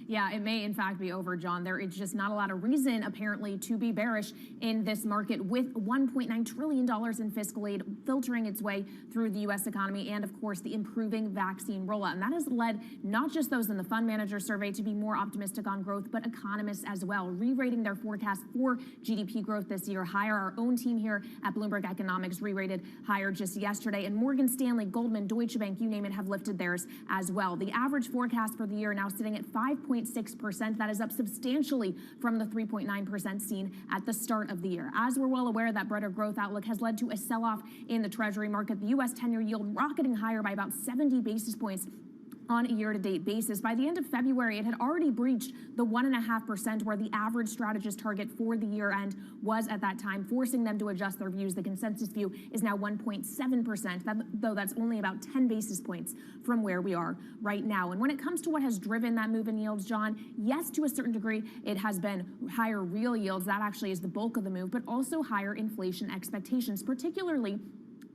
Speaker 13: Yeah, it may in fact be over, John. There is just not a lot of reason, apparently, to be bearish in this market, with $1.9 trillion in fiscal aid filtering its way through the U.S. economy and, of course, the improving vaccine rollout. And that has led not just those in the fund manager survey to be more optimistic on growth, but economists as well, re-rating their forecast for GDP growth this year higher. Our own team here at Bloomberg Economics re-rated higher just yesterday. And Morgan Stanley, Goldman, Deutsche Bank, you name it, have lifted theirs as well. The average forecast for the year now sitting at 5.6%. That is up substantially from the 3.9% seen at the start of the year. As we're well aware, that better growth outlook has led to a sell-off in the Treasury market. The U.S. 10-year yield rocketing higher by about 70 basis points on a year-to-date basis. By the end of February, it had already breached the 1.5% where the average strategist target for the year end was at that time, forcing them to adjust their views. The consensus view is now 1.7%, though that's only about 10 basis points from where we are right now. And when it comes to what has driven that move in yields, John, yes, to a certain degree, it has been higher real yields. That actually is the bulk of the move, but also higher inflation expectations, particularly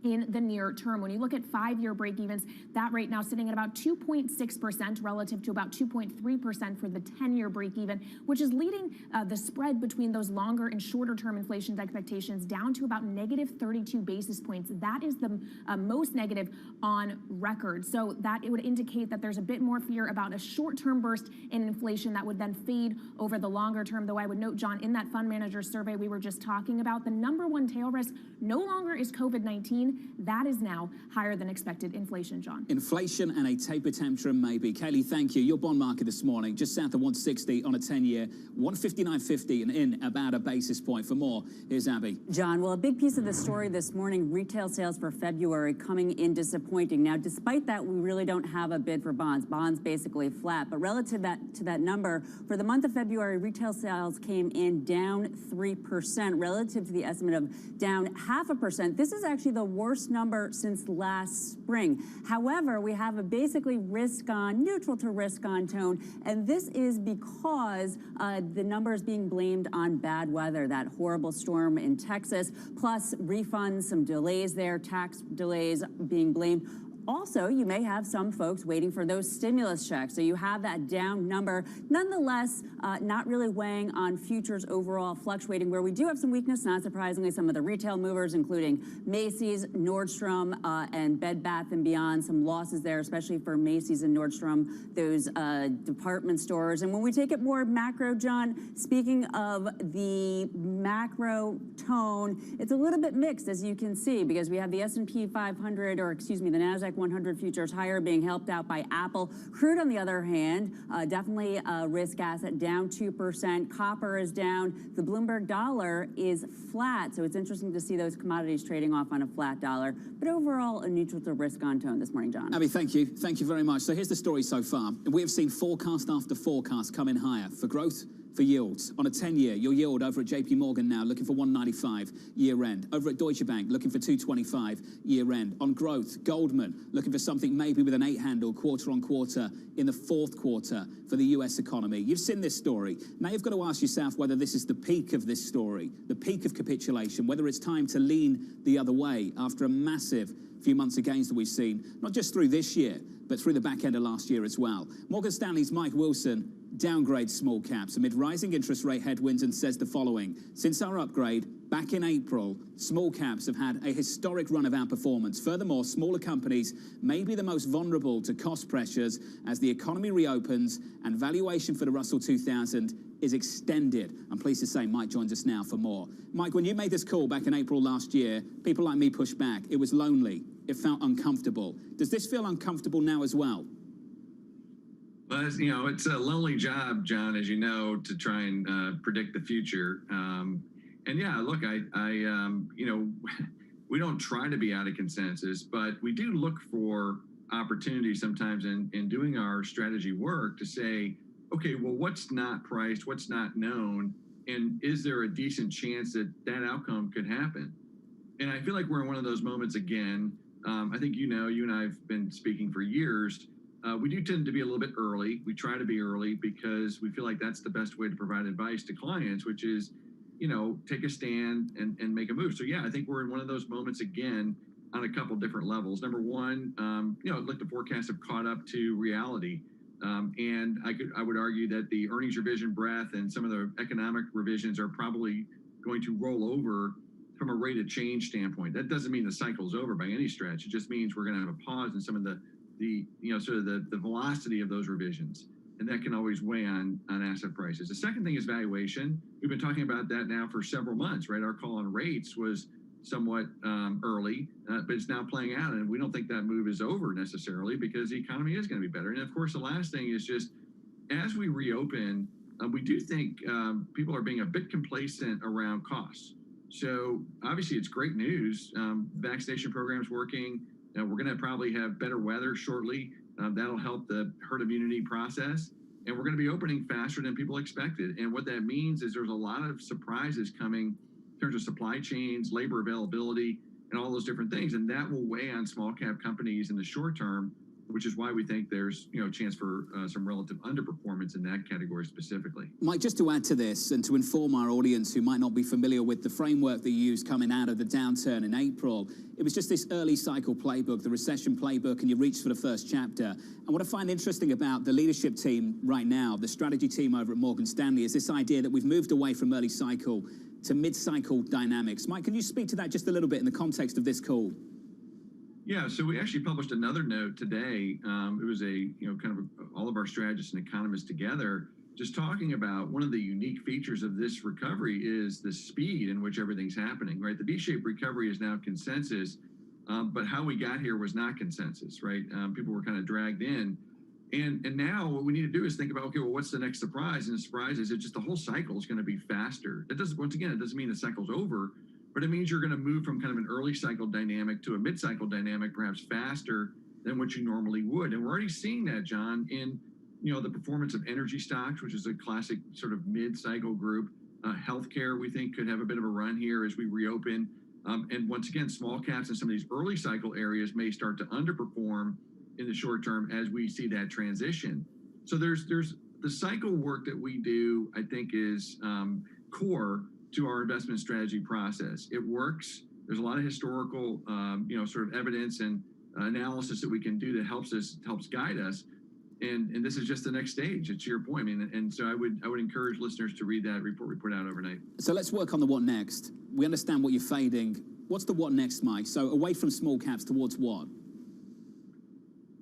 Speaker 13: in the near term. When you look at 5-year break-evens, that rate now sitting at about 2.6% relative to about 2.3% for the 10-year break-even, which is leading the spread between those longer and shorter-term inflation expectations down to about negative 32 basis points. That is the most negative on record. So that it would indicate that there's a bit more fear about a short-term burst in inflation that would then fade over the longer term. Though I would note, John, in that fund manager survey we were just talking about, the number one tail risk no longer is COVID-19. That is now higher than expected inflation, John.
Speaker 1: Inflation and a taper tantrum, maybe. Kaylee, thank you. Your bond market this morning, just south of 160 on a 10-year, 159.50 and in about a basis point. For more, here's Abby.
Speaker 5: John, well, a big piece of the story this morning, retail sales for February coming in disappointing. Now, despite that, we really don't have a bid for bonds. Bonds basically flat. But relative to that number, for the month of February, retail sales came in down 3% relative to the estimate of down 0.5%. This is actually the worst number since last spring. However, we have a basically risk-on, neutral to risk-on tone, and this is because the number is being blamed on bad weather, that horrible storm in Texas, plus refunds, some delays there, tax delays being blamed. Also, you may have some folks waiting for those stimulus checks. So you have that down number. Nonetheless, not really weighing on futures overall, fluctuating. Where we do have some weakness, not surprisingly, some of the retail movers, including Macy's, Nordstrom, and Bed Bath & Beyond. Some losses there, especially for Macy's and Nordstrom, those department stores. And when we take it more macro, John, speaking of the macro tone, it's a little bit mixed, as you can see, because we have the S&P 500, or excuse me, the NASDAQ 100 futures higher, being helped out by Apple. Crude, on the other hand, definitely a risk asset, down 2%. Copper is down. The Bloomberg dollar is flat, so it's interesting to see those commodities trading off on a flat dollar. But overall, a neutral to risk on tone this morning, John.
Speaker 1: Abby, thank you. Thank you very much. So here's the story so far. We have seen forecast after forecast come in higher for growth, for yields. On a 10-year, your yield over at JP Morgan now looking for 195 year end. Over at Deutsche Bank looking for 225 year end. On growth, Goldman looking for something maybe with an 8 handle quarter on quarter in the fourth quarter for the US economy. You've seen this story. Now you've got to ask yourself whether this is the peak of this story, the peak of capitulation, whether it's time to lean the other way after a massive few months of gains that we've seen, not just through this year, but through the back end of last year as well. Morgan Stanley's Mike Wilson downgrades small caps amid rising interest rate headwinds and says the following: since our upgrade back in April, small caps have had a historic run of outperformance. Furthermore, smaller companies may be the most vulnerable to cost pressures as the economy reopens and valuation for the Russell 2000 is extended. I'm pleased to say Mike joins us now for more. Mike, when you made this call back in April last year, people like me pushed back. It was lonely. It felt uncomfortable. Does this feel uncomfortable now as well?
Speaker 7: Well, it's a lonely job, John, as you know, to try and predict the future. And yeah, look, we don't try to be out of consensus, but we do look for opportunities sometimes in doing our strategy work to say, okay, well, what's not priced, what's not known, and is there a decent chance that that outcome could happen? And I feel like we're in one of those moments again. I think you and I have been speaking for years. We do tend to be a little bit early. We try to be early because we feel like that's the best way to provide advice to clients, which is, take a stand and make a move. So yeah, I think we're in one of those moments again on a couple different levels. Number one, look, the forecasts have caught up to reality. And I would argue that the earnings revision breadth and some of the economic revisions are probably going to roll over from a rate of change standpoint. That doesn't mean the cycle's over by any stretch. It just means we're going to have a pause in some of the velocity of those revisions. And that can always weigh on asset prices. The second thing is valuation. We've been talking about that now for several months, right? Our call on rates was somewhat early, but it's now playing out. And we don't think that move is over necessarily because the economy is going to be better. And of course, the last thing is just as we reopen, we do think people are being a bit complacent around costs. So obviously it's great news. Vaccination program's working. We're going to probably have better weather shortly. That'll help the herd immunity process. And we're going to be opening faster than people expected. And what that means is there's a lot of surprises coming in terms of supply chains, labor availability, and all those different things. And that will weigh on small cap companies in the short term which is why we think there's a chance for some relative underperformance in that category specifically.
Speaker 1: Mike, just to add to this and to inform our audience who might not be familiar with the framework that you used coming out of the downturn in April, it was just this early cycle playbook, the recession playbook, and you reached for the first chapter. And what I find interesting about the leadership team right now, the strategy team over at Morgan Stanley, is this idea that we've moved away from early cycle to mid-cycle dynamics. Mike, can you speak to that just a little bit in the context of this call?
Speaker 7: Yeah, so we actually published another note today. It was all of our strategists and economists together just talking about one of the unique features of this recovery is the speed in which everything's happening, right? The V-shaped recovery is now consensus, but how we got here was not consensus, right? People were kind of dragged in. And now what we need to do is think about, okay, well, what's the next surprise? And the surprise is just the whole cycle is going to be faster. Once again, it doesn't mean the cycle's over, but it means you're going to move from kind of an early cycle dynamic to a mid-cycle dynamic, perhaps faster than what you normally would. And we're already seeing that, John, in the performance of energy stocks, which is a classic sort of mid-cycle group. Healthcare, we think, could have a bit of a run here as we reopen. And once again, small caps in some of these early cycle areas may start to underperform in the short term as we see that transition. So there's the cycle work that we do, I think, is core to our investment strategy process. It works. There's a lot of historical, sort of evidence and analysis that we can do that helps guide us. And this is just the next stage. It's your point. I mean, and so I would encourage listeners to read that report we put out overnight.
Speaker 1: So let's work on the what next. We understand what you're fading. What's the what next, Mike? So away from small caps towards what?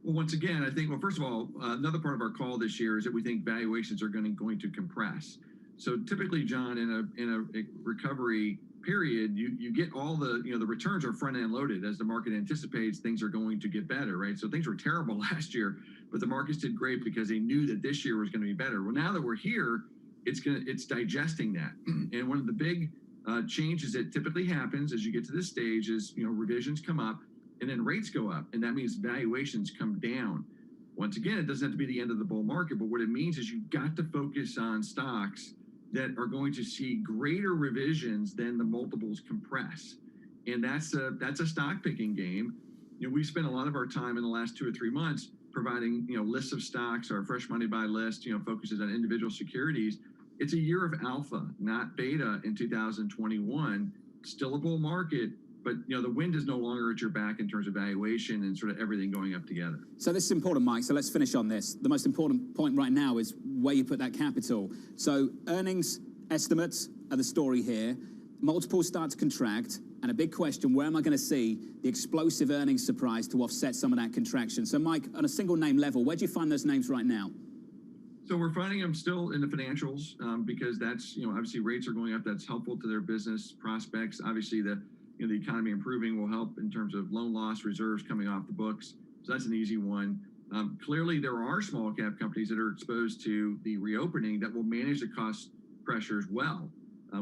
Speaker 7: Well, once again, I think, first of all, another part of our call this year is that we think valuations are going to compress. So typically, John, in a recovery period, you get all the returns are front end loaded as the market anticipates things are going to get better, right? So things were terrible last year, but the markets did great because they knew that this year was going to be better. Well, now that we're here, it's digesting that. And one of the big changes that typically happens as you get to this stage is revisions come up and then rates go up, and that means valuations come down. Once again, it doesn't have to be the end of the bull market, but what it means is you've got to focus on stocks that are going to see greater revisions than the multiples compress. And that's a stock picking game. We spent a lot of our time in the last 2 or 3 months providing, lists of stocks. Our fresh money buy list, focuses on individual securities. It's a year of alpha, not beta in 2021. Still a bull market, but the wind is no longer at your back in terms of valuation and sort of everything going up together.
Speaker 1: So this is important, Mike. So let's finish on this. The most important point right now is where you put that capital. So earnings estimates are the story here. Multiples start to contract. And a big question, where am I going to see the explosive earnings surprise to offset some of that contraction? So Mike, on a single name level, where do you find those names right now?
Speaker 7: So we're finding them still in the financials because that's, obviously rates are going up. That's helpful to their business prospects. Obviously the economy improving will help in terms of loan loss reserves coming off the books. So that's an easy one. Clearly, there are small cap companies that are exposed to the reopening that will manage the cost pressures well.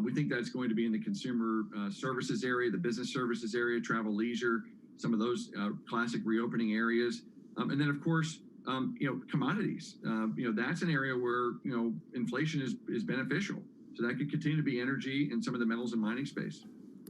Speaker 7: We think that's going to be in the consumer services area, the business services area, travel, leisure, some of those classic reopening areas. And then, of course, commodities. That's an area where, inflation is beneficial. So that could continue to be energy and some of the metals and mining space.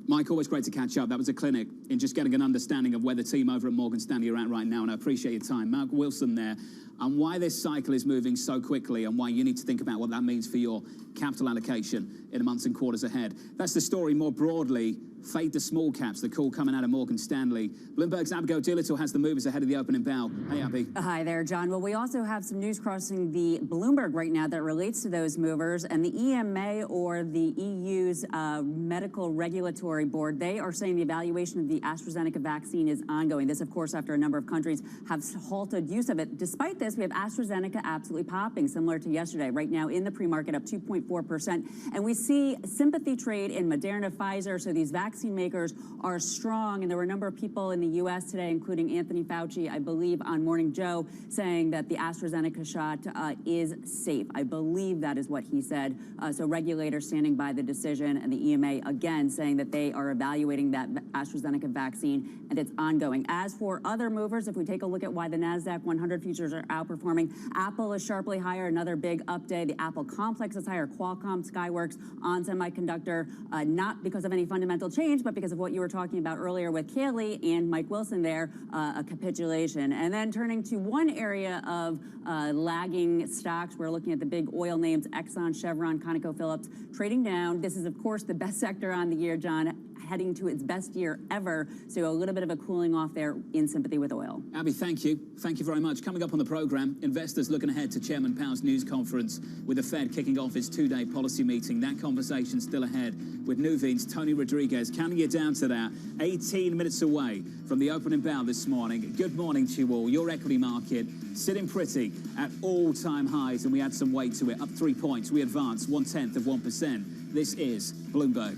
Speaker 1: Mike, always great to catch up. That was a clinic in just getting an understanding of where the team over at Morgan Stanley are at right now, and I appreciate your time. Mark Wilson there, and why this cycle is moving so quickly and why you need to think about what that means for your capital allocation in the months and quarters ahead. That's the story more broadly. Fade the small caps, the call coming out of Morgan Stanley. Bloomberg's Abigail Doolittle has the movers ahead of the opening bell. Hey, Abby.
Speaker 5: Hi there, John. Well, we also have some news crossing the Bloomberg right now that relates to those movers. And the EMA, or the EU's Medical Regulatory Board, they are saying the evaluation of the AstraZeneca vaccine is ongoing. This, of course, after a number of countries have halted use of it. Despite this, we have AstraZeneca absolutely popping, similar to yesterday. Right now in the pre-market, up 2.4%. And we see sympathy trade in Moderna, Pfizer. So these vaccine makers are strong, and there were a number of people in the U.S. today, including Anthony Fauci, I believe, on Morning Joe, saying that the AstraZeneca shot is safe. I believe that is what he said. So regulators standing by the decision, and the EMA again saying that they are evaluating that AstraZeneca vaccine, and it's ongoing. As for other movers, if we take a look at why the NASDAQ 100 futures are outperforming, Apple is sharply higher, another big update. The Apple complex is higher, Qualcomm, Skyworks, On Semiconductor, not because of any fundamental change, but because of what you were talking about earlier with Kaylee and Mike Wilson there, a capitulation. And then turning to one area of lagging stocks, we're looking at the big oil names, Exxon, Chevron, ConocoPhillips, trading down. This is, of course, the best sector on the year, John, heading to its best year ever. So a little bit of a cooling off there in sympathy with oil.
Speaker 1: Abby, thank you. Thank you very much. Coming up on the program, investors looking ahead to Chairman Powell's news conference with the Fed kicking off its two-day policy meeting. That conversation still ahead with Nuveen's Tony Rodriguez counting you down to that. 18 minutes away from the opening bell this morning. Good morning to you all. Your equity market sitting pretty at all-time highs, and we add some weight to it. Up 3 points. We advance 0.1%. This is Bloomberg.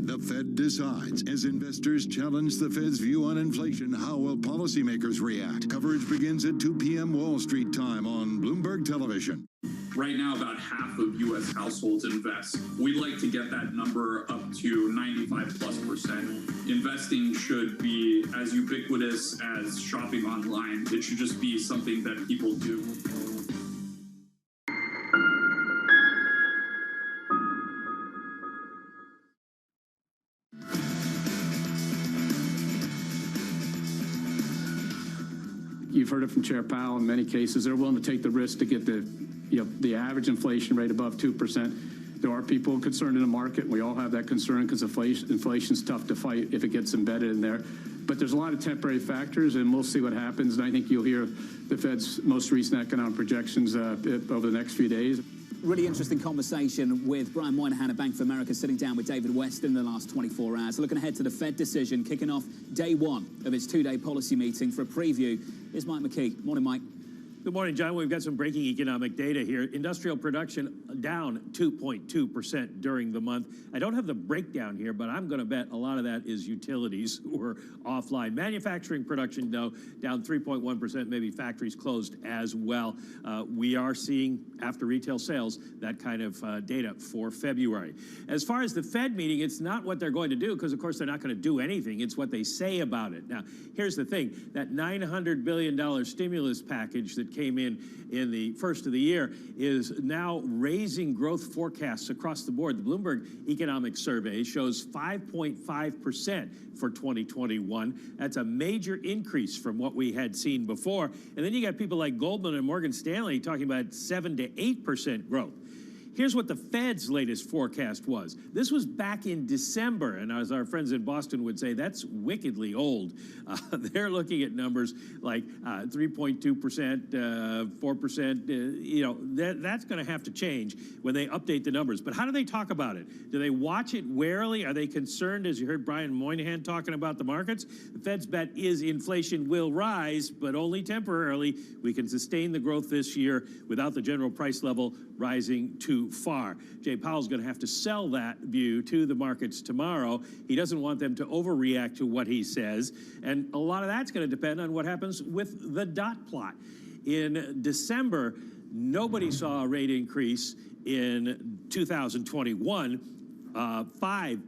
Speaker 6: The Fed decides. As investors challenge the Fed's view on inflation, how will policymakers react? Coverage begins at 2 p.m. Wall Street time on Bloomberg Television.
Speaker 14: Right now, about half of U.S. households invest. We'd like to get that number up to 95+%. Investing should be as ubiquitous as shopping online. It should just be something that people do.
Speaker 32: You've heard it from Chair Powell in many cases. They're willing to take the risk to get the average inflation rate above 2%. There are people concerned in the market. We all have that concern because inflation's tough to fight if it gets embedded in there. But there's a lot of temporary factors, and we'll see what happens. And I think you'll hear the Fed's most recent economic projections over the next few days.
Speaker 1: Really interesting conversation with Brian Moynihan at Bank of America, sitting down with David West in the last 24 hours. Looking ahead to the Fed decision, kicking off day one of its two-day policy meeting. For a preview, here's Mike McKee. Morning, Mike.
Speaker 15: Good morning, John. We've got some breaking economic data here. Industrial production down 2.2% during the month. I don't have the breakdown here, but I'm going to bet a lot of that is utilities who are offline. Manufacturing production, though, down 3.1%, maybe factories closed as well. We are seeing, after retail sales, that kind of data for February. As far as the Fed meeting, it's not what they're going to do, because, of course, they're not going to do anything. It's what they say about it. Now, here's the thing. That $900 billion stimulus package that came in the first of the year is now raising growth forecasts across the board. The Bloomberg Economic Survey shows 5.5% for 2021. That's a major increase from what we had seen before. And then you got people like Goldman and Morgan Stanley talking about 7 to 8% growth. Here's what the Fed's latest forecast was. This was back in December, and as our friends in Boston would say, that's wickedly old. They're looking at numbers like 3.2%, 4%. That's going to have to change when they update the numbers. But how do they talk about it? Do they watch it warily? Are they concerned, as you heard Brian Moynihan talking about the markets? The Fed's bet is inflation will rise, but only temporarily. We can sustain the growth this year without the general price level rising too too far. Jay Powell's going to have to sell that view to the markets tomorrow. He doesn't want them to overreact to what he says, and a lot of that's going to depend on what happens with the dot plot. In December, nobody saw a rate increase in 2021.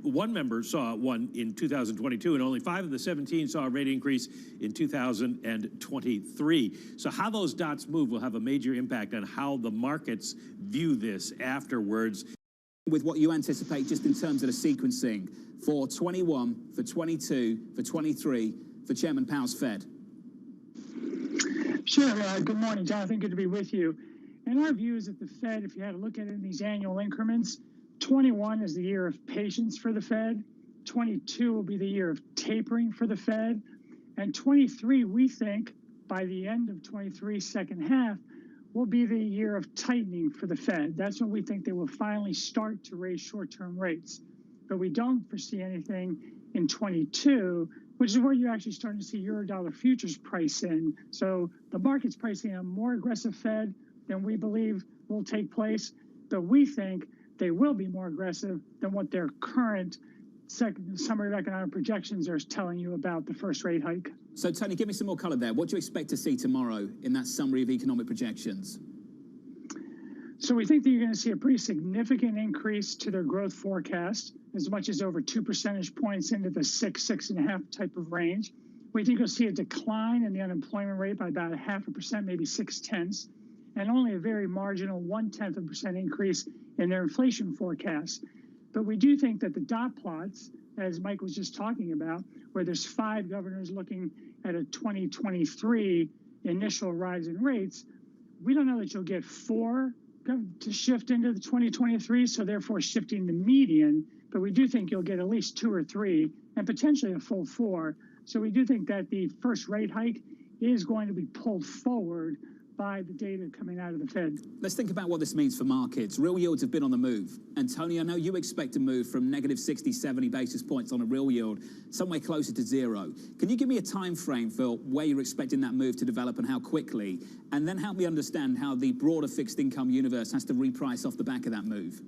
Speaker 15: One member saw one in 2022, and only 5 of the 17 saw a rate increase in 2023. So how those dots move will have a major impact on how the markets view this afterwards.
Speaker 1: With what you anticipate just in terms of the sequencing for 21, for 22, for 23, for Chairman Powell's Fed?
Speaker 16: Sure. Good morning, Jonathan. Good to be with you. And our view is that the Fed, if you had to look at it in these annual increments, 21 is the year of patience for the Fed. 22 will be the year of tapering for the Fed. And 23, we think, by the end of 23, second half, will be the year of tightening for the Fed. That's when we think they will finally start to raise short-term rates. But we don't foresee anything in 22, which is where you're actually starting to see Eurodollar futures price in. So the market's pricing a more aggressive Fed than we believe will take place. But we think they will be more aggressive than what their current summary of economic projections are telling you about the first rate hike.
Speaker 1: So, Tony, give me some more color there. What do you expect to see tomorrow in that summary of economic projections?
Speaker 16: So we think that you're going to see a pretty significant increase to their growth forecast, as much as over 2 percentage points into the 6.5 type of range. We think you'll see a decline in the unemployment rate by about 0.5%, maybe 0.6, and only a very marginal 0.1% increase in their inflation forecast. But we do think that the dot plots, as Mike was just talking about, where there's 5 governors looking at a 2023 initial rise in rates, we don't know that you'll get 4 to shift into the 2023, so therefore shifting the median, but we do think you'll get at least 2 or 3 and potentially a full 4. So we do think that the first rate hike is going to be pulled forward by the data coming out of the Fed.
Speaker 1: Let's think about what this means for markets. Real yields have been on the move. And Tony, I know you expect to move from negative 60, 70 basis points on a real yield somewhere closer to 0. Can you give me a time frame for where you're expecting that move to develop and how quickly? And then help me understand how the broader fixed income universe has to reprice off the back of that move.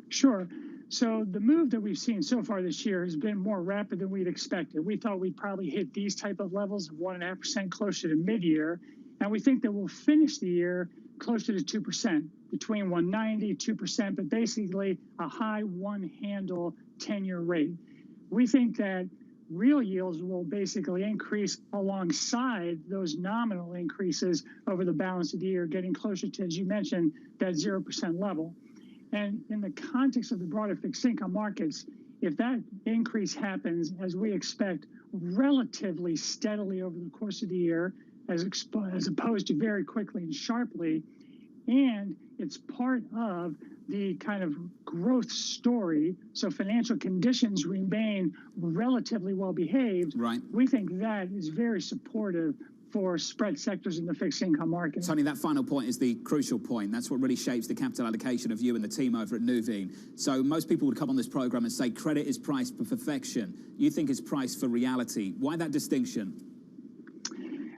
Speaker 16: Sure. So the move that we've seen so far this year has been more rapid than we'd expected. We thought we'd probably hit these type of levels of 1.5% closer to mid-year. And we think that we'll finish the year closer to 2%, between 1.90, 2%, but basically a high 1-handle 10-year rate. We think that real yields will basically increase alongside those nominal increases over the balance of the year, getting closer to, as you mentioned, that 0% level. And in the context of the broader fixed income markets, if that increase happens, as we expect, relatively steadily over the course of the year, as opposed to very quickly and sharply, and it's part of the kind of growth story, so financial conditions remain relatively well behaved,
Speaker 1: right.
Speaker 16: We think that is very supportive for spread sectors in the fixed income market.
Speaker 1: Tony, that final point is the crucial point. That's what really shapes the capital allocation of you and the team over at Nuveen. So most people would come on this program and say credit is priced for perfection. You think it's priced for reality. Why that distinction?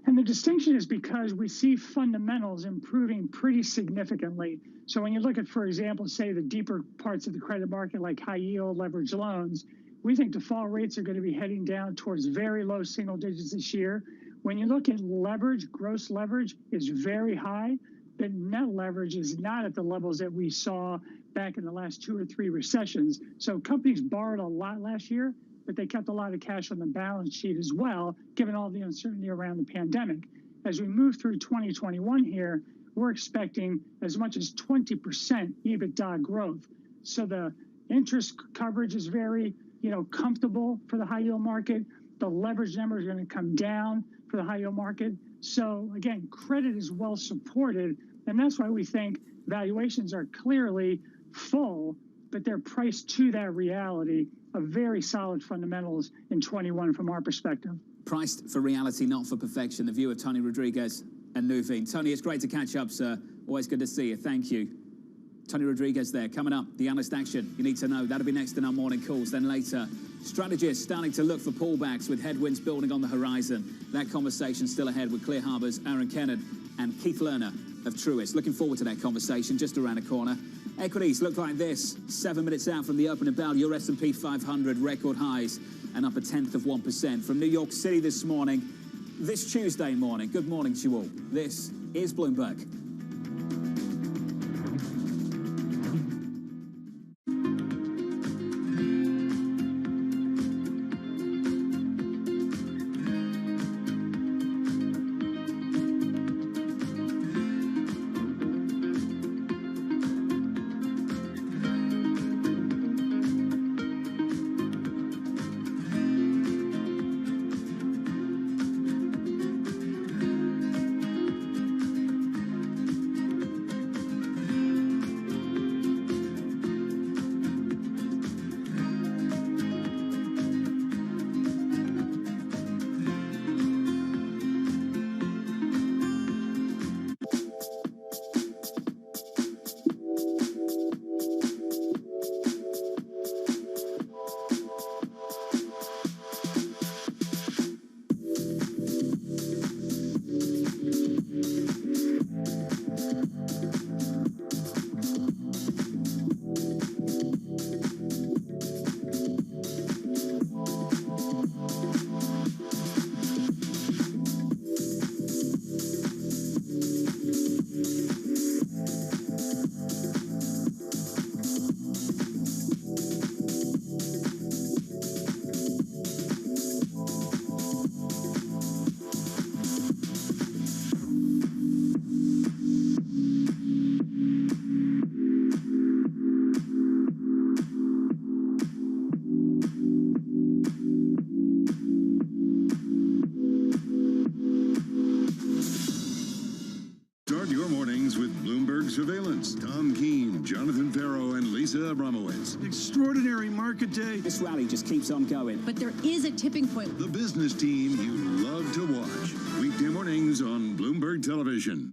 Speaker 16: And the distinction is because we see fundamentals improving pretty significantly. So when you look at, for example, say the deeper parts of the credit market like high yield leverage loans, we think default rates are going to be heading down towards very low single digits this year. When you look at leverage, gross leverage is very high, but net leverage is not at the levels that we saw back in the last 2 or 3 recessions. So companies borrowed a lot last year, but they kept a lot of cash on the balance sheet as well, given all the uncertainty around the pandemic. As we move through 2021 here, we're expecting as much as 20% EBITDA growth. So the interest coverage is very, comfortable for the high yield market. The leverage number is going to come down for the high yield market. So again, credit is well supported, and that's why we think valuations are clearly full, but they're priced to that reality of very solid fundamentals in 21 from our perspective.
Speaker 1: Priced for reality, not for perfection. The view of Tony Rodriguez and Nuveen. Tony, it's great to catch up, sir. Always good to see you. Thank you. Tony Rodriguez there. Coming up, the analyst action you need to know. That'll be next in our morning calls. Then later, strategists starting to look for pullbacks with headwinds building on the horizon. That conversation still ahead with Clear Harbour's Aaron Kennard and Keith Lerner of Truist. Looking forward to that conversation just around the corner. Equities look like this. 7 minutes out from the opening bell, your S&P 500 record highs and up 0.1%. From New York City this morning, this Tuesday morning. Good morning to you all. This is Bloomberg.
Speaker 6: Start your mornings with Bloomberg Surveillance. Tom Keene, Jonathan Farrow, and Lisa Abramowitz.
Speaker 3: Extraordinary market day.
Speaker 1: This rally just keeps on going.
Speaker 4: But there is a tipping point.
Speaker 6: The business team you love to watch. Weekday mornings on Bloomberg Television.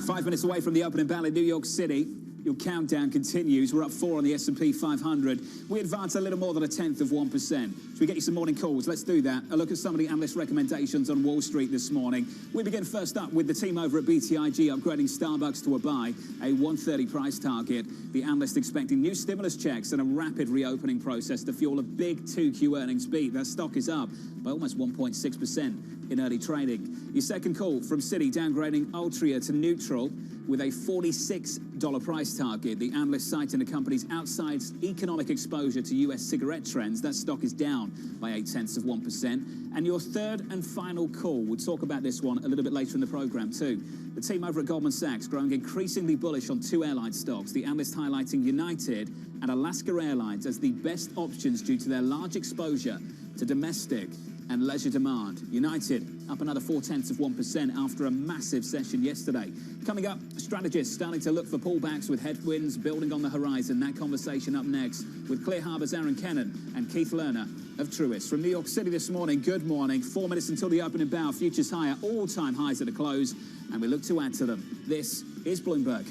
Speaker 1: Five minutes away from the opening bell in New York City. Your countdown continues. We're up 4 on the S&P 500. We advance a little more than 0.1%. Should we get you some morning calls? Let's do that. A look at some of the analyst recommendations on Wall Street this morning. We begin first up with the team over at BTIG upgrading Starbucks to a buy, a 130 price target. The analyst expecting new stimulus checks and a rapid reopening process to fuel a big 2Q earnings beat. That stock is up by almost 1.6% in early trading. Your second call from Citi downgrading Altria to neutral with a $46 price target. The analyst citing the company's outsized economic exposure to U.S. cigarette trends. That stock is down by 0.8%. And your third and final call, we'll talk about this one a little bit later in the program too. The team over at Goldman Sachs growing increasingly bullish on 2 airline stocks. The analyst highlighting United and Alaska Airlines as the best options due to their large exposure to domestic and leisure demand. United up another 0.4% after a massive session yesterday. Coming up, strategists starting to look for pullbacks with headwinds building on the horizon. That conversation up next with Clear Harbour's Aaron Kennan and Keith Lerner of Truist. From New York City this morning, good morning. 4 minutes until the opening bell. Futures higher, all-time highs at the close, and we look to add to them. This is Bloomberg.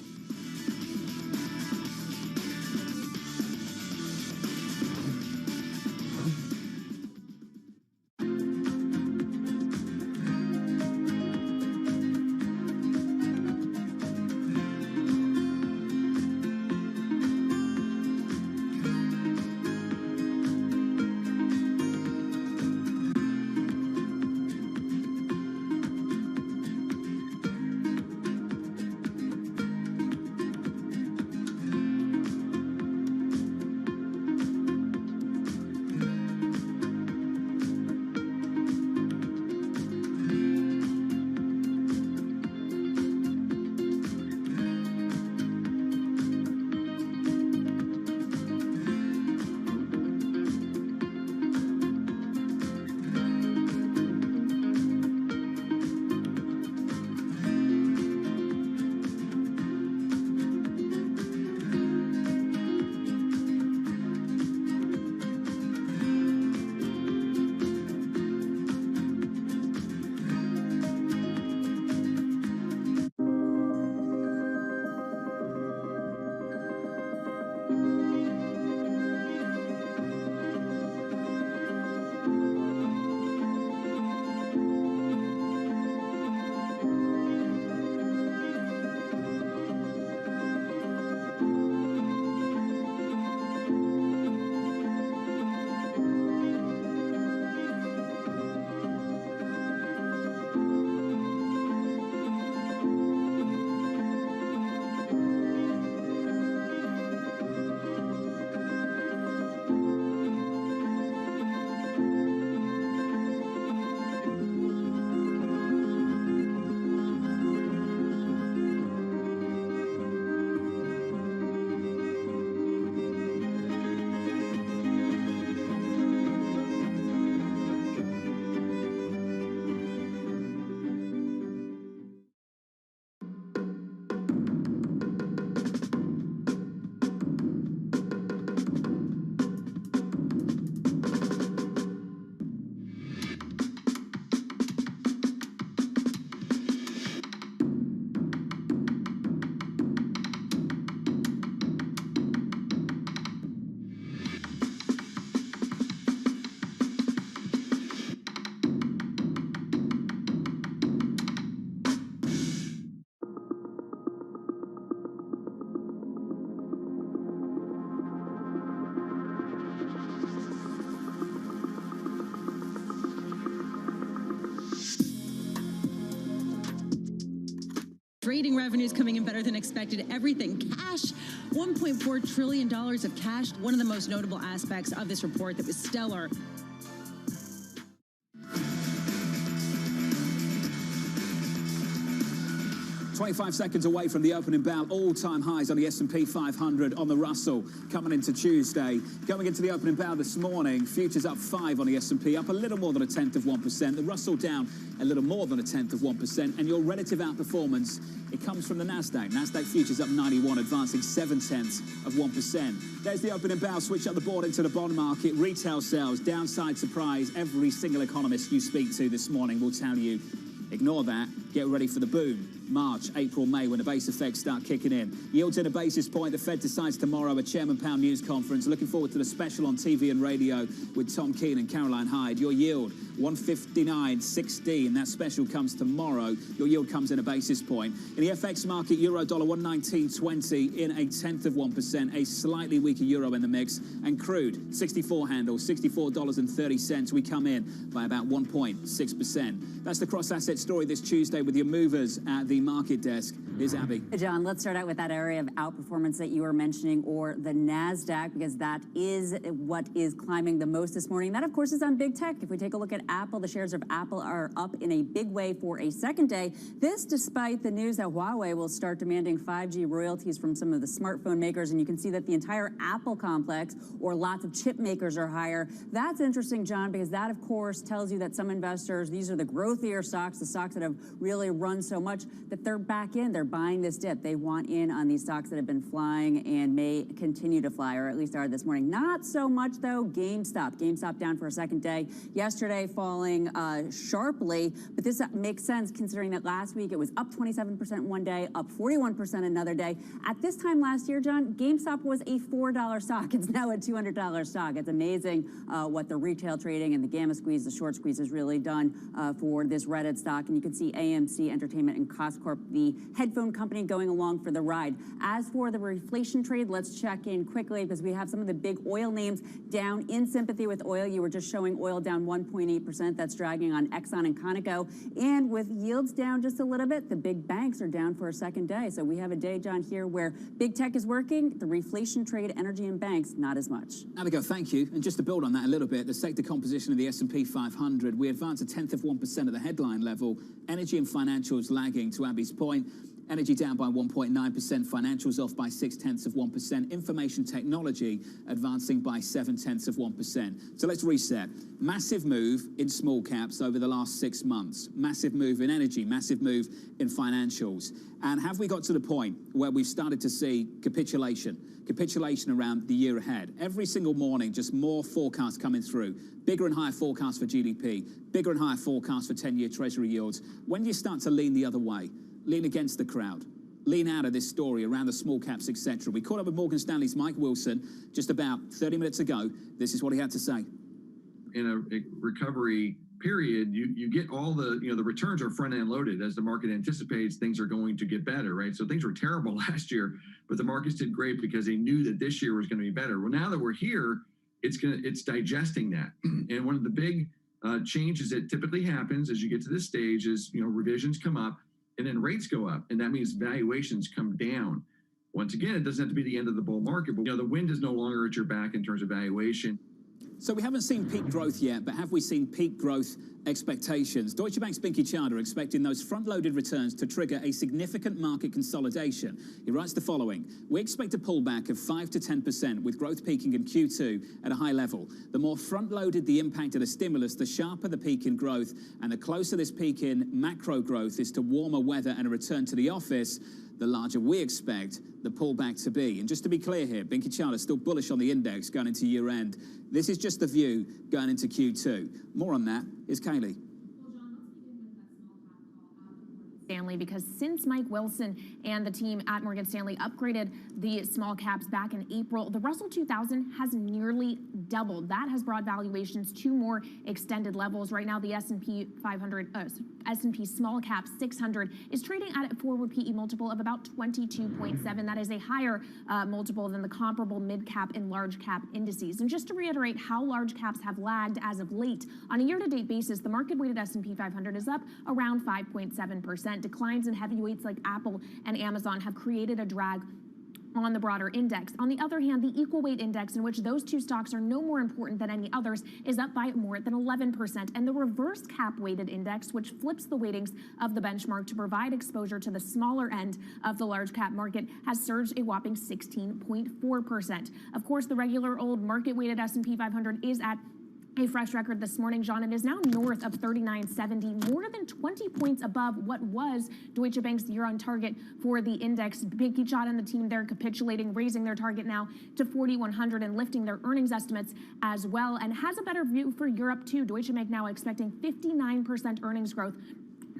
Speaker 4: Trading revenues coming in better than expected. Everything. Cash, $1.4 trillion of cash. One of the most notable aspects of this report that was stellar.
Speaker 1: 25 seconds away from the opening bell, all-time highs on the S&P 500, on the Russell, coming into Tuesday. Going into the opening bell this morning, futures up 5 on the S&P, up a little more than 1/10%. The Russell down a little more than 1/10%. And your relative outperformance, it comes from the Nasdaq. Nasdaq futures up 91, advancing 0.7%. There's the opening bell. Switch up the board into the bond market. Retail sales, downside surprise. Every single economist you speak to this morning will tell you, ignore that, get ready for the boom. March, April, May, when the base effects start kicking in. Yields in a basis point. The Fed decides tomorrow, a Chairman Powell news conference. Looking forward to the special on TV and radio with Tom Keene and Caroline Hyde. Your yield, 159.16. That special comes tomorrow. Your yield comes in a basis point. In the FX market, euro dollar 119.20 in 0.1%. A slightly weaker euro in the mix. And crude, 64 handle, $64.30. We come in by about 1.6%. That's the cross-asset story this Tuesday with your movers at the market desk. Here's Abby.
Speaker 5: John, let's start out with that area of outperformance that you were mentioning, or the NASDAQ, because that is what is climbing the most this morning. That, of course, is on big tech. If we take a look at Apple, the shares of Apple are up in a big way for a second day. This despite the news that Huawei will start demanding 5G royalties from some of the smartphone makers, and you can see that the entire Apple complex, or lots of chip makers, are higher. That's interesting, John, because that, of course, tells you that some investors, these are the growthier stocks, the stocks that have really run so much, that they're back in. They're buying this dip. They want in on these stocks that have been flying and may continue to fly, or at least are this morning. Not so much, though, GameStop. GameStop down for a second day. Yesterday falling sharply, but this makes sense considering that last week it was up 27% one day, up 41% another day. At this time last year, John, GameStop was a $4 stock. It's now a $200 stock. It's amazing what the retail trading and the gamma squeeze, the short squeeze, has really done for this Reddit stock. And you can see AMC Entertainment and Costcorp, the headphone company, going along for the ride. As for the reflation trade, let's check in quickly because we have some of the big oil names down in sympathy with oil. You were just showing oil down 1.8%. That's dragging on Exxon and Conoco. And with yields down just a little bit, the big banks are down for a second day. So we have a day, John, here where big tech is working, the reflation trade, energy and banks, not as much.
Speaker 1: Abigail, thank you. And just to build on that a little bit, the sector composition of the S&P 500, we advance 0.1% at the headline level. Energy and financials lagging, to Abby's point. Energy down by 1.9%, financials off by 0.6%, information technology advancing by 0.7%. So let's reset. Massive move in small caps over the last 6 months. Massive move in energy, massive move in financials. And have we got to the point where we've started to see capitulation around the year ahead? Every single morning, just more forecasts coming through. Bigger and higher forecasts for GDP, bigger and higher forecasts for 10-year Treasury yields. When do you start to lean the other way? Lean against the crowd. Lean out of this story around the small caps, etc. We caught up with Morgan Stanley's Mike Wilson just about 30 minutes ago. This is what he had to say.
Speaker 7: In a recovery period, you get all the, the returns are front-end loaded. As the market anticipates, things are going to get better, right? So things were terrible last year, but the markets did great because they knew that this year was going to be better. Well, now that we're here, it's digesting that. And one of the big changes that typically happens as you get to this stage is, revisions come up, and then rates go up, and that means valuations come down. Once again, it doesn't have to be the end of the bull market, but the wind is no longer at your back in terms of valuation.
Speaker 1: So we haven't seen peak growth yet, but have we seen peak growth expectations? Deutsche Bank's Binky Chadha expecting those front-loaded returns to trigger a significant market consolidation. He writes the following: we expect a pullback of 5 to 10% with growth peaking in Q2 at a high level. The more front-loaded the impact of the stimulus, the sharper the peak in growth, and the closer this peak in macro growth is to warmer weather and a return to the office, the larger we expect the pullback to be. And just to be clear here, Binky Chadha is still bullish on the index going into year end. This is just the view going into Q2. More on that is Kaylee.
Speaker 13: Stanley, because since Mike Wilson and the team at Morgan Stanley upgraded the small caps back in April, the Russell 2000 has nearly doubled. That has brought valuations to more extended levels. Right now, the S&P 500, S&P small cap 600 is trading at a forward PE multiple of about 22.7. That is a higher multiple than the comparable mid cap and large cap indices. And just to reiterate how large caps have lagged as of late, on a year-to-date basis, the market-weighted S&P 500 is up around 5.7%. 1%. Declines in heavyweights like Apple and Amazon have created a drag on the broader index. On the other hand, the equal weight index, in which those two stocks are no more important than any others, is up by more than 11%. And the reverse cap weighted index, which flips the weightings of the benchmark to provide exposure to the smaller end of the large cap market, has surged a whopping 16.4%. Of course, the regular old market weighted S&P 500 is at a fresh record this morning, John. It is now north of 39.70, more than 20 points above what was Deutsche Bank's year-on target for the index. Big shot and the team there capitulating, raising their target now to 4,100 and lifting their earnings estimates as well, and has a better view for Europe too. Deutsche Bank now expecting 59% earnings growth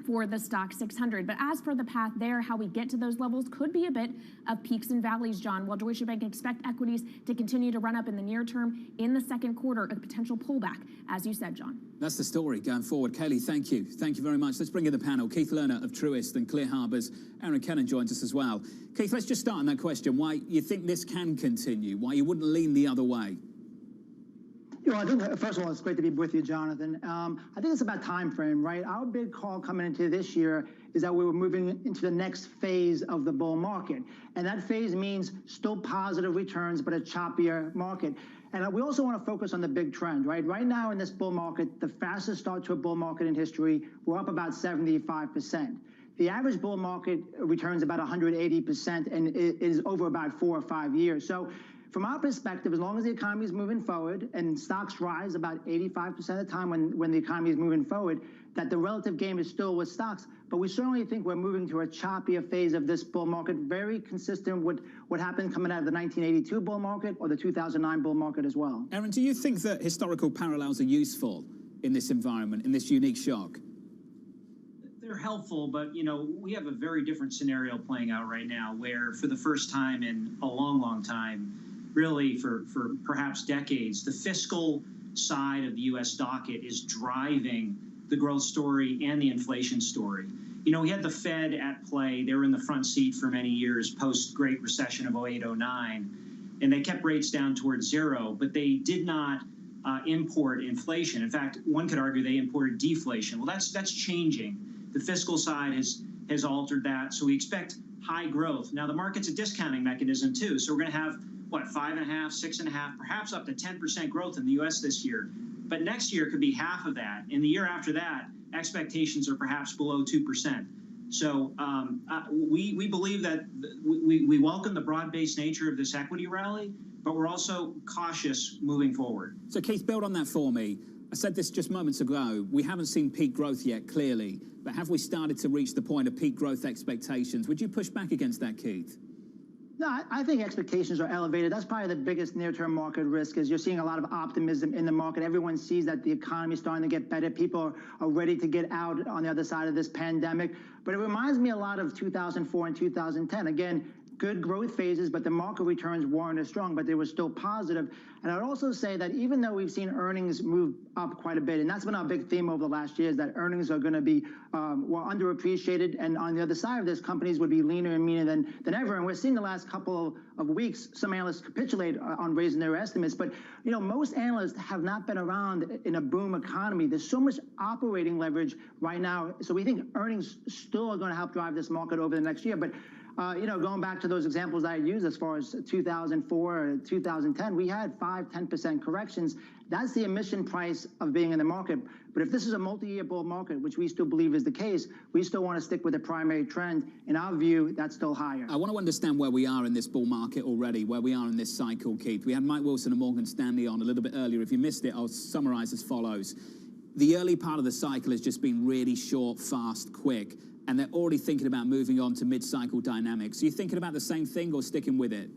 Speaker 13: for the stock 600. But as for the path there, how we get to those levels could be a bit of peaks and valleys, John. While Deutsche Bank expect equities to continue to run up in the near term, in the second quarter, a potential pullback, as you said, John.
Speaker 1: That's the story going forward. Kaylee, thank you. Thank you very much. Let's bring in the panel. Keith Lerner of Truist and Clear Harbour's Aaron Kennan joins us as well. Keith, let's just start on that question. Why you think this can continue? Why you wouldn't lean the other way?
Speaker 17: I think, first of all, it's great to be with you, Jonathan. I think it's about time frame, right? Our big call coming into this year is that we were moving into the next phase of the bull market. And that phase means still positive returns, but a choppier market. And we also want to focus on the big trend, right? Right now in this bull market, the fastest start to a bull market in history, we're up about 75%. The average bull market returns about 180%, and it is over about 4 or 5 years. So from our perspective, as long as the economy is moving forward and stocks rise about 85% of the time when the economy is moving forward, that the relative game is still with stocks. But we certainly think we're moving to a choppier phase of this bull market, very consistent with what happened coming out of the 1982 bull market or the 2009 bull market as well.
Speaker 1: Aaron, do you think that historical parallels are useful in this environment, in this unique shock?
Speaker 18: They're helpful, but, we have a very different scenario playing out right now where for the first time in a long, long time, really for perhaps decades, the fiscal side of the U.S. docket is driving the growth story and the inflation story. We had the Fed at play. They were in the front seat for many years post-Great Recession of 08-09, and they kept rates down towards zero, but they did not import inflation. In fact, one could argue they imported deflation. Well, that's changing. The fiscal side has altered that, so we expect high growth. Now, the market's a discounting mechanism, too, so we're going to have 5.5%, 6.5%, perhaps up to 10% growth in the U.S. this year. But next year could be half of that. And the year after that, expectations are perhaps below 2%. So we believe that we welcome the broad-based nature of this equity rally, but we're also cautious moving forward.
Speaker 1: So, Keith, build on that for me. I said this just moments ago. We haven't seen peak growth yet, clearly. But have we started to reach the point of peak growth expectations? Would you push back against that, Keith?
Speaker 17: No, I think expectations are elevated. That's probably the biggest near-term market risk, is you're seeing a lot of optimism in the market. Everyone sees that the economy is starting to get better. People are ready to get out on the other side of this pandemic. But it reminds me a lot of 2004 and 2010. Again, good growth phases, but the market returns weren't as strong, but they were still positive. And I'd also say that even though we've seen earnings move up quite a bit, and that's been our big theme over the last year, is that earnings are going to be underappreciated, and on the other side of this, companies would be leaner and meaner than ever. And we're seeing the last couple of weeks, some analysts capitulate on raising their estimates. But, most analysts have not been around in a boom economy. There's so much operating leverage right now. So we think earnings still are going to help drive this market over the next year. But going back to those examples that I used as far as 2004 or 2010, we had 5-10% corrections. That's the emission price of being in the market. But if this is a multi-year bull market, which we still believe is the case, we still want to stick with the primary trend. In our view, that's still higher.
Speaker 1: I want to understand where we are in this bull market already, where we are in this cycle, Keith. We had Mike Wilson and Morgan Stanley on a little bit earlier. If you missed it, I'll summarize as follows. The early part of the cycle has just been really short, fast, quick. And they're already thinking about moving on to mid-cycle dynamics. Are you thinking about the same thing or sticking with it?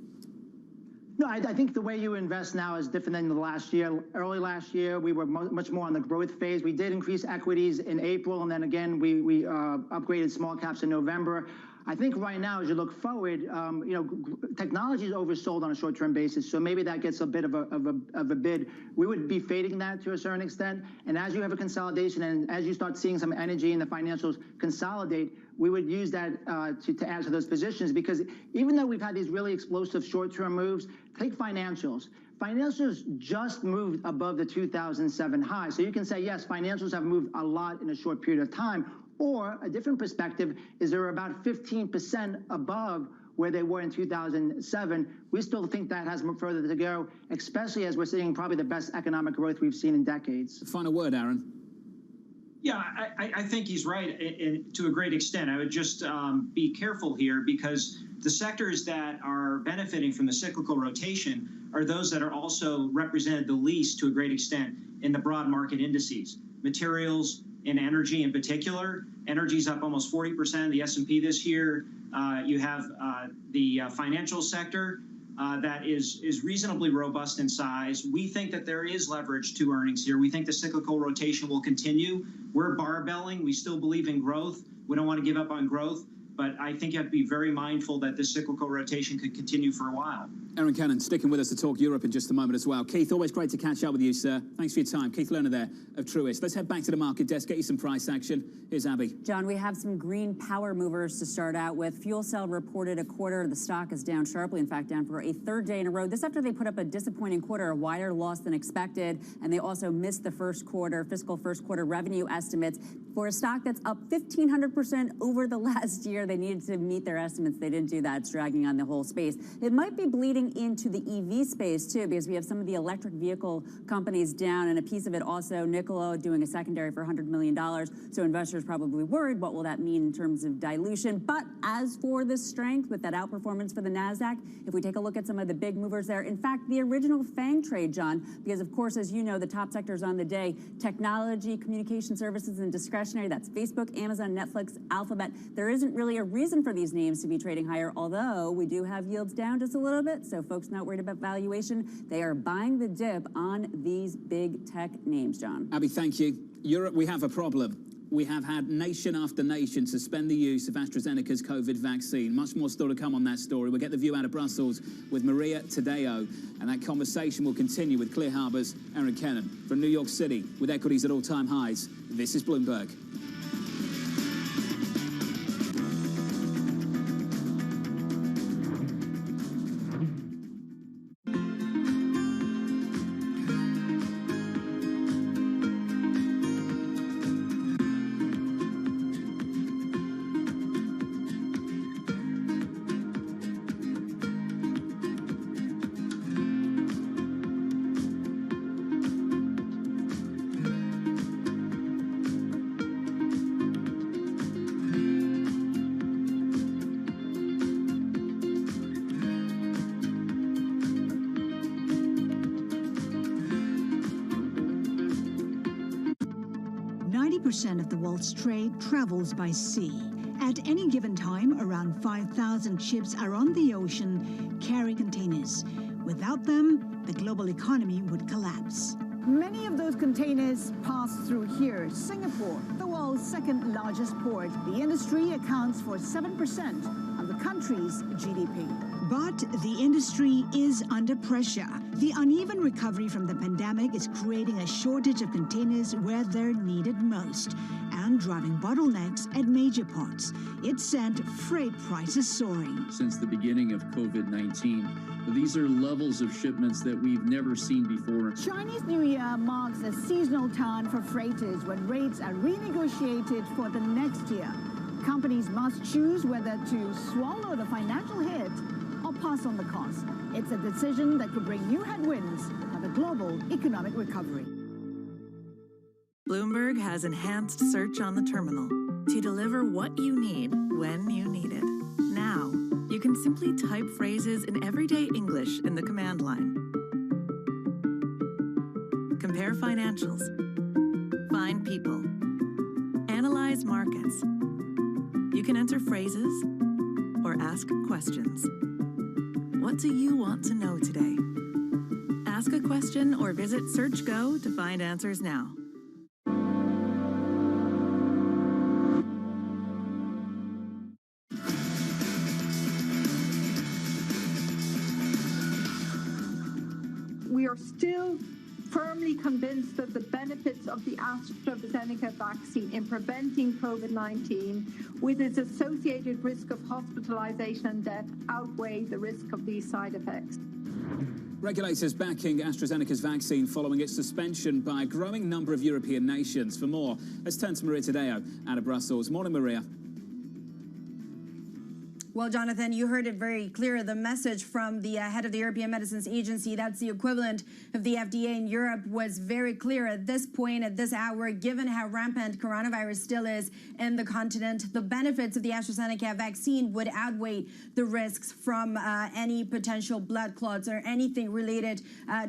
Speaker 17: No, I think the way you invest now is different than the last year. Early last year, we were much more on the growth phase. We did increase equities in April, and then again, we upgraded small caps in November. I think right now, as you look forward, technology is oversold on a short-term basis, so maybe that gets a bit of a bid. We would be fading that to a certain extent, and as you have a consolidation and as you start seeing some energy in the financials consolidate, we would use that to add to those positions, because even though we've had these really explosive short-term moves, take financials. Financials just moved above the 2007 high, so you can say, yes, financials have moved a lot in a short period of time. Or a different perspective is they're about 15% above where they were in 2007. We still think that has further to go, especially as we're seeing probably the best economic growth we've seen in decades.
Speaker 1: Final word, Aaron.
Speaker 18: Yeah, I think he's right to a great extent. I would just be careful here because the sectors that are benefiting from the cyclical rotation are those that are also represented the least to a great extent in the broad market indices. Materials and energy in particular. Energy's up almost 40% in the S&P this year. You have the financial sector that is reasonably robust in size. We think that there is leverage to earnings here. We think the cyclical rotation will continue. We're barbelling. We still believe in growth. We don't want to give up on growth, but I think you have to be very mindful that this cyclical rotation could continue for a while.
Speaker 1: Aaron Cannon sticking with us to talk Europe in just a moment as well. Keith, always great to catch up with you, sir. Thanks for your time. Keith Lerner there of Truist. Let's head back to the market desk, get you some price action. Here's Abby.
Speaker 5: John, we have some green power movers to start out with. Fuel Cell reported a quarter. The stock is down sharply, in fact, down for a third day in a row. This after they put up a disappointing quarter, a wider loss than expected, and they also missed the fiscal first quarter revenue estimates. For a stock that's up 1,500% over the last year, they needed to meet their estimates. They didn't do that. It's dragging on the whole space. It might be bleeding into the EV space, too, because we have some of the electric vehicle companies down, and a piece of it also, Nikola doing a secondary for $100 million. So investors probably worried, what will that mean in terms of dilution? But as for the strength with that outperformance for the NASDAQ, if we take a look at some of the big movers there, in fact, the original FANG trade, John, because, of course, as you know, the top sectors on the day, technology, communication services, and discretionary, that's Facebook, Amazon, Netflix, Alphabet. There isn't really a reason for these names to be trading higher, although we do have yields down just a little bit, so folks not worried about valuation. They are buying the dip on these big tech names, John.
Speaker 1: Abby, thank you. Europe, we have a problem. We have had nation after nation suspend the use of AstraZeneca's COVID vaccine. Much more still to come on that story. We'll get the view out of Brussels with Maria Tadeo, and that conversation will continue with Clear Harbour's Aaron Cannon. From New York City, with equities at all-time highs, this is Bloomberg.
Speaker 19: Of the world's trade travels by sea. At any given time, around 5,000 ships are on the ocean carrying containers. Without them, the global economy would collapse.
Speaker 20: Many of those containers pass through here. Singapore, the world's second largest port. The industry accounts for 7% of the country's GDP.
Speaker 19: But the industry is under pressure. The uneven recovery from the pandemic is creating a shortage of containers where they're needed most and driving bottlenecks at major ports. It sent freight prices soaring.
Speaker 21: Since the beginning of COVID-19, these are levels of shipments that we've never seen before.
Speaker 20: Chinese New Year marks a seasonal turn for freighters when rates are renegotiated for the next year. Companies must choose whether to swallow the financial hit or pass on the cost. It's a decision that could bring new headwinds for the global economic recovery.
Speaker 23: Bloomberg has enhanced search on the terminal to deliver what you need when you need it. Now, you can simply type phrases in everyday English in the command line. Compare financials. Find people. Analyze markets. You can enter phrases or ask questions. What do you want to know today? Ask a question or visit SearchGo to find answers now.
Speaker 24: We are still firmly convinced that the benefits of the AstraZeneca vaccine in preventing COVID-19 with its associated risk of hospitalization and death outweigh the risk of these side effects.
Speaker 1: Regulators backing AstraZeneca's vaccine following its suspension by a growing number of European nations. For more, let's turn to Maria Tadeo out of Brussels. Morning, Maria.
Speaker 4: Well, Jonathan, you heard it very clear. The message from the head of the European Medicines Agency, that's the equivalent of the FDA in Europe, was very clear at this point, at this hour, given how rampant coronavirus still is in the continent. The benefits of the AstraZeneca vaccine would outweigh the risks from any potential blood clots or anything related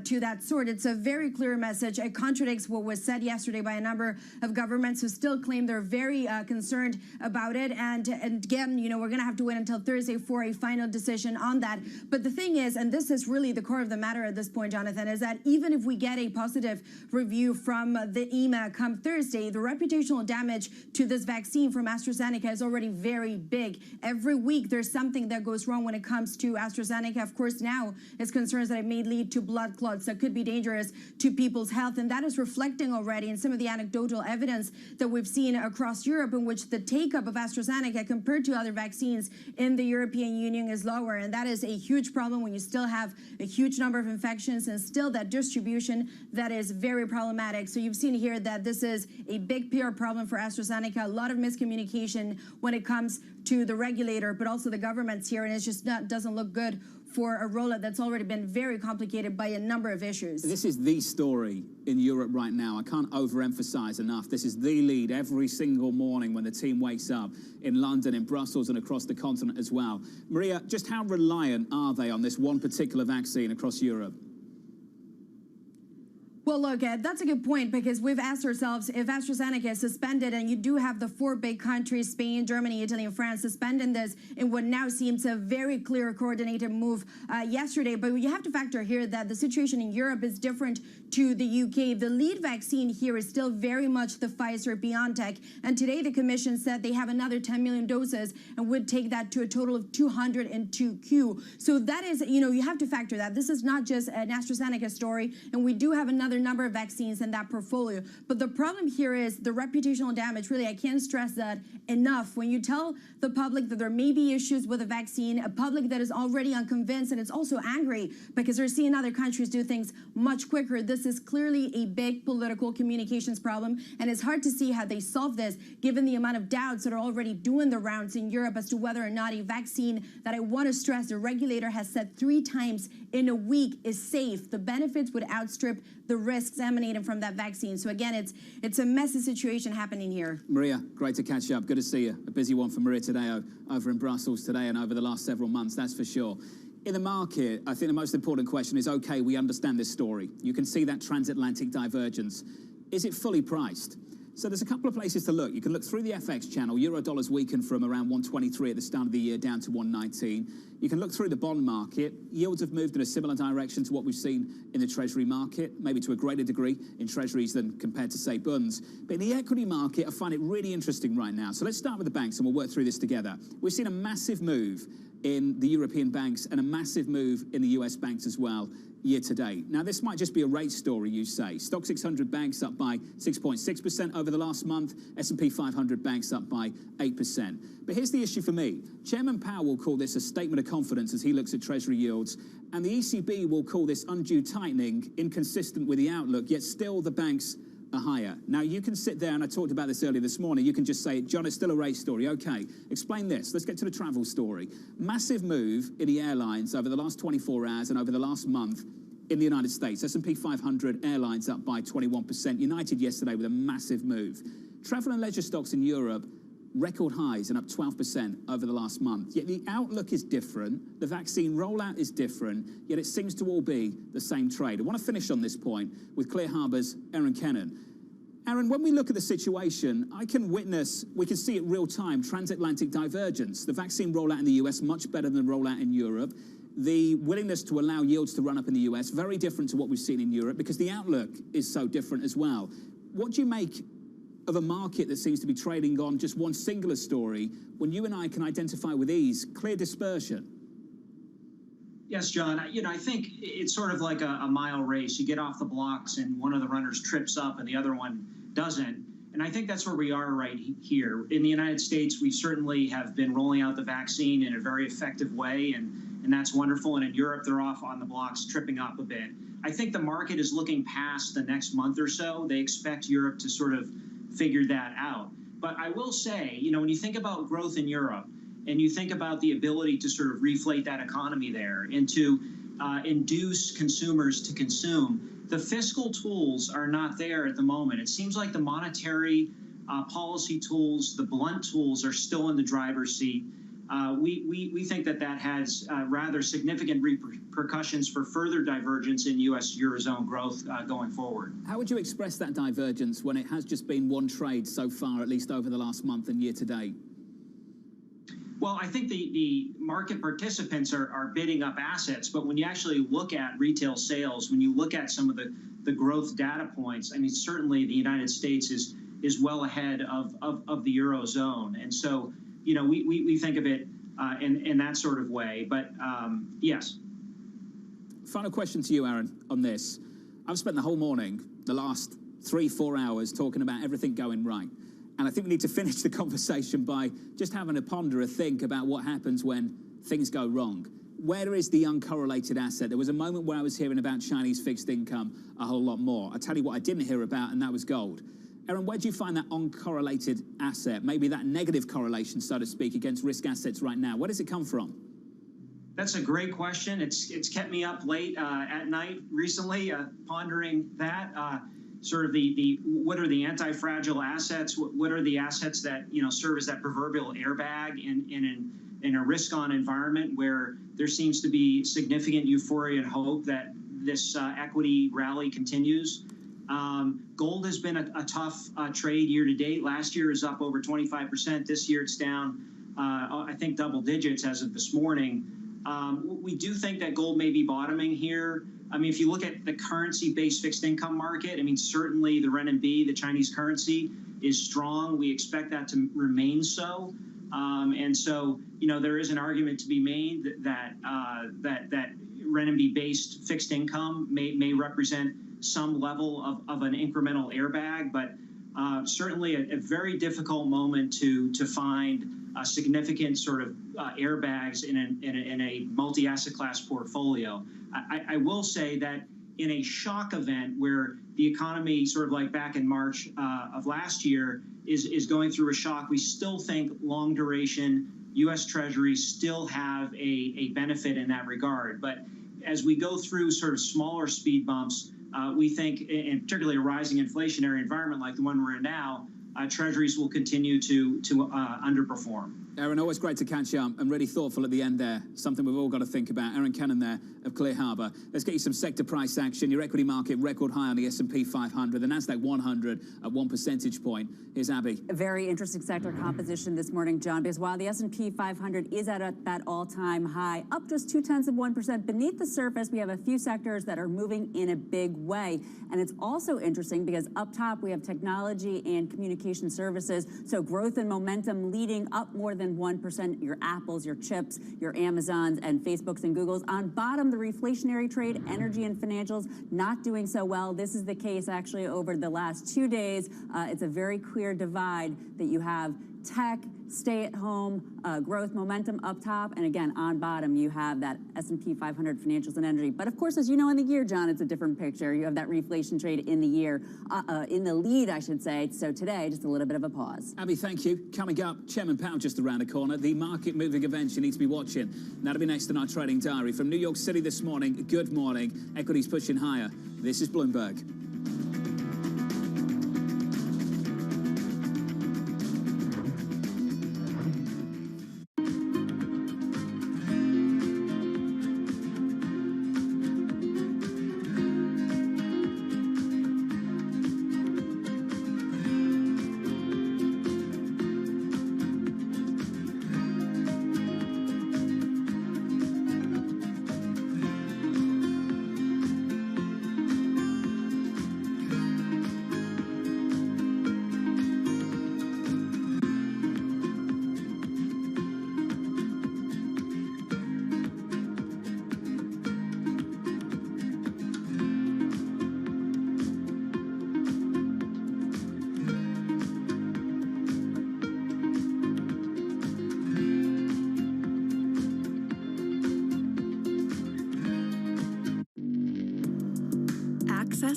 Speaker 4: to that sort. It's a very clear message. It contradicts what was said yesterday by a number of governments who still claim they're very concerned about it. And again, you know, we're going to have to wait until Thursday for a final decision on that. But the thing is, and this is really the core of the matter at this point, Jonathan, is that even if we get a positive review from the EMA come Thursday, the reputational damage to this vaccine from AstraZeneca is already very big. Every week there's something that goes wrong when it comes to AstraZeneca. Of course, now is concerns that it may lead to blood clots that could be dangerous to people's health. And that is reflecting already in some of the anecdotal evidence that we've seen across Europe, in which the take-up of AstraZeneca compared to other vaccines in the European Union is lower. And that is a huge problem when you still have a huge number of infections and still that distribution that is very problematic. So you've seen here that this is a big PR problem for AstraZeneca, a lot of miscommunication when it comes to the regulator, but also the governments here. And it's just doesn't look good for a rollout that's already been very complicated by a number of issues.
Speaker 1: This is the story in Europe right now. I can't overemphasize enough. This is the lead every single morning when the team wakes up in London, in Brussels, and across the continent as well. Maria, just how reliant are they on this one particular vaccine across Europe?
Speaker 4: Well, look, that's a good point, because we've asked ourselves, if AstraZeneca is suspended, and you do have the four big countries, Spain, Germany, Italy, and France, suspending this in what now seems a very clear coordinated move yesterday. But you have to factor here that the situation in Europe is different to the UK. The lead vaccine here is still very much the Pfizer-BioNTech. And today the Commission said they have another 10 million doses and would take that to a total of 202Q. So that is, you know, you have to factor that. This is not just an AstraZeneca story, and we do have another number of vaccines in that portfolio. But the problem here is the reputational damage. Really, I can't stress that enough. When you tell the public that there may be issues with a vaccine, a public that is already unconvinced and it's also angry because they're seeing other countries do things much quicker, this is clearly a big political communications problem. And it's hard to see how they solve this, given the amount of doubts that are already doing the rounds in Europe as to whether or not a vaccine that, I want to stress, the regulator has said 3 times in a week is safe. The benefits would outstrip the risks emanating from that vaccine. So again, it's a messy situation happening here.
Speaker 1: Maria, great to catch up. Good to see you. A busy one for Maria Tadeo over in Brussels today and over the last several months, that's for sure. In the market, I think the most important question is, okay, we understand this story. You can see that transatlantic divergence. Is it fully priced? So there's a couple of places to look. You can look through the FX channel. Euro-dollar's weakened from around 123 at the start of the year down to 119. You can look through the bond market. Yields have moved in a similar direction to what we've seen in the Treasury market, maybe to a greater degree in Treasuries than compared to, say, bonds. But in the equity market, I find it really interesting right now. So let's start with the banks, and we'll work through this together. We've seen a massive move in the European banks and a massive move in the US banks as well year to date. Now, this might just be a rate story, you say. Stock 600 banks up by 6.6% over the last month. S&P 500 banks up by 8%. But here's the issue for me. Chairman Powell will call this a statement of confidence as he looks at Treasury yields, and the ECB will call this undue tightening, inconsistent with the outlook, yet still the banks are higher. Now, you can sit there, and I talked about this earlier this morning, you can just say, John, it's still a rate story. Okay, explain this. Let's get to the travel story. Massive move in the airlines over the last 24 hours and over the last month in the United States. S&P 500 airlines up by 21%. United yesterday with a massive move. Travel and leisure stocks in Europe, record highs and up 12% over the last month. Yet the outlook is different, the vaccine rollout is different, yet it seems to all be the same trade. I want to finish on this point with Clear Harbour's Aaron Kennan. Aaron, when we look at the situation, we can see it real time, transatlantic divergence. The vaccine rollout in the US, much better than the rollout in Europe. The willingness to allow yields to run up in the US, very different to what we've seen in Europe because the outlook is so different as well. What do you make of a market that seems to be trading on just one singular story when you and I can identify with ease clear dispersion?
Speaker 18: Yes, John. I think it's sort of like a mile race. You get off the blocks and one of the runners trips up and the other one doesn't. And I think that's where we are right here. In the United States, we certainly have been rolling out the vaccine in a very effective way. And and that's wonderful. And in Europe, they're off on the blocks, tripping up a bit. I think the market is looking past the next month or so. They expect Europe to sort of figure that out. But I will say, you know, when you think about growth in Europe and you think about the ability to sort of reflate that economy there and to induce consumers to consume, the fiscal tools are not there at the moment. It seems like the monetary policy tools, the blunt tools, are still in the driver's seat. We think that that has rather significant repercussions for further divergence in U.S. Eurozone growth going forward.
Speaker 1: How would you express that divergence when it has just been one trade so far, at least over the last month and year to date?
Speaker 18: Well, I think the market participants are bidding up assets, but when you actually look at retail sales, when you look at some of the growth data points, I mean, certainly the United States is well ahead of the Eurozone. And so, you know, we think of it in that sort of way. But yes.
Speaker 1: Final question to you, Aaron, on this. I've spent the whole morning, the last 3-4 hours, talking about everything going right. And I think we need to finish the conversation by just having a ponder, a think about what happens when things go wrong. Where is the uncorrelated asset? There was a moment where I was hearing about Chinese fixed income a whole lot more. I'll tell you what I didn't hear about, and that was gold. Aaron, where do you find that uncorrelated asset, maybe that negative correlation, so to speak, against risk assets right now? Where does it come from?
Speaker 18: That's a great question. It's kept me up late at night recently, pondering that. Sort of what are the anti-fragile assets? What are the assets that, you know, serve as that proverbial airbag in a risk-on environment where there seems to be significant euphoria and hope that this equity rally continues? Gold has been a tough trade year to date. Last year is up over 25%. This year it's down, I think, double digits as of this morning. We do think that gold may be bottoming here. I mean, if you look at the currency-based fixed income market, I mean, certainly the renminbi, the Chinese currency, is strong. We expect that to remain so. And so, you know, there is an argument to be made that renminbi-based fixed income may represent some level of an incremental airbag, but certainly a very difficult moment to find significant sort of airbags in a multi-asset class portfolio. I will say that in a shock event where the economy, sort of like back in March of last year, is going through a shock, we still think long duration U.S. Treasuries still have a benefit in that regard. But as we go through sort of smaller speed bumps, we think, in particularly a rising inflationary environment like the one we're in now, Treasuries will continue to underperform.
Speaker 1: Aaron, always great to catch you up and really thoughtful at the end there. Something we've all got to think about. Aaron Cannon there of Clear Harbor. Let's get you some sector price action. Your equity market record high on the S&P 500, the NASDAQ 100 at 1 percentage point. Here's Abby.
Speaker 5: A very interesting sector composition this morning, John, because while the S&P 500 is at that all-time high, up just 0.2% beneath the surface, we have a few sectors that are moving in a big way. And it's also interesting because up top we have technology and communication services. So growth and momentum leading up more than 1%, your Apples, your chips, your Amazons, and Facebooks and Googles. On bottom, the reflationary trade, energy and financials, not doing so well. This is the case actually over the last 2 days. It's a very clear divide that you have tech, stay-at-home, growth momentum up top, and again, on bottom, you have that S&P 500 financials and energy. But of course, as you know, in the year, John, it's a different picture. You have that reflation trade in the year, in the lead, I should say. So today, just a little bit of a pause.
Speaker 1: Abby, thank you. Coming up, Chairman Powell just around the corner. The market-moving events you need to be watching. That'll be next in our trading diary. From New York City this morning, good morning. Equities pushing higher. This is Bloomberg.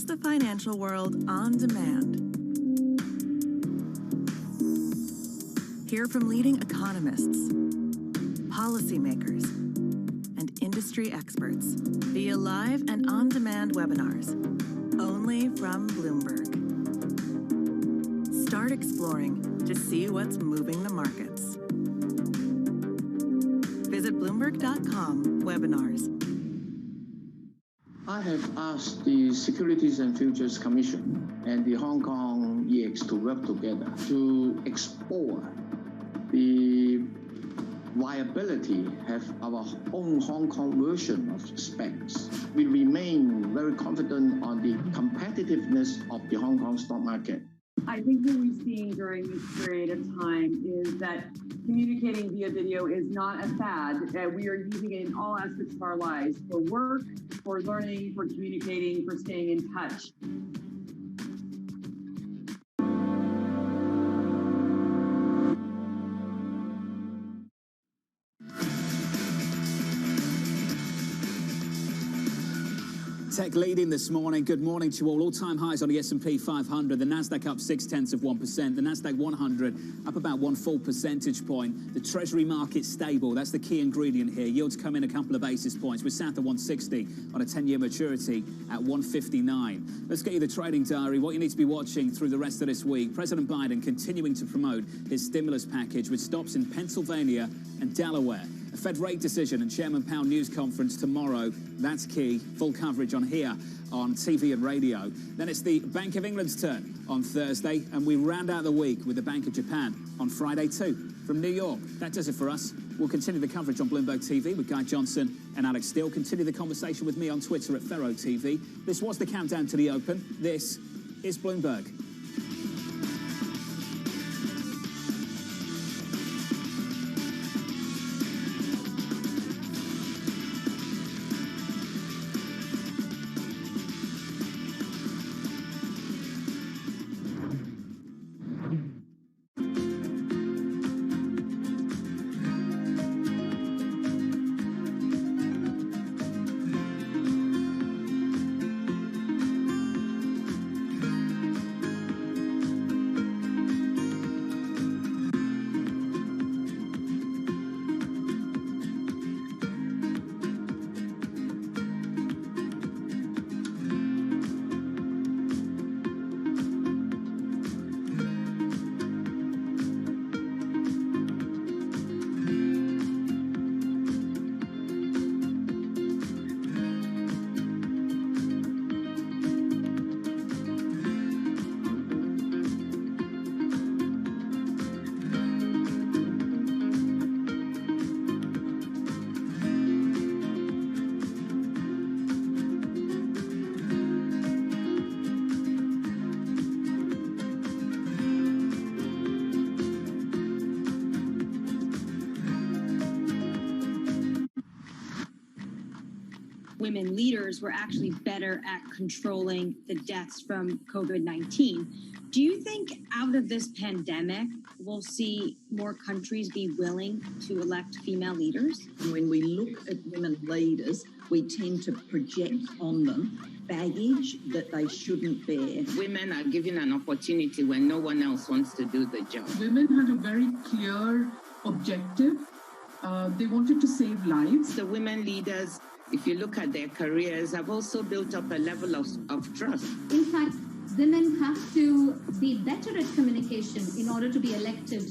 Speaker 23: Across the financial world on demand. Hear from leading economists, policymakers, and industry experts via live and on-demand webinars, only from Bloomberg. Start exploring to see what's moving the markets. Visit Bloomberg.com/webinars.
Speaker 2: I have asked the Securities and Futures Commission and the Hong Kong EX to work together to explore the viability of our own Hong Kong version of SPACs. We remain very confident on the competitiveness of the Hong Kong stock market.
Speaker 5: I think what we've seen during this period of time is that communicating via video is not a fad. We are using it in all aspects of our lives, for work, for learning, for communicating, for staying in touch.
Speaker 1: Tech leading this morning. Good morning to you all. All-time highs on the S&P 500. The Nasdaq up 0.6%. The Nasdaq 100 up about 1 full percentage point. The Treasury market stable. That's the key ingredient here. Yields come in a couple of basis points. We're south of 160 on a 10-year maturity at 159. Let's get you the trading diary. What you need to be watching through the rest of this week. President Biden continuing to promote his stimulus package with stops in Pennsylvania and Delaware. A Fed rate decision and Chairman Powell news conference tomorrow. That's key. Full coverage on here on TV and radio. Then it's the Bank of England's turn on Thursday, and we round out the week with the Bank of Japan on Friday too. From New York, that does it for us. We'll continue the coverage on Bloomberg TV with Guy Johnson and Alex Steele. Continue the conversation with me on Twitter at Ferro TV. This was the countdown to the open. This is Bloomberg.
Speaker 8: Women leaders were actually better at controlling the deaths from COVID-19. Do you think out of this pandemic, we'll see more countries be willing to elect female leaders?
Speaker 9: When we look at women leaders, we tend to project on them baggage that they shouldn't bear.
Speaker 11: Women are given an opportunity when no one else wants to do the job.
Speaker 22: Women had a very clear objective. They wanted to save lives.
Speaker 11: The women leaders, if you look at their careers, have also built up a level of trust.
Speaker 25: In fact, women have to be better at communication in order to be elected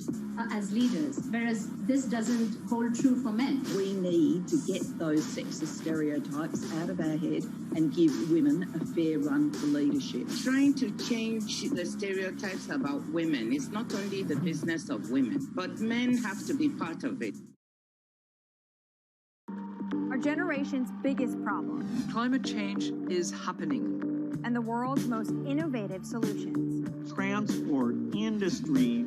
Speaker 25: as leaders, whereas this doesn't hold true for men.
Speaker 9: We need to get those sexist stereotypes out of our head and give women a fair run for leadership.
Speaker 11: Trying to change the stereotypes about women is not only the business of women, but men have to be part of it.
Speaker 26: Our generation's biggest problem.
Speaker 27: Climate change is happening.
Speaker 26: And the world's most innovative solutions.
Speaker 28: Transport, industry,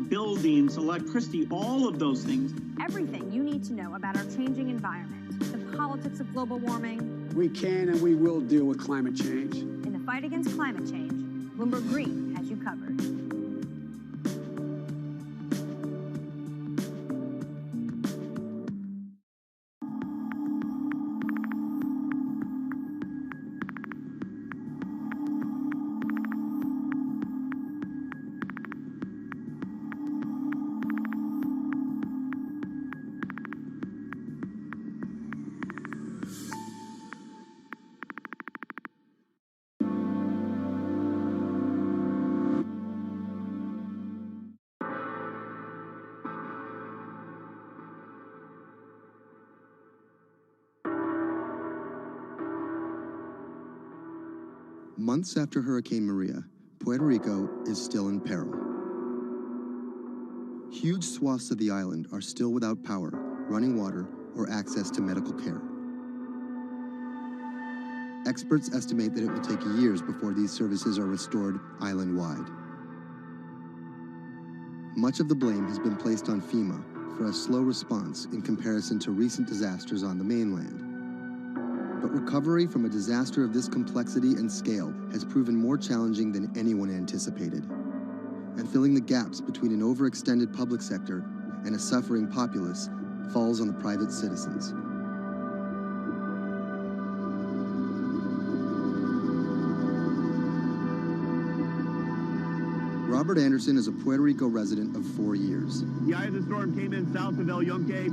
Speaker 28: buildings, electricity, all of those things.
Speaker 26: Everything you need to know about our changing environment, the politics of global warming.
Speaker 29: We can and we will deal with climate change.
Speaker 26: In the fight against climate change, Bloomberg Green has you covered.
Speaker 3: Months after Hurricane Maria, Puerto Rico is still in peril. Huge swaths of the island are still without power, running water, or access to medical care. Experts estimate that it will take years before these services are restored island-wide. Much of the blame has been placed on FEMA for a slow response in comparison to recent disasters on the mainland. But recovery from a disaster of this complexity and scale has proven more challenging than anyone anticipated. And filling the gaps between an overextended public sector and a suffering populace falls on the private citizens. Robert Anderson is a Puerto Rico resident of 4 years.
Speaker 6: The eye of the storm came in south of El Yunque,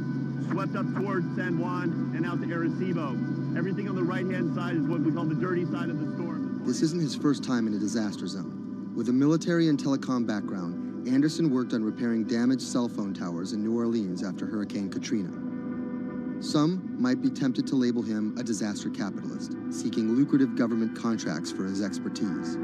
Speaker 6: swept up towards San Juan, and out to Arecibo. Everything on the right-hand side is what we call the dirty side of the storm.
Speaker 3: This isn't his first time in a disaster zone. With a military and telecom background, Anderson worked on repairing damaged cell phone towers in New Orleans after Hurricane Katrina. Some might be tempted to label him a disaster capitalist, seeking lucrative government contracts for his expertise.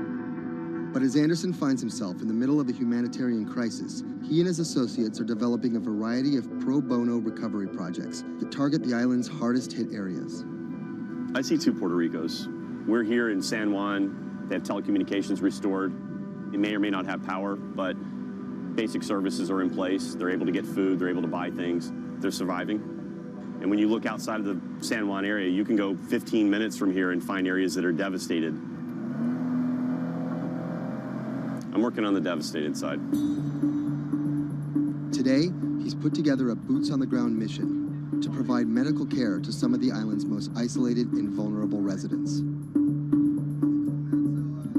Speaker 3: But as Anderson finds himself in the middle of a humanitarian crisis, he and his associates are developing a variety of pro bono recovery projects that target the island's hardest hit areas.
Speaker 7: I see two Puerto Ricos. We're here in San Juan. They have telecommunications restored. They may or may not have power, but basic services are in place. They're able to get food. They're able to buy things. They're surviving. And when you look outside of the San Juan area, you can go 15 minutes from here and find areas that are devastated. I'm working on the devastated side.
Speaker 3: Today, he's put together a boots-on-the-ground mission to provide medical care to some of the island's most isolated and vulnerable residents.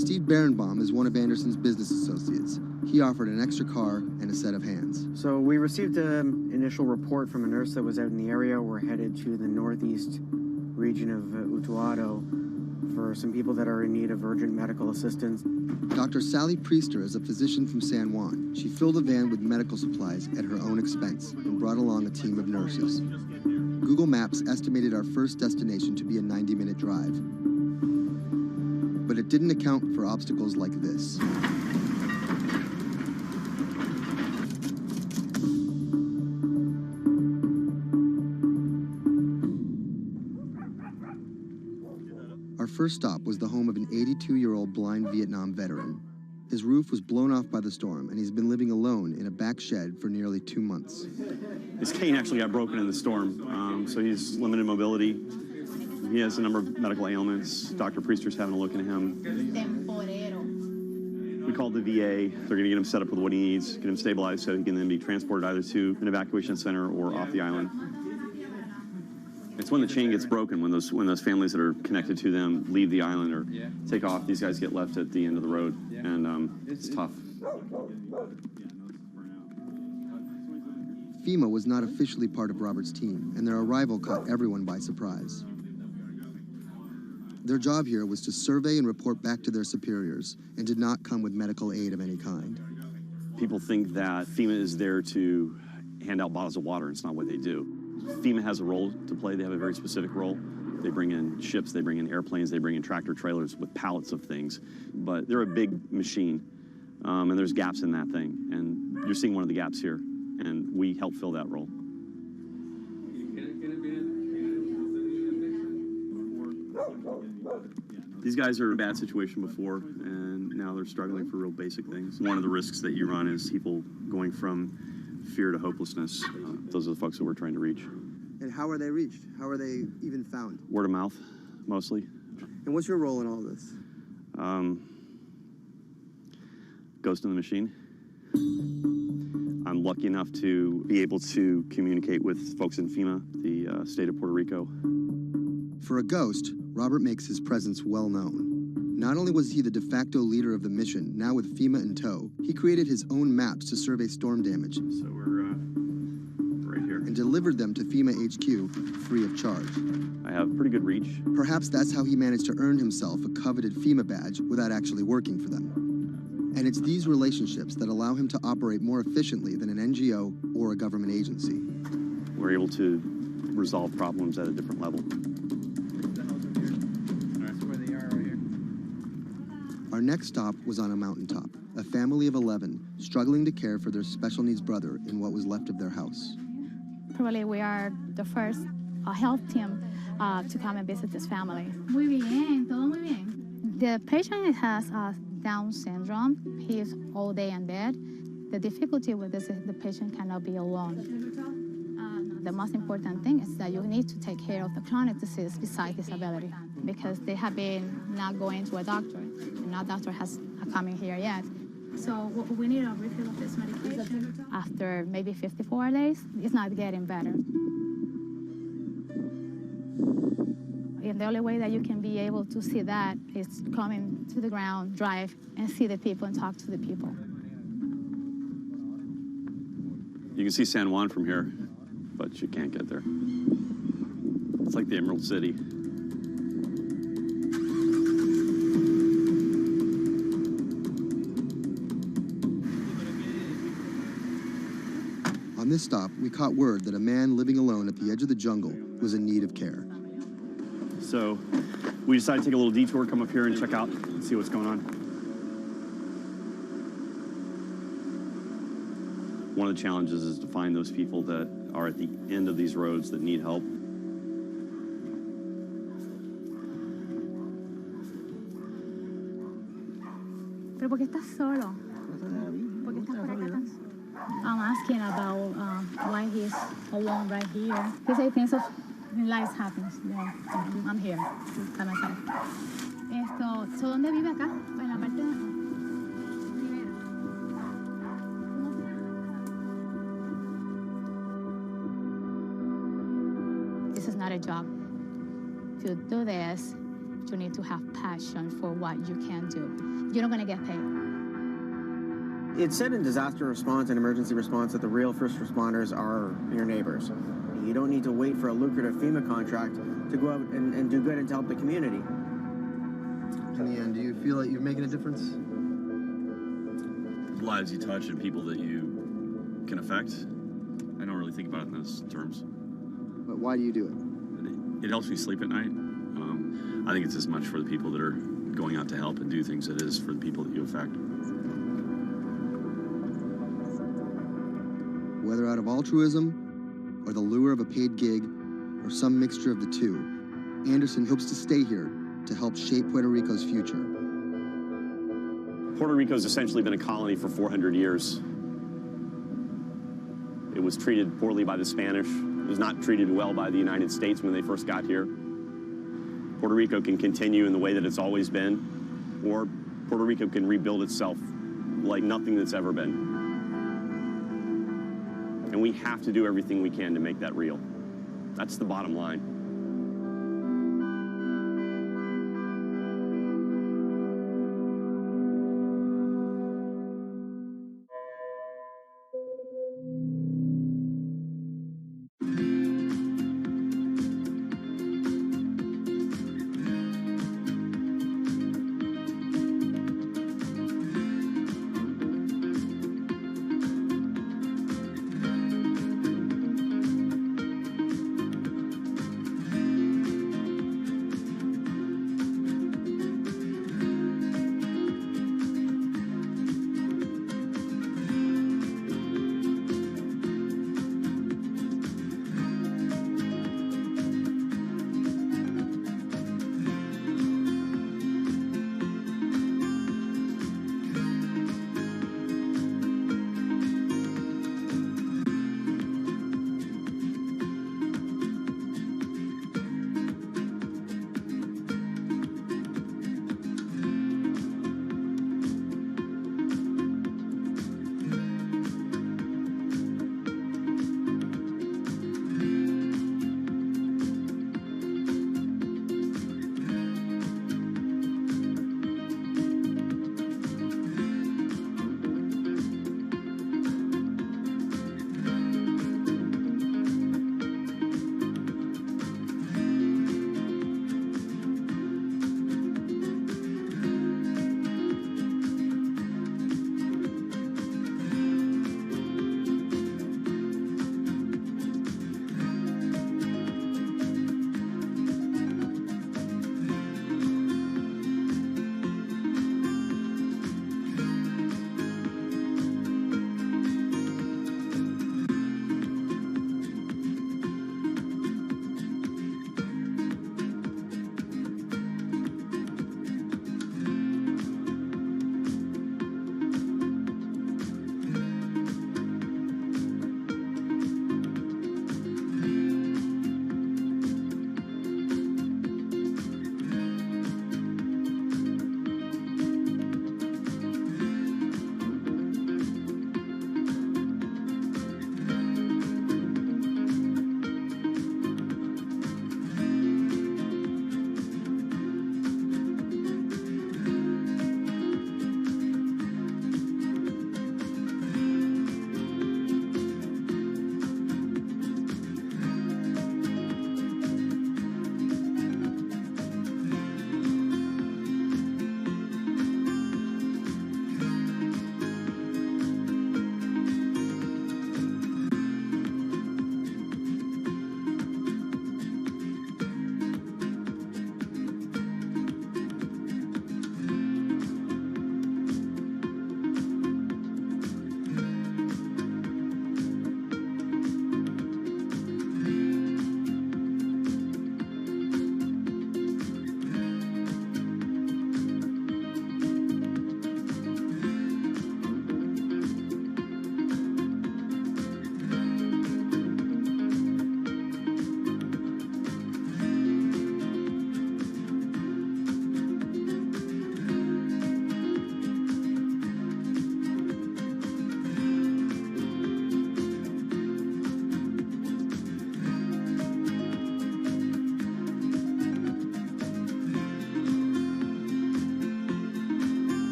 Speaker 3: Steve Berenbaum is one of Anderson's business associates. He offered an extra car and a set of hands.
Speaker 10: So we received an initial report from a nurse that was out in the area. We're headed to the northeast region of Utuado for some people that are in need of urgent medical assistance.
Speaker 3: Dr. Sally Priester is a physician from San Juan. She filled a van with medical supplies at her own expense and brought along a team of nurses. Google Maps estimated our first destination to be a 90-minute drive. But it didn't account for obstacles like this. Our first stop was the home of an 82-year-old blind Vietnam veteran. His roof was blown off by the storm, and he's been living alone in a back shed for nearly 2 months.
Speaker 7: His cane actually got broken in the storm, so he's limited mobility. He has a number of medical ailments. Dr. Priester's having a look into him. We called the VA. They're going to get him set up with what he needs, get him stabilized so he can then be transported either to an evacuation center or off the island. It's when the chain gets broken, when those families that are connected to them leave the island or take off, these guys get left at the end of the road, and it's tough.
Speaker 3: FEMA was not officially part of Robert's team, and their arrival caught everyone by surprise. Their job here was to survey and report back to their superiors, and did not come with medical aid of any kind.
Speaker 7: People think that FEMA is there to hand out bottles of water. It's not what they do. FEMA has a role to play. They have a very specific role. They bring in ships, they bring in airplanes, they bring in tractor trailers with pallets of things. But they're a big machine, and there's gaps in that thing. And you're seeing one of the gaps here, and we help fill that role. These guys are in a bad situation before, and now they're struggling for real basic things. One of the risks that you run is people going from fear to hopelessness. Those are the folks that we're trying to reach.
Speaker 3: And how are they reached? How are they even found?
Speaker 7: Word of mouth, mostly.
Speaker 3: And what's your role in all of this?
Speaker 7: Ghost in the machine. I'm lucky enough to be able to communicate with folks in FEMA, the state of Puerto Rico.
Speaker 3: For a ghost, Robert makes his presence well known. Not only was he the de facto leader of the mission, now with FEMA in tow, he created his own maps to survey storm damage.
Speaker 7: So we're right here.
Speaker 3: And delivered them to FEMA HQ free of charge.
Speaker 7: I have pretty good reach.
Speaker 3: Perhaps that's how he managed to earn himself a coveted FEMA badge without actually working for them. And it's these relationships that allow him to operate more efficiently than an NGO or a government agency.
Speaker 7: We're able to resolve problems at a different level.
Speaker 3: Our next stop was on a mountaintop, a family of 11 struggling to care for their special needs brother in what was left of their house.
Speaker 12: Probably we are the first health team to come and visit this family.
Speaker 13: Muy bien, todo muy bien.
Speaker 12: The patient has Down syndrome. He is all day in bed. The difficulty with this is the patient cannot be alone. The most important thing is that you need to take care of the chronic disease besides disability, because they have been not going to a doctor, and no doctor has come in here yet.
Speaker 13: So we need a refill of this medication.
Speaker 12: After maybe 54 days, it's not getting better. And the only way that you can be able to see that is coming to the ground, drive, and see the people and talk to the people.
Speaker 7: You can see San Juan from here, but you can't get there. It's like the Emerald City.
Speaker 3: On this stop, we caught word that a man living alone at the edge of the jungle was in need of care.
Speaker 7: So we decided to take a little detour, come up here and check out and see what's going on. One of the challenges is to find those people that are at the end of these roads that need help.
Speaker 12: ¿Pero por qué estás solo? ¿Por qué estás por acá tan solo? I'm asking about why he's alone right here. He said things of life happens. Yeah, I'm here by myself. So ¿dónde vive acá? En la parte de... This is not a job. To do this, you need to have passion for what you can do. You're not going to get paid.
Speaker 10: It's said in disaster response and emergency response that the real first responders are your neighbors. You don't need to wait for a lucrative FEMA contract to go out and do good and to help the community.
Speaker 3: In the end, do you feel like you're making a difference?
Speaker 7: Lives you touch and people that you can affect. I don't really think about it in those terms.
Speaker 3: But why do you do it?
Speaker 7: It helps me sleep at night. I think it's as much for the people that are going out to help and do things as it is for the people that you affect.
Speaker 3: Whether out of altruism, or the lure of a paid gig, or some mixture of the two, Anderson hopes to stay here to help shape Puerto Rico's future.
Speaker 7: Puerto Rico's essentially been a colony for 400 years. It was treated poorly by the Spanish. It was not treated well by the United States when they first got here. Puerto Rico can continue in the way that it's always been, or Puerto Rico can rebuild itself like nothing that's ever been. And we have to do everything we can to make that real. That's the bottom line.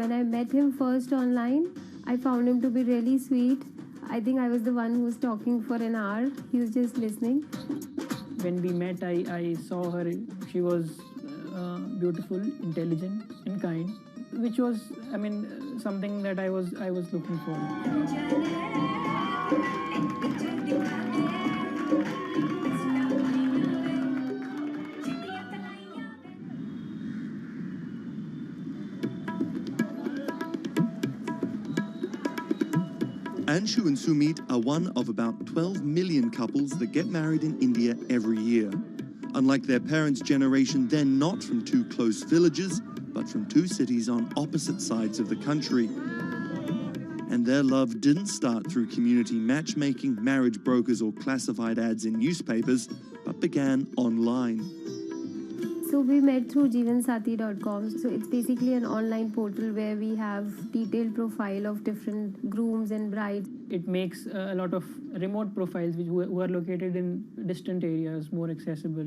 Speaker 4: When I met him first online, I found him to be really sweet. I think I was the one who was talking for an hour. He was just listening.
Speaker 14: When we met, I saw her. She was beautiful, intelligent, and kind, which was, something that I was looking for.
Speaker 15: Anshu and Sumit are one of about 12 million couples that get married in India every year. Unlike their parents' generation, they're not from two close villages, but from two cities on opposite sides of the country. And their love didn't start through community matchmaking, marriage brokers, or classified ads in newspapers, but began online.
Speaker 4: So we met through jeevansati.com. So it's basically an online portal where we have detailed profile of different grooms and brides.
Speaker 14: It makes a lot of remote profiles who are located in distant areas more accessible.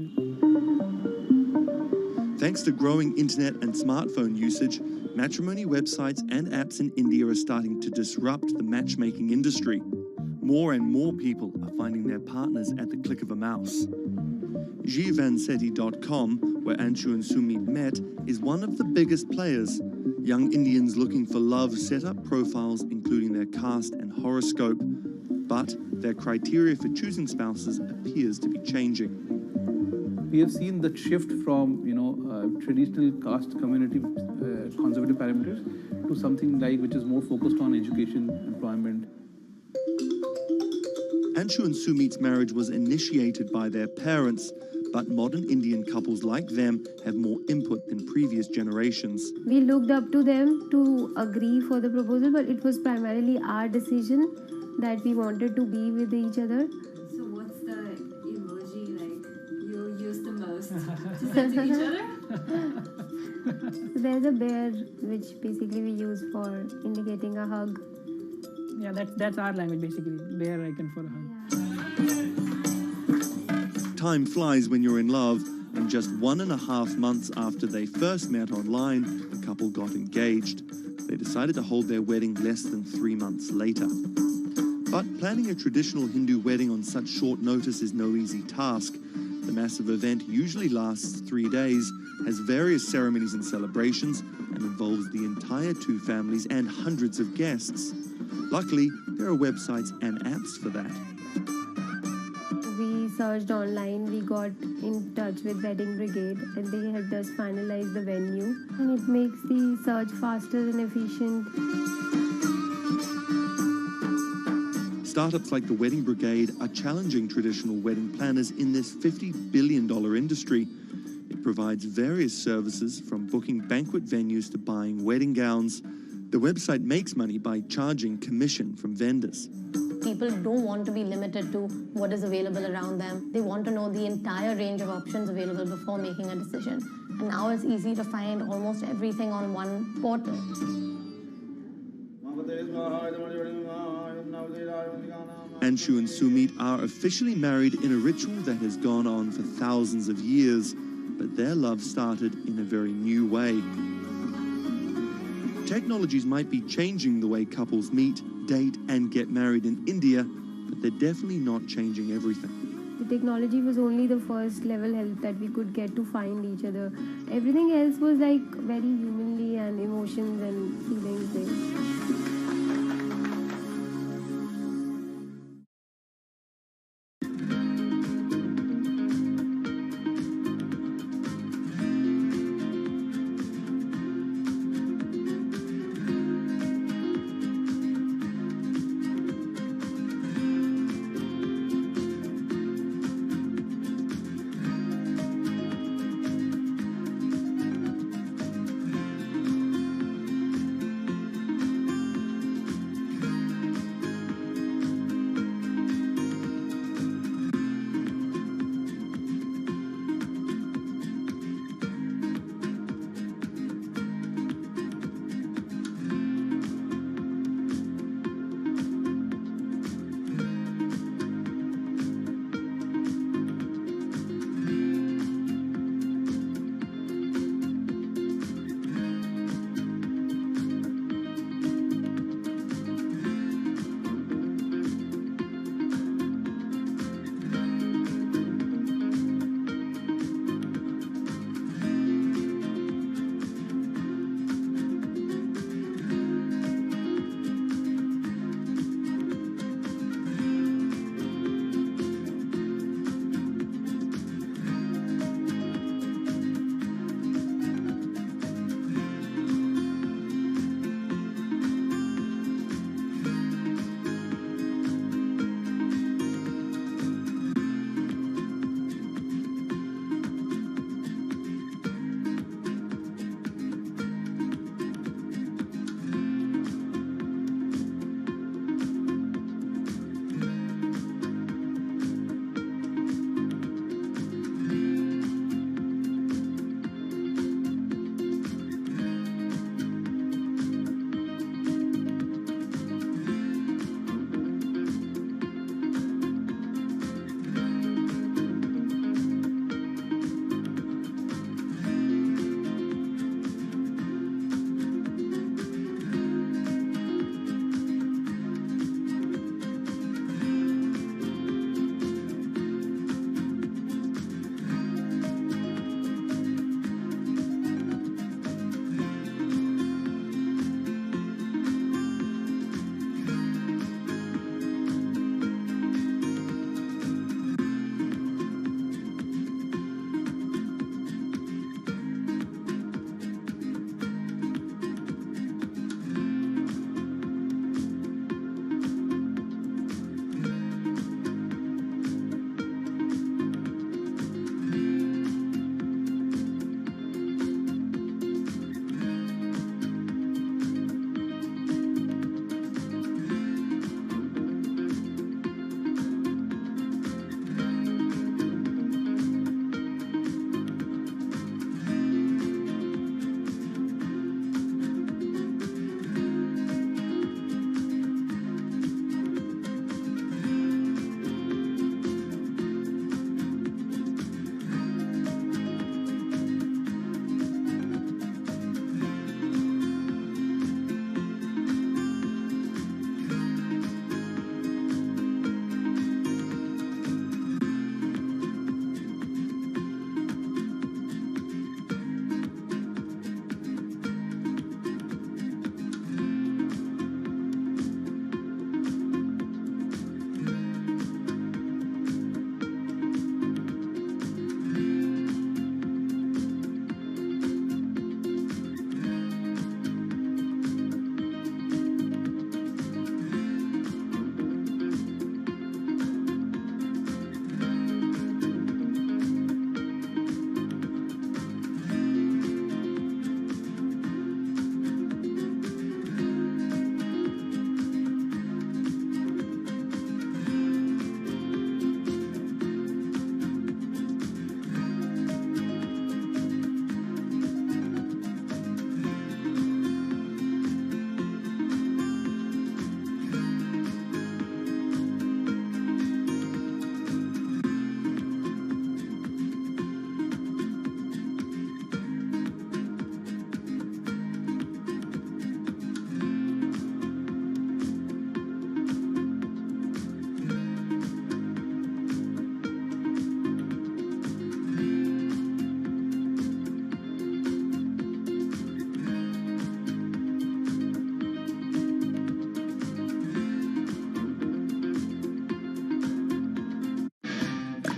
Speaker 15: Thanks to growing internet and smartphone usage, matrimony websites and apps in India are starting to disrupt the matchmaking industry. More and more people are finding their partners at the click of a mouse. jeevansati.com, where Anshu and Sumit met, is one of the biggest players. Young Indians looking for love set up profiles including their caste and horoscope, but their criteria for choosing spouses appears to be changing.
Speaker 16: We have seen the shift from traditional caste community conservative parameters to something like which is more focused on education, employment.
Speaker 15: Anshu and Sumit's marriage was initiated by their parents, but modern Indian couples like them have more input than previous generations.
Speaker 4: We looked up to them to agree for the proposal, but it was primarily our decision that we wanted to be with each other.
Speaker 5: So what's the emoji you use the most to send to each other?
Speaker 4: So there's a bear which basically we use for indicating a hug.
Speaker 14: Yeah, that's our language basically, bear icon for a hug.
Speaker 15: Time flies when you're in love, and just 1.5 months after they first met online, the couple got engaged. They decided to hold their wedding less than 3 months later. But planning a traditional Hindu wedding on such short notice is no easy task. The massive event usually lasts 3 days, has various ceremonies and celebrations, and involves the entire two families and hundreds of guests. Luckily, there are websites and apps for that.
Speaker 4: We searched online, we got in touch with Wedding Brigade, and they helped us finalize the venue. And it makes the search faster and efficient.
Speaker 15: Startups like the Wedding Brigade are challenging traditional wedding planners in this $50 billion industry. It provides various services from booking banquet venues to buying wedding gowns. The website makes money by charging commission from vendors.
Speaker 17: People don't want to be limited to what is available around them. They want to know the entire range of options available before making a decision. And now it's easy to find almost everything on one portal.
Speaker 15: Anshu and Sumit are officially married in a ritual that has gone on for thousands of years, but their love started in a very new way. Technologies might be changing the way couples meet, date, and get married in India, but they're definitely not changing everything.
Speaker 4: The technology was only the first level help that we could get to find each other. Everything else was like very humanly and emotions and feelings based.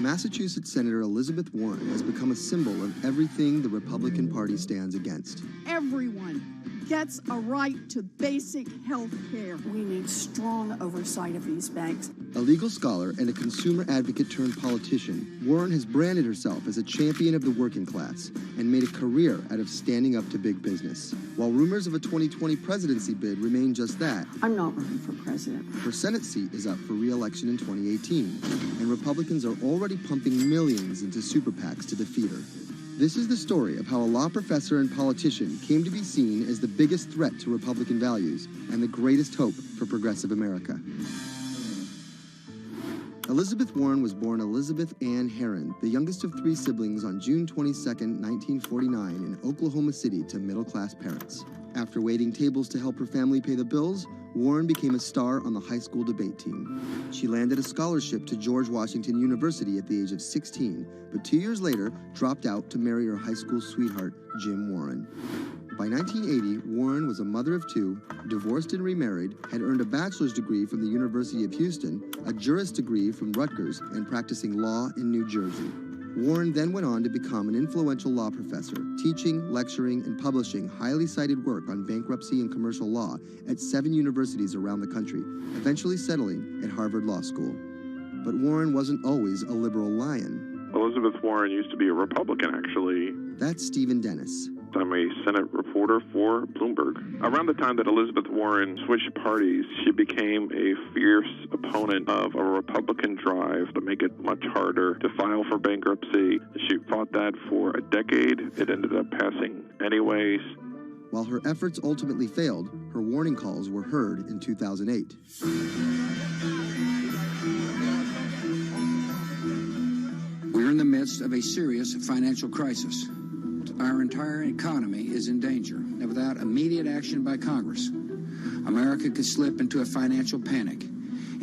Speaker 3: Massachusetts Senator Elizabeth Warren has become a symbol of everything the Republican Party stands against.
Speaker 1: Everyone gets a right to basic health care. We need strong oversight of these banks.
Speaker 3: A legal scholar and a consumer advocate turned politician, Warren has branded herself as a champion of the working class and made a career out of standing up to big business. While rumors of a 2020 presidency bid remain just that,
Speaker 1: I'm not running for president.
Speaker 3: her Senate seat is up for re-election in 2018, and Republicans are already pumping millions into super PACs to defeat her. This is the story of how a law professor and politician came to be seen as the biggest threat to Republican values and the greatest hope for progressive America. Elizabeth Warren was born Elizabeth Ann Herron, the youngest of 3 siblings, on June 22, 1949, in Oklahoma City to middle-class parents. After waiting tables to help her family pay the bills, Warren became a star on the high school debate team. She landed a scholarship to George Washington University at the age of 16, but 2 years later dropped out to marry her high school sweetheart, Jim Warren. By 1980, Warren was a mother of 2, divorced and remarried, had earned a bachelor's degree from the University of Houston, a juris degree from Rutgers, and practicing law in New Jersey. Warren then went on to become an influential law professor, teaching, lecturing, and publishing highly cited work on bankruptcy and commercial law at 7 universities around the country, eventually settling at Harvard Law School. But Warren wasn't always a liberal lion.
Speaker 2: Elizabeth Warren used to be a Republican, actually.
Speaker 3: That's Stephen Dennis.
Speaker 2: I'm a Senate reporter for Bloomberg. Around the time that Elizabeth Warren switched parties, she became a fierce opponent of a Republican drive to make it much harder to file for bankruptcy. She fought that for a decade. It ended up passing anyways.
Speaker 3: While her efforts ultimately failed, her warning calls were heard in 2008.
Speaker 8: We're in the midst of a serious financial crisis. Our entire economy is in danger. And without immediate action by Congress, America could slip into a financial panic,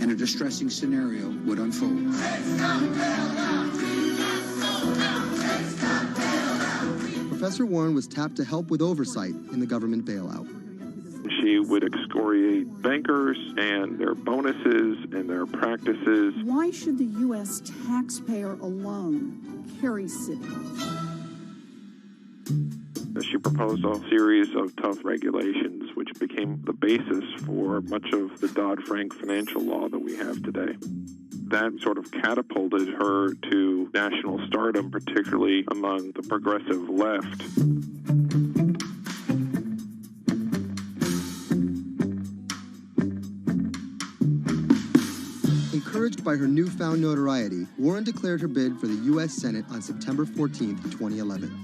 Speaker 8: and a distressing scenario would unfold.
Speaker 3: Professor Warren was tapped to help with oversight in the government bailout.
Speaker 2: She would excoriate bankers and their bonuses and their practices.
Speaker 1: Why should the U.S. taxpayer alone carry Citi?
Speaker 2: She proposed a series of tough regulations, which became the basis for much of the Dodd-Frank financial law that we have today. That sort of catapulted her to national stardom, particularly among the progressive left.
Speaker 3: Encouraged by her newfound notoriety, Warren declared her bid for the U.S. Senate on September 14, 2011.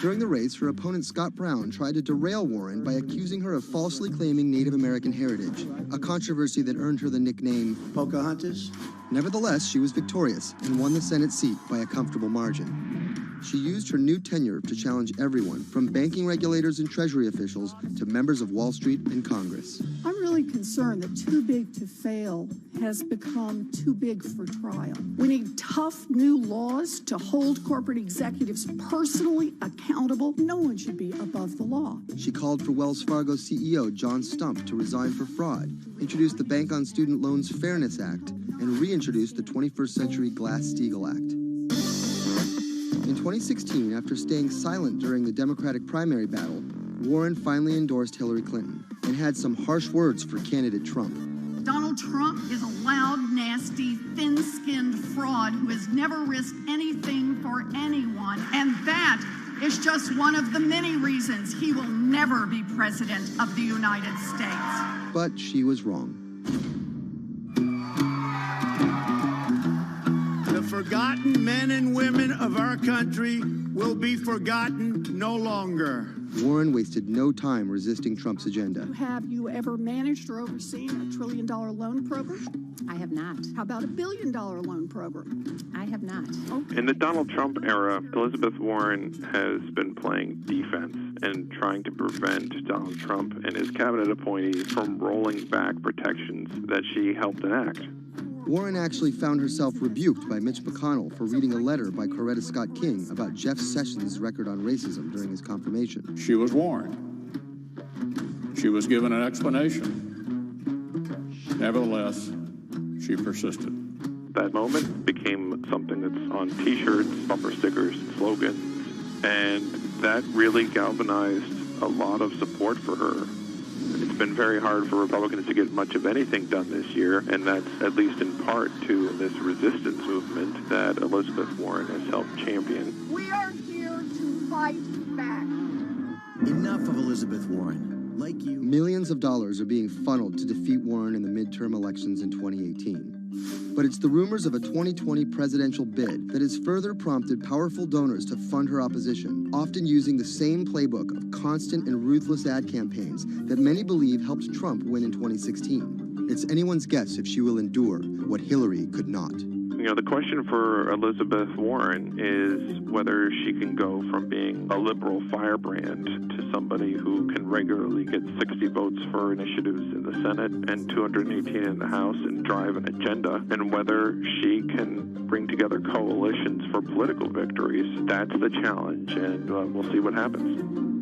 Speaker 3: During the race, her opponent Scott Brown tried to derail Warren by accusing her of falsely claiming Native American heritage, a controversy that earned her the nickname Pocahontas. Nevertheless, she was victorious and won the Senate seat by a comfortable margin. She used her new tenure to challenge everyone, from banking regulators and Treasury officials to members of Wall Street and Congress.
Speaker 1: I'm really concerned that too big to fail has become too big for trial. We need tough new laws to hold corporate executives personally accountable. No one should be above the law.
Speaker 3: She called for Wells Fargo CEO John Stump to resign for fraud, introduced the Bank on Student Loans Fairness Act, and reintroduced the 21st Century Glass-Steagall Act. In 2016, after staying silent during the Democratic primary battle, Warren finally endorsed Hillary Clinton and had some harsh words for candidate Trump.
Speaker 1: Donald Trump is a loud, nasty, thin-skinned fraud who has never risked anything for anyone, and that is just one of the many reasons he will never be president of the United States.
Speaker 3: But she was wrong.
Speaker 18: The forgotten men and women of our country will be forgotten no longer.
Speaker 3: Warren wasted no time resisting Trump's agenda.
Speaker 1: Have you ever managed or overseen a $1 trillion loan program?
Speaker 19: I have not.
Speaker 1: How about a $1 billion loan program?
Speaker 19: I have not.
Speaker 2: In the Donald Trump era, Elizabeth Warren has been playing defense and trying to prevent Donald Trump and his cabinet appointees from rolling back protections that she helped enact.
Speaker 3: Warren actually found herself rebuked by Mitch McConnell for reading a letter by Coretta Scott King about Jeff Sessions' record on racism during his confirmation.
Speaker 20: She was warned. She was given an explanation. Nevertheless, she persisted.
Speaker 2: That moment became something that's on T-shirts, bumper stickers, slogans, and that really galvanized a lot of support for her. It's been very hard for Republicans to get much of anything done this year, and that's at least in part to this resistance movement that Elizabeth Warren has helped champion.
Speaker 1: We are here to fight back.
Speaker 9: Enough of Elizabeth Warren. Like you.
Speaker 3: Millions of dollars are being funneled to defeat Warren in the midterm elections in 2018. But it's the rumors of a 2020 presidential bid that has further prompted powerful donors to fund her opposition, often using the same playbook of constant and ruthless ad campaigns that many believe helped Trump win in 2016. It's anyone's guess if she will endure what Hillary could not.
Speaker 2: You know, the question for Elizabeth Warren is whether she can go from being a liberal firebrand to somebody who can regularly get 60 votes for initiatives in the Senate and 218 in the House and drive an agenda, and whether she can bring together coalitions for political victories. That's the challenge, and we'll see what happens.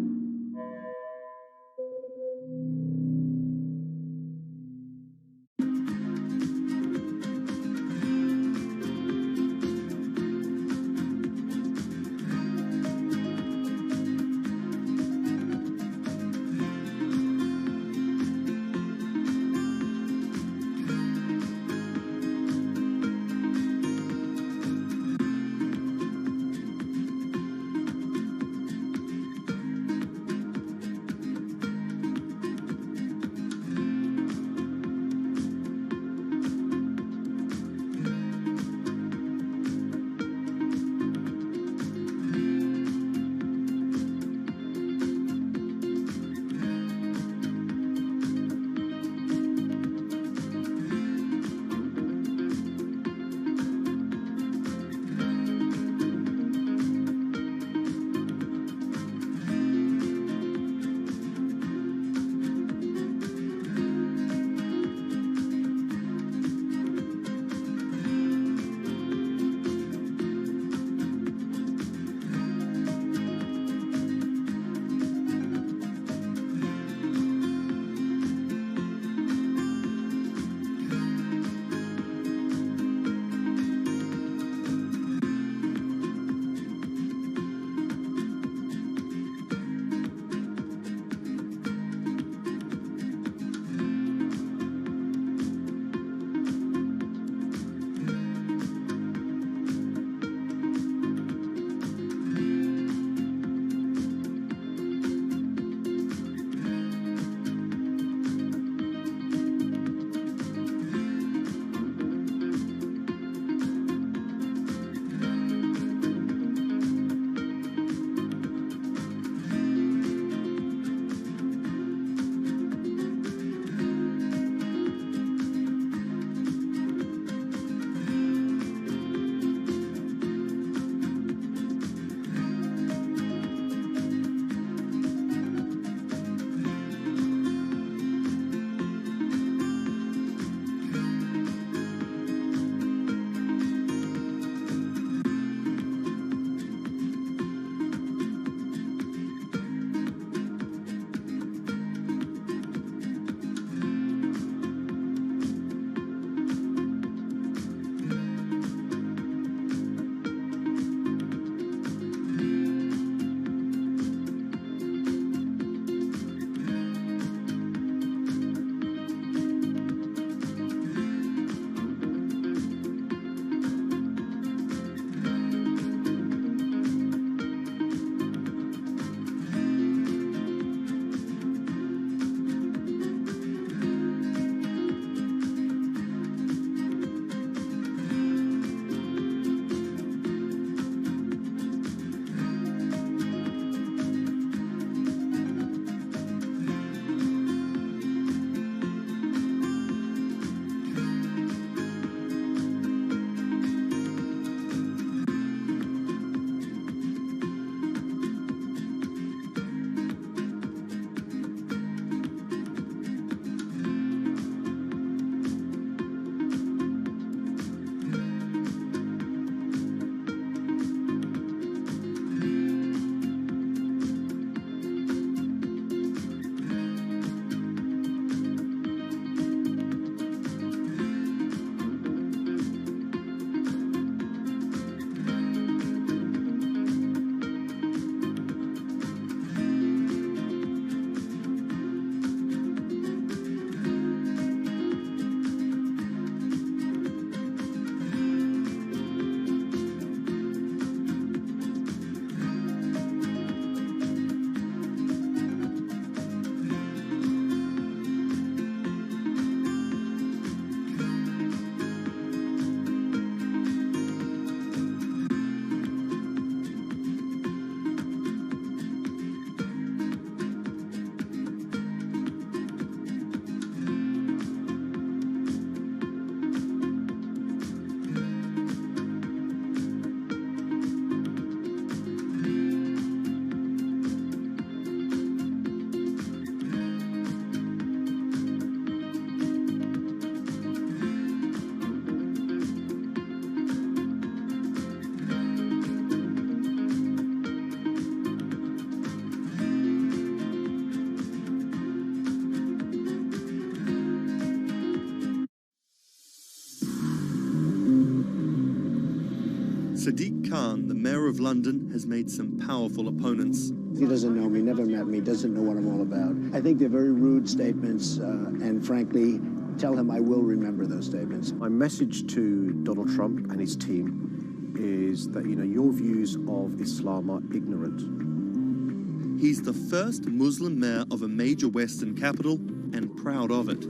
Speaker 15: Sadiq Khan, the mayor of London, has made some powerful opponents.
Speaker 11: He doesn't know me, never met me, doesn't know what I'm all about. I think they're very rude statements, and frankly, tell him I will remember those statements.
Speaker 19: My message to Donald Trump and his team is that, your views of Islam are ignorant.
Speaker 15: He's the first Muslim mayor of a major Western capital and proud of it.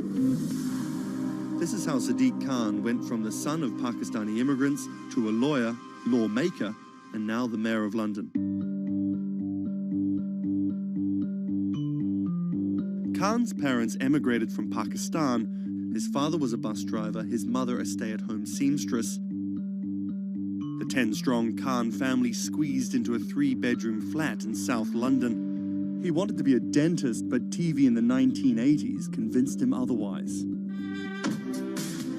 Speaker 15: This is how Sadiq Khan went from the son of Pakistani immigrants to a lawyer, lawmaker, and now the mayor of London. Khan's parents emigrated from Pakistan. His father was a bus driver, his mother a stay-at-home seamstress. The 10-strong Khan family squeezed into a 3-bedroom flat in South London. He wanted to be a dentist, but TV in the 1980s convinced him otherwise.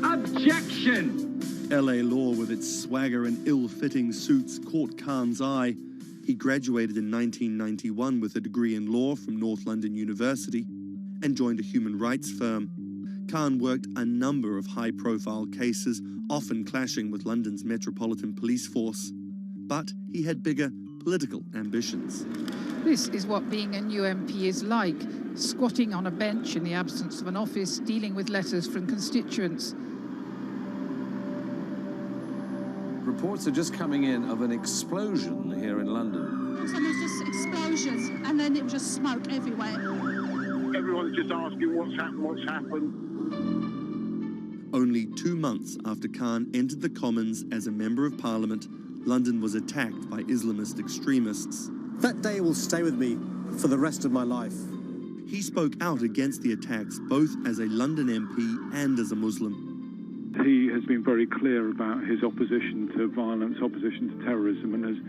Speaker 21: Objection!
Speaker 15: LA law with its swagger and ill-fitting suits caught Khan's eye. He graduated in 1991 with a degree in law from North London University and joined a human rights firm. Khan worked a number of high-profile cases, often clashing with London's Metropolitan Police Force. But he had bigger political ambitions.
Speaker 22: This is what being a new MP is like, squatting on a bench in the absence of an office, dealing with letters from constituents.
Speaker 23: Reports are just coming in of an explosion here in London.
Speaker 13: And there's just explosions, and then it was just smoke everywhere.
Speaker 6: Everyone's just asking what's happened.
Speaker 15: Only 2 months after Khan entered the Commons as a Member of Parliament, London was attacked by Islamist extremists.
Speaker 19: That day will stay with me for the rest of my life.
Speaker 15: He spoke out against the attacks both as a London MP and as a Muslim.
Speaker 2: He has been very clear about his opposition to violence, opposition to terrorism, and has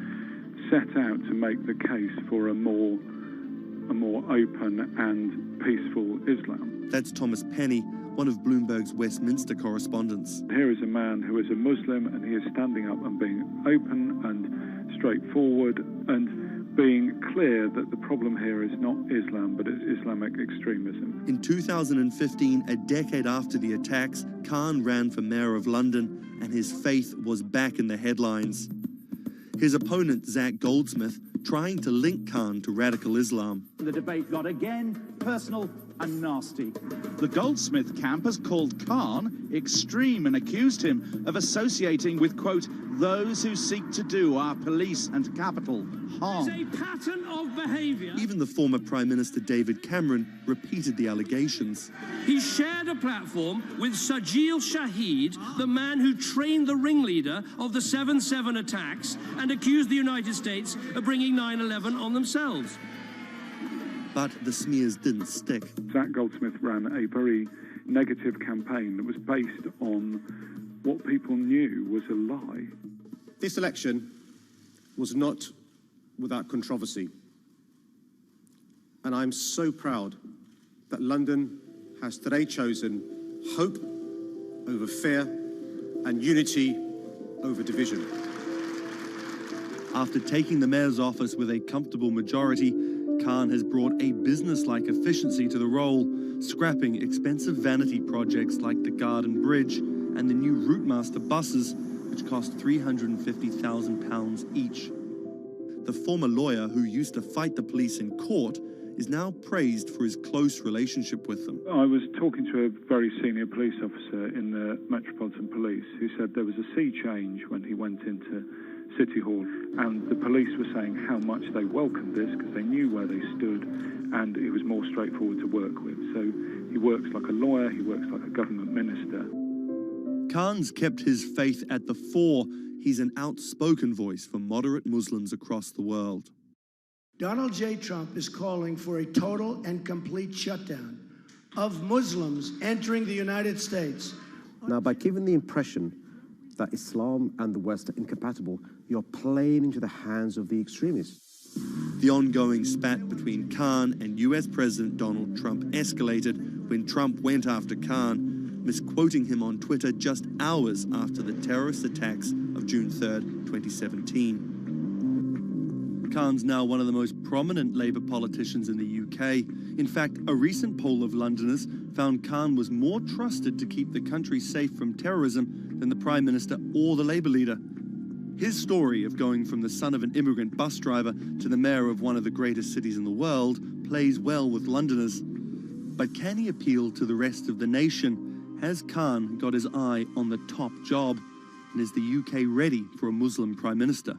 Speaker 2: set out to make the case for a more open and peaceful Islam.
Speaker 15: That's Thomas Penny, one of Bloomberg's Westminster correspondents.
Speaker 2: Here is a man who is a Muslim, and he is standing up and being open and straightforward and being clear that the problem here is not Islam, but it's Islamic extremism.
Speaker 15: In 2015, a decade after the attacks, Khan ran for mayor of London, and his faith was back in the headlines. His opponent, Zach Goldsmith, trying to link Khan to radical Islam.
Speaker 24: The debate got again personal and nasty. The Goldsmith camp has called Khan extreme and accused him of associating with, quote, those who seek to do our police and capital harm.
Speaker 21: It's a pattern of behaviour.
Speaker 15: Even the former Prime Minister David Cameron repeated the allegations.
Speaker 21: He shared a platform with Sajil Shahid, the man who trained the ringleader of the 7/7 attacks and accused the United States of bringing 9/11 on themselves.
Speaker 15: But the smears didn't stick.
Speaker 2: Zach Goldsmith ran a very negative campaign that was based on what people knew was a lie.
Speaker 19: This election was not without controversy. And I'm so proud that London has today chosen hope over fear and unity over division.
Speaker 15: After taking the mayor's office with a comfortable majority, Khan has brought a business-like efficiency to the role, scrapping expensive vanity projects like the Garden Bridge and the new Routemaster buses, which cost £350,000 each. The former lawyer who used to fight the police in court is now praised for his close relationship with them.
Speaker 2: I was talking to a very senior police officer in the Metropolitan Police who said there was a sea change when he went into City Hall, and the police were saying how much they welcomed this because they knew where they stood and it was more straightforward to work with. So he works like a lawyer, he works like a government minister.
Speaker 15: Khan's kept his faith at the fore. He's an outspoken voice for moderate Muslims across the world.
Speaker 25: Donald J. Trump is calling for a total and complete shutdown of Muslims entering the United States.
Speaker 19: Now, by giving the impression that Islam and the West are incompatible, you're playing into the hands of the extremists.
Speaker 15: The ongoing spat between Khan and US President Donald Trump escalated when Trump went after Khan, misquoting him on Twitter just hours after the terrorist attacks of June 3rd, 2017. Khan's now one of the most prominent Labour politicians in the UK. In fact, a recent poll of Londoners found Khan was more trusted to keep the country safe from terrorism than the Prime Minister or the Labour leader. His story of going from the son of an immigrant bus driver to the mayor of one of the greatest cities in the world plays well with Londoners. But can he appeal to the rest of the nation? Has Khan got his eye on the top job? And is the UK ready for a Muslim Prime Minister?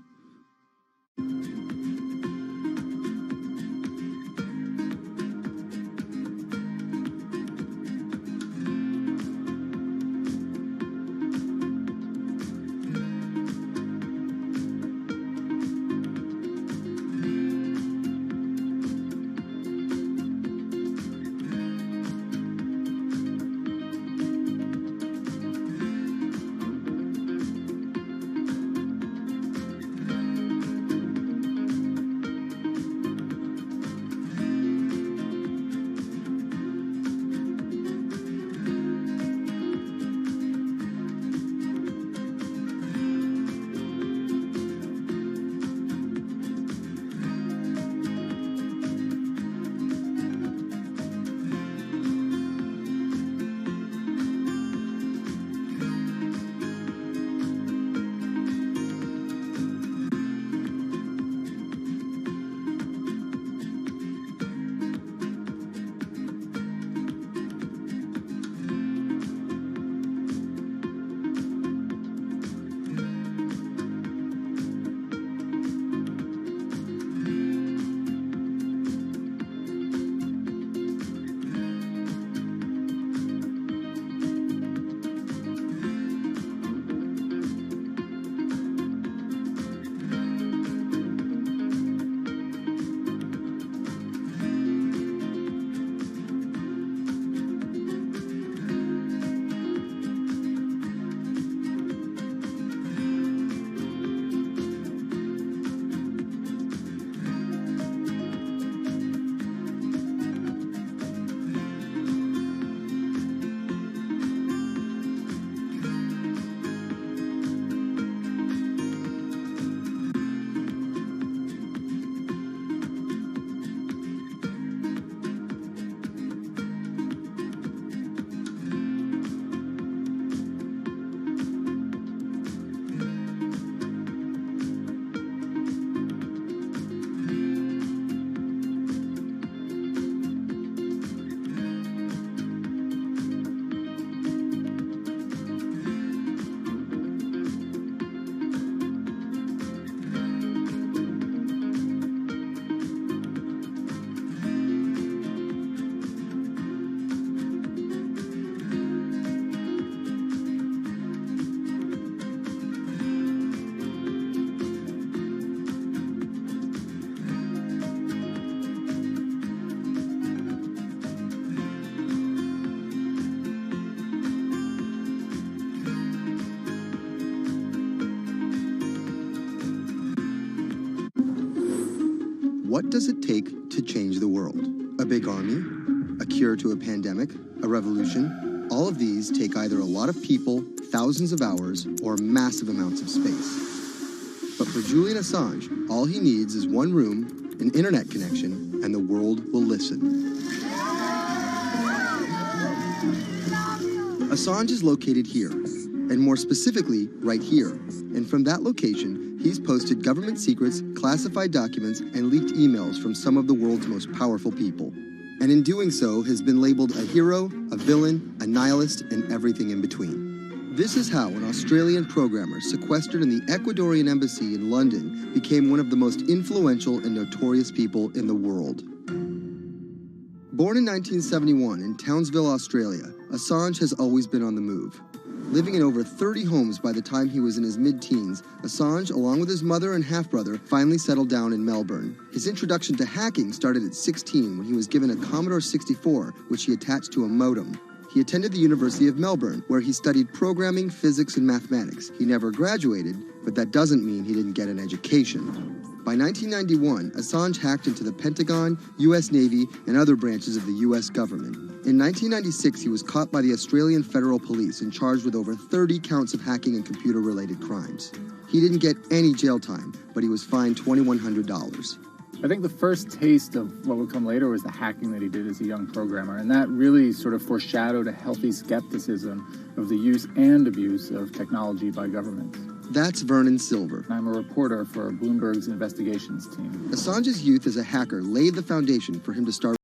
Speaker 3: What does it take to change the world? A big army? A cure to a pandemic? A revolution? All of these take either a lot of people, thousands of hours, or massive amounts of space. But for Julian Assange, all he needs is one room, an internet connection, and the world will listen. Assange is located here, and more specifically, right here. And from that location, he's posted government secrets, classified documents, and leaked emails from some of the world's most powerful people. And in doing so, has been labeled a hero, a villain, a nihilist, and everything in between. This is how an Australian programmer sequestered in the Ecuadorian embassy in London became one of the most influential and notorious people in the world. Born in 1971 in Townsville, Australia, Assange has always been on the move. Living in over 30 homes by the time he was in his mid-teens, Assange, along with his mother and half-brother, finally settled down in Melbourne. His introduction to hacking started at 16 when he was given a Commodore 64, which he attached to a modem. He attended the University of Melbourne, where he studied programming, physics, and mathematics. He never graduated, but that doesn't mean he didn't get an education. By 1991, Assange hacked into the Pentagon, U.S. Navy, and other branches of the U.S. government. In 1996, he was caught by the Australian Federal Police and charged with over 30 counts of hacking and computer-related crimes. He didn't get any jail time, but he was fined $2,100.
Speaker 5: I think the first taste of what would come later was the hacking that he did as a young programmer, and that really sort of foreshadowed a healthy skepticism of the use and abuse of technology by governments.
Speaker 3: That's Vernon Silver.
Speaker 5: I'm a reporter for Bloomberg's investigations team.
Speaker 3: Assange's youth as a hacker laid the foundation for him to start